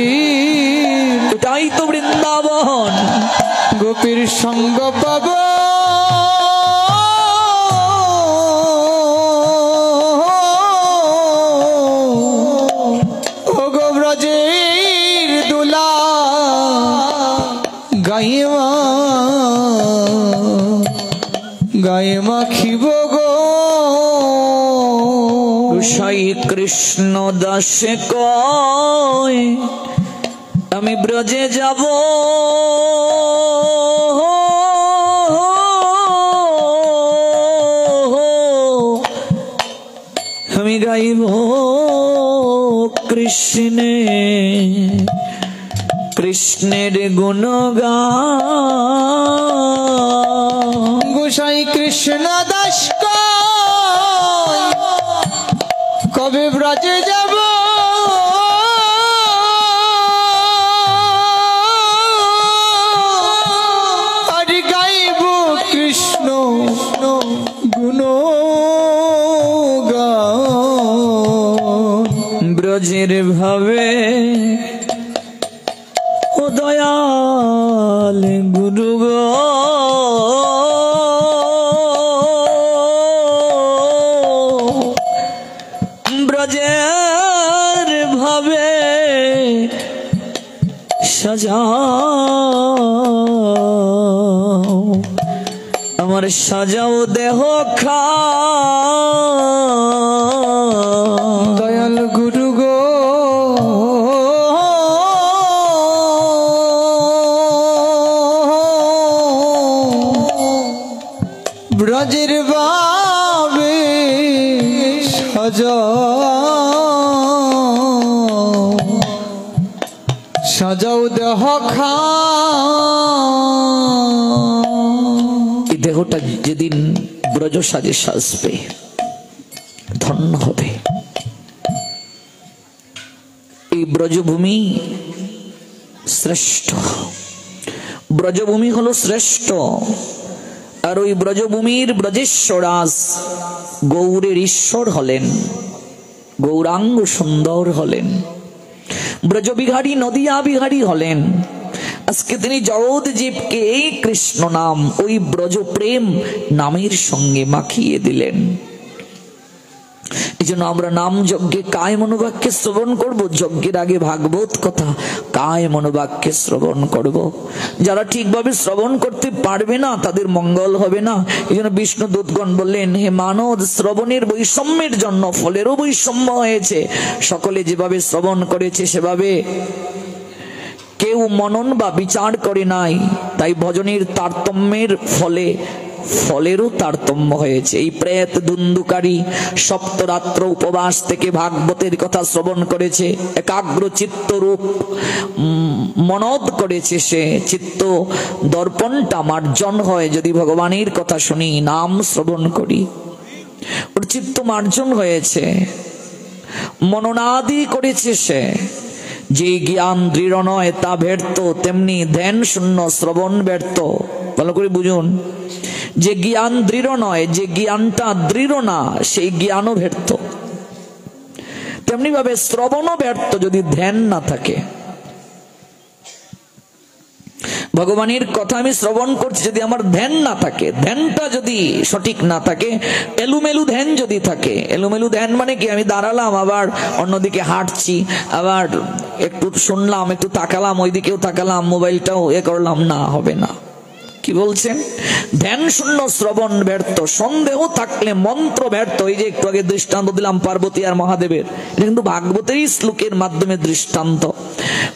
এটাই তো বৃন্দাবন। গোপীর সঙ্গ পাব ও গো ব্রজের দুলা গায়ে মাখিব গো। গোসাই কৃষ্ণ দাসে কয় আমি ব্রজে যাব, আমি গাইব কৃষ্ণের গুণগান। গোসাই কৃষ্ণ দাস কবে ব্রজে যাব, আর গাইব কৃষ্ণ গুণগান। ব্রজের ভাবে ও দয়াল গুরু গো, ব্রজের ভাবে সাজাও আমার, সাজাও দেহ খা দয়াল গুরু গো। ব্রজের বাবে সাজাও দেহ খা। এই দেহটা যেদিন ব্রজ সাজে সাজবে ধন্য হবে। এই ব্রজভূমি শ্রেষ্ঠ, ব্রজভূমি হলো শ্রেষ্ঠ। আর ওই ব্রজভূমির ব্রজেশ্বরাজ গৌরের ঈশ্বর হলেন, গৌরাঙ্গ সুন্দর হলেন, ব্রজবিহারী নদিয়া বিহারী হলেন। আজকে তিনি জগৎ জীবকে এই কৃষ্ণ নাম ওই ব্রজ প্রেম নামের সঙ্গে মাখিয়ে দিলেন। এই জন্য আমরা নাম যজ্ঞে কায় মনোবাক্যে শ্রবণ করব। যজ্ঞের আগে ভাগবত কথা কায় মনোবাক্যে শ্রবণ করব। যারা ঠিকভাবে শ্রবণ করতে পারবে না তাদের মঙ্গল হবে না। এই জন্য বিষ্ণু দূতগণ বললেন, হে মানব, শ্রবণের বৈষম্যের জন্য ফলেরও বৈষম্য হয়েছে। সকলে যেভাবে শ্রবণ করেছে সেভাবে কেউ মনন বা বিচার করে নাই, তাই ভজনের তারতম্যের ফলে ফলেরও তারতম্য হয়েছে। এই প্রেত দুন্দুকারী সপ্তরাত্র উপবাস থেকে ভাগবতের কথা শ্রবণ করেছে, একাগ্র চিত্তরূপ মনদ করেছে। সে চিত্ত দর্পণটা মার্জন হয় যদি ভগবানের কথা শুনি, নাম শ্রবণ করি। ওর চিত্ত মার্জন হয়েছে, মননাদি করেছে সে। যে জ্ঞান দৃঢ় নয় তা ব্যর্থ, তেমনি ধ্যান শূন্য শ্রবণ ব্যর্থ। ভালো করে বুঝুন, যে জ্ঞান দৃঢ় নয়, যে জ্ঞানটা দৃঢ় না, সেই জ্ঞানও ব্যর্থ। তেমনি ভাবে শ্রবণও ব্যর্থ যদি ধ্যান না থাকে। ভগবানের কথা আমি শ্রবণ করছি, যদি আমার ধ্যান না থাকে, ধ্যানটা যদি সঠিক না থাকে, এলুমেলু ধ্যান যদি থাকে, এলুমেলু ধ্যান মানে কি, আমি দাঁড়ালাম আবার অন্যদিকে হাঁটছি, আবার একটু শুনলাম, একটু তাকালাম, ওইদিকেও তাকালাম, মোবাইলটাও করলাম, না, হবে না। কি বলছেন? ধ্যান শূন্য শ্রবণ ব্যর্থ, সন্দেহ থাকলে মন্ত্র ব্যর্থ। এই যে একটু আগে দৃষ্টান্ত দিলাম পার্বতী আর মহাদেবের, এটা কিন্তু ভাগবতেরই শ্লোকের মাধ্যমে দৃষ্টান্ত।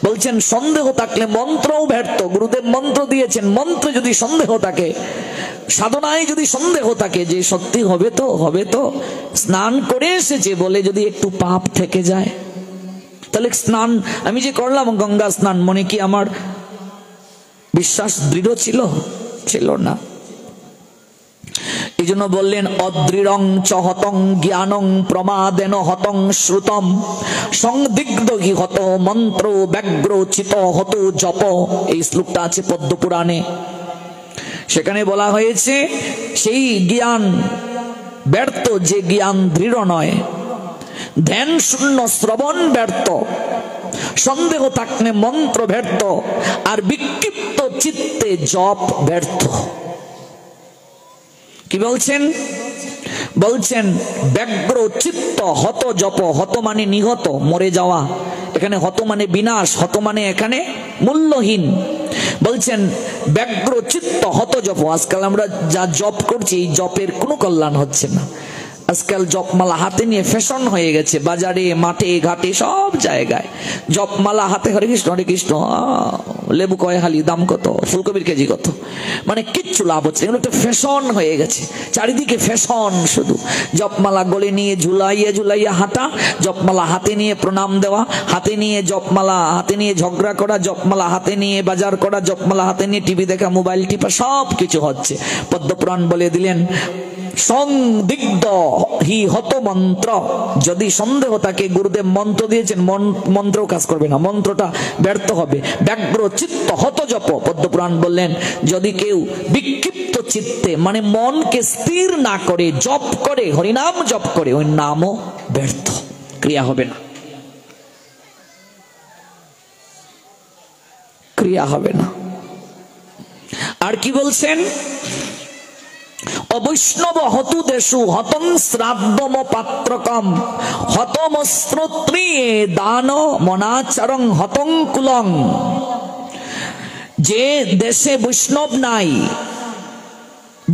বলছেন সন্দেহ থাকলে মন্ত্রও ব্যর্থ। গুরুদেব মন্ত্র দিয়েছেন, মন্ত্রে যদি সন্দেহ থাকে, সাধনায় যদি সন্দেহ থাকে যে সত্যি হবে তো, হবে তো, স্নান করে এসেছে বলে যদি একটু পাপ থেকে যায়, তাহলে স্নান আমি যে করলাম গঙ্গা স্নান, মনে কি আমার বিশ্বাস দৃঢ় ছিল? ছিল না। এই জন্য বললেন অদৃঢ়ং চ হতং জ্ঞানং প্রমাদেন হতং শ্রুতম সংদিগ্ধ হি হত মন্ত্র ব্যগ্র চিত হত জপ। এই শ্লোকটা আছে পদ্ম পুরাণে। সেখানে বলা হয়েছে সেই জ্ঞান ব্যর্থ যে জ্ঞান দৃঢ় নয়, ধ্যান শূন্য শ্রবণ ব্যর্থ, সন্দেহ থাকলে মন্ত্র ব্যর্থ, আর বিক্ষিপ্ত চিত্তে জপ ব্যর্থ। কি বলছেন? বলছেন ব্যগ্র চিত্ত হত জপ। হত মানে নিহত, মরে যাওয়া, এখানে হত মানে বিনাশ, হত মানে এখানে মূল্যহীন। বলছেন ব্যগ্র চিত্ত হত জপ। আজকাল আমরা যা জপ করছি, এই জপের কোনো কল্যাণ হচ্ছে না। আজকাল জপমালা হাতে নিয়ে ফ্যাশন হয়ে গেছে, বাজারে, মাঠে, ঘাটে, সব জায়গায় জপমালা হাতে, হরে কৃষ্ণ হরে কৃষ্ণ, লেবু কয় হালি, দাম কত, ফুলকপির কেজি কত, মানে কিচ্ছু লাভ হচ্ছে। এগুলো একটা ফ্যাশন হয়ে গেছে, চারিদিকে ফ্যাশন। শুধু জপমালা গলে নিয়ে ঝুলাইয়া ঝুলাইয়া হাঁটা, জপমালা হাতে নিয়ে প্রণাম দেওয়া, হাতে নিয়ে জপমালা হাতে নিয়ে ঝগড়া করা, জপমালা হাতে নিয়ে বাজার করা, জপমালা হাতে নিয়ে টিভি দেখা, মোবাইল টিপা, সব কিছু হচ্ছে। পদ্মপুরাণ বলে দিলেন সংদিগ্ধ হি হত মন্ত্র। যদি সন্দেহ থাকে, গুরুদেব মন্ত্র দিয়েছেন, মন্ত্র কাজ করবে না, মন্ত্রটা ব্যর্থ হবে। ব্যগ্র চিত্ত হত জপ। পদ্মপুরাণ বললেন যদি কেউ বিক্ষিপ্ত চিত্তে মানে মনকে স্থির না করে জপ করে, হরিনাম জপ করে, ওই নামও ব্যর্থ, ক্রিয়া হবে না, ক্রিয়া হবে না। আর কি বলছেন? অবৈষ্ণব হতু দেশু হতং শ্রাদ্ধম পাত্রকম হতম শ্রোত্রিয়ে দান মনাচরং হতং কুলং। যে দেশে বৈষ্ণব নাই,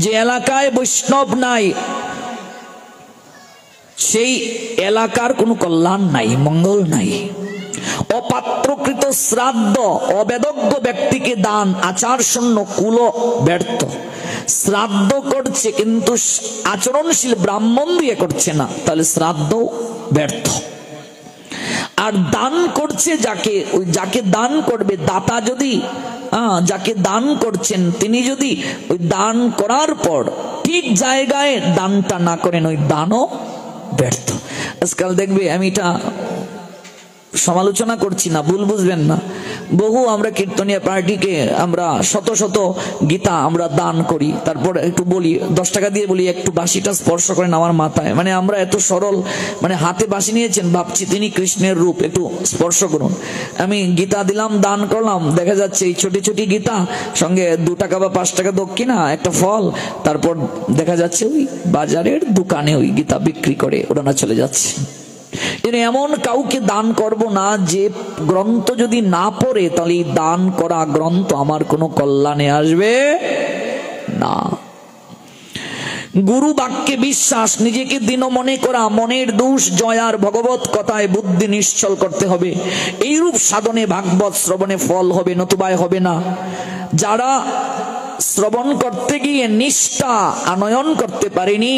যে এলাকায় বৈষ্ণব নাই, সেই এলাকার কোনো কল্যাণ নাই, মঙ্গল নাই। অপাত্রকৃত শ্রাদ্ধ, অবেদজ্ঞ ব্যক্তিকে দান, আচার শূন্য কুল ব্যর্থ। শ্রাদ্ধ করছে কিন্তু আচরণশীল ব্রাহ্মণ দিয়ে করছে না, তাহলে শ্রাদ্ধ ব্যর্থ। আর দান করছে যাকে, ওই যাকে দান করবে, দাতা যদি যাকে দান করছেন তিনি যদি ওই দান করার পর ঠিক জায়গায় দানটা না করেন, ওই দানও ব্যর্থ। আজকাল দেখবে, আমি এটা সমালোচনা করছি না, ভুল বুঝবেন না, বহু আমরা কীর্তনীয় পার্টিকে আমরা শত শত গীতা আমরা দান করি, তারপর একটু বলি 10 টাকা দিয়ে বলি একটু বাঁশিটা স্পর্শ করেন আমার মাথায়। মানে আমরা এত সরল, মানে হাতে বাঁশি নিয়েছেন, ভাবছি তিনি কৃষ্ণের রূপ, একটু স্পর্শ করুন। আমি গীতা দিলাম, দান করলাম, দেখা যাচ্ছে এই ছোটি ছোটি গীতা সঙ্গে 2 টাকা বা 5 টাকা দক্ষিণা, একটা ফল, তারপর দেখা যাচ্ছে ওই বাজারের দোকানে ওই গীতা বিক্রি করে ওরা চলে যাচ্ছে। এমন কাউকে দান করব না যে গ্রন্থ যদি না পড়ে, তাহলে দান করা গ্রন্থ আমার কোনো কল্যাণে আসবে না। গুরু বাক্যে বিশ্বাস, নিজেকে দীন মনে করা, মনের দোষ জয়ার ভগবত কথায় বুদ্ধি নিশ্চল করতে হবে। এইরূপ সাধনে ভাগবত শ্রবণে ফল হবে, নতুবায় হবে না। যারা শ্রবণ করতে গিয়ে নিষ্ঠা আনয়ন করতে পারেনি,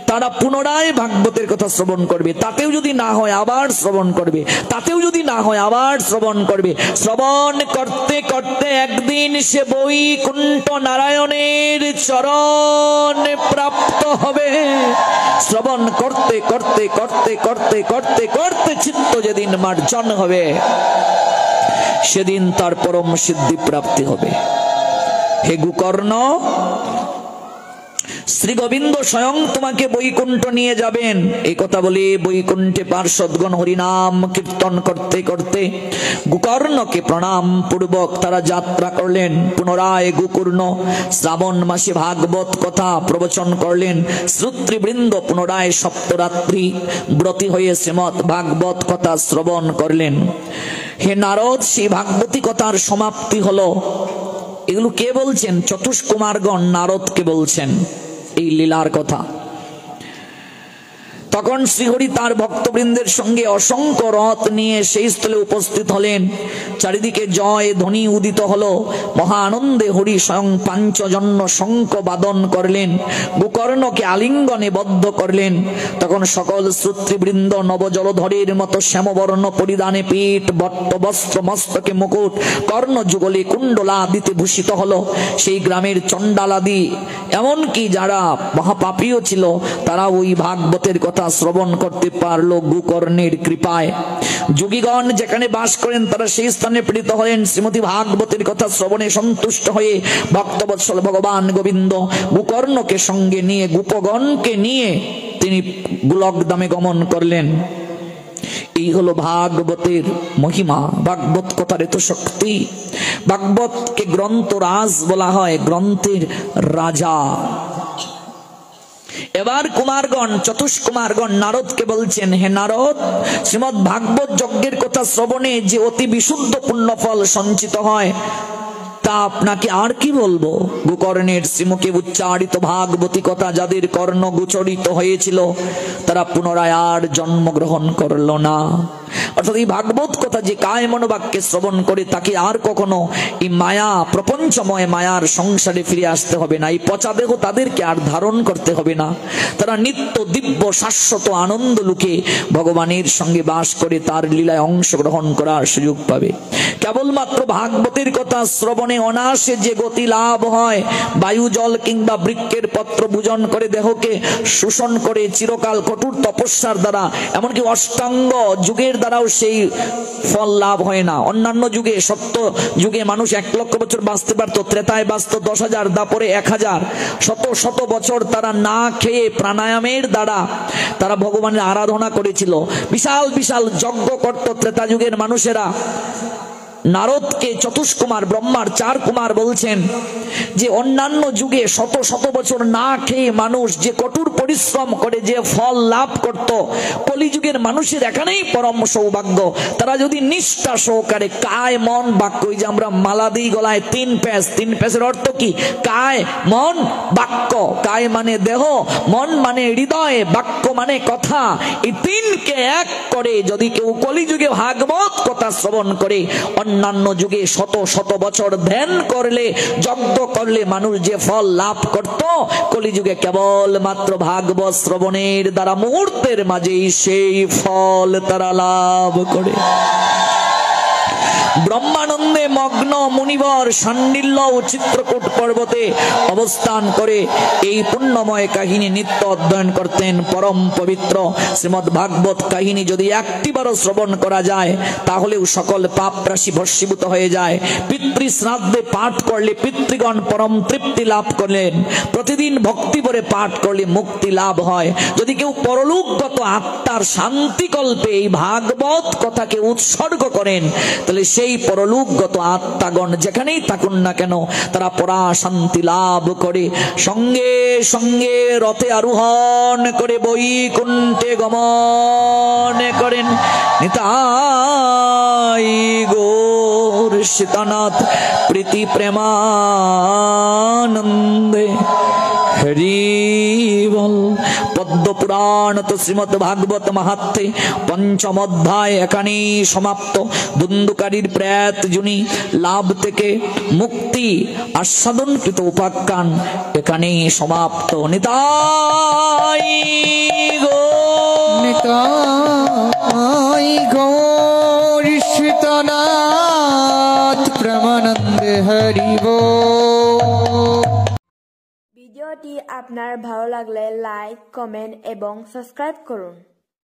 তারা পুনরায় ভাগবতের কথা শ্রবণ করবে, তাতেও যদি না হয় আবার শ্রবণ করবে, তাতেও যদি না হয় আবার শ্রবণ করবে। শ্রবণ করতে করতে একদিন সে বৈকুণ্ঠ নারায়ণের চরণ প্রাপ্ত হবে। শ্রবণ করতে করতে করতে করতে করতে করতে চিত্ত যেদিন মার্জন হবে, সেদিন তার পরম সিদ্ধি প্রাপ্তি হবে। হে গোকর্ণ, শ্রী গোবিন্দ স্বয়ং তোমাকে বৈকুণ্ঠ নিয়ে যাবেন। এই কথা বলে বৈকুণ্ঠে পার্ষদগণ হরিনাম কীর্তন করতে করতে গোকর্ণকে প্রণাম পূর্বক তারা যাত্রা করলেন। পুনরায় গোকর্ণ শ্রাবণ মাসে ভাগবত কথা প্রবচন করলেন। শ্রোতৃবৃন্দ পুনরায় সপ্তরাত্রি ব্রতী হয়ে শ্রীমৎ ভাগবত কথা শ্রবণ করলেন। হে নারদ, সেই ভাগবতী কথার সমাপ্তি হলো। এগুলো কে বলছেন? চতুষ্কুমারগণ নারদকে বলছেন এই লীলার কথা। তখন শ্রীহরি তার ভক্তবৃন্দের সঙ্গে অসংখ্য রথ নিয়ে সেই স্থলে উপস্থিত হলেন। চারিদিকে জয় ধ্বনি উদিত হলো। মহা আনন্দে হরি স্বয়ং পাঞ্চজন্য শঙ্খ বাদন করলেন, গোকর্ণকে আলিঙ্গনে বদ্ধ করলেন। তখন সকল শ্রোতৃবৃন্দ নবজলধরের মতো শ্যামবর্ণ পরিধানে পীঠ বট্ট বস্ত্র মস্তকে মুকুট কর্ণ যুগলে কুণ্ডলা দিতে ভূষিত হলো। সেই গ্রামের চণ্ডালাদি এমনকি যারা মহাপাপীও ছিল তারা ওই ভাগবতের কথা শ্রবণ করতে পারলো গোকর্ণের কৃপায়। যোগীগণ যেখানে বাস করেন তারা সেই স্থানে প্রেরিত হলেন। শ্রীমতী ভাগবতের কথা শ্রবণে সন্তুষ্ট হয়ে ভক্তবৎসল ভগবান গোবিন্দ গোকর্ণকে সঙ্গে নিয়ে গোপগণকে নিয়ে তিনি গোলকধামে গমন করলেন। এই হলো ভাগবতের মহিমা, ভাগবত কথার এত শক্তি। ভাগবতকে গ্রন্থ রাজ বলা হয়, গ্রন্থের রাজা। এবার কুমারগণ চতুষ্কুমারগণ নারদকে বলছেন, হে নারদ, শ্রীমৎ ভাগবত যজ্ঞের কথা শ্রবণে যে অতি বিশুদ্ধ পুণ্যফল সঞ্চিত হয় তা আপনাকে আর কি বলবো। গোকর্ণের শ্রীমুখে উচ্চারিত ভাগবতী কথা যাদের কর্ণ গোচরিত হয়েছিল তারা পুনরায় আর জন্মগ্রহণ করল না। অর্থাৎ এই ভাগবত কথা যে কায় মনোবাক্যে শ্রবণ করে তাকে আর কখনো এই মায়া প্রপঞ্চময় মায়ার সংসারে ফিরে আসতে হবে না। এই পচা দেহ তাদেরকে আর ধারণ করতে হবে না। তারা নিত্য দিব্য শাশ্বত আনন্দ লুকে ভগবানের সঙ্গে বাস করে তার লীলায় অংশগ্রহণ করার সুযোগ পাবে। কেবলমাত্র ভাগবতের কথা শ্রবণে অনায়াসে যে গতি লাভ হয়, বায়ু জল কিংবা বৃক্ষের পত্র ভোজন করে দেহকে শোষণ করে চিরকাল কঠোর তপস্যার দ্বারা এমনকি অষ্টাঙ্গ যুগের দ্বারাও সেই ফল লাভ হয় না। অন্যান্য যুগে সত্য যুগে মানুষ 1 লক্ষ বছর বাঁচতে পারত, ত্রেতায় বাঁচত 10,000, দাপরে 1,000, শত শত বছর তারা না খেয়ে প্রাণায়ামের দ্বারা তারা ভগবানের আরাধনা করেছিল, বিশাল বিশাল যজ্ঞ করত ত্রেতা যুগের মানুষেরা। নারদকে চতুষ্কুমার ব্রহ্মার 4 কুমার বলছেন যে অন্যান্য যুগে শত শত বছর না খেয়ে মানুষ যে কঠোর পরিশ্রম করে যে ফল লাভ করত, কলিযুগের মানুষের এখানেই পরম সৌভাগ্য। তারা যদি নিষ্ঠা সহকারে কায় মন বাক্য, ওই যে আমরা মালা দিই গলায় 3 প্যাঁচ, 3 প্যাঁচের অর্থ কি? কায় মন বাক্য। কায় মানে দেহ, মন মানে হৃদয়, বাক্য মানে কথা। এই 3কে এক করে যদি কেউ কলিযুগে ভাগবত কথা শ্রবণ করে অন্যান্য যুগে শত শত বছর ধ্যান করলে যজ্ঞ করলে মানুষ যে ফল লাভ করত, কলিযুগে কেবল মাত্র ভাগবত শ্রবণের দ্বারা মুহূর্তের মাঝেই সেই ফল তারা লাভ করে। ব্রহ্মানন্দে মগ্ন মুনিবর সান্ডিল্য ও চিত্রকূট পর্বতে অবস্থান করে এই পুণ্যময় কাহিনী নিত্য অধ্যয়ন করতেন। পরম পবিত্র শ্রীমদ্ ভাগবত কাহিনী যদি একটিবারও শ্রবণ করা যায় তাহলেও সকল পাপ রাশি ভস্মীভূত হয়ে যায়। পিতৃ শ্রাদ্ধে পাঠ করলে পিতৃগণ পরম তৃপ্তি লাভ করলেন। প্রতিদিন ভক্তি ভরে পাঠ করলে মুক্তি লাভ হয়। যদি কেউ পরলোকগত আত্মার শান্তিকল্পে এই ভাগবত কথাকে উৎসর্গ করেন তাহলে সেই পরলোকগত আত্মাগণ যেখানেই থাকুন না কেন তারা পরা শান্তি লাভ করে সঙ্গে সঙ্গে রথে আরোহণ করে বৈকুণ্ঠে গমন করেন। নিতাই গৌর সীতানাথ প্রীতি প্রেমানন্দে হরি বল। পদ্ম পুরাণ তো শ্রীমৎ ভাগবত মাহাত্মে 5ম অধ্যায় এখানেই সমাপ্ত। দুন্দুকারীর প্রেত জুনি লাভ থেকে মুক্তি আস্বাদনকৃত উপাখ্যান এখানেই সমাপ্ত। নিতাই গৌর সীতানাথ প্রেমানন্দে হরি বল। ভিডিওটি আপনার ভালো লাগলে লাইক, কমেন্ট এবং সাবস্ক্রাইব করুন।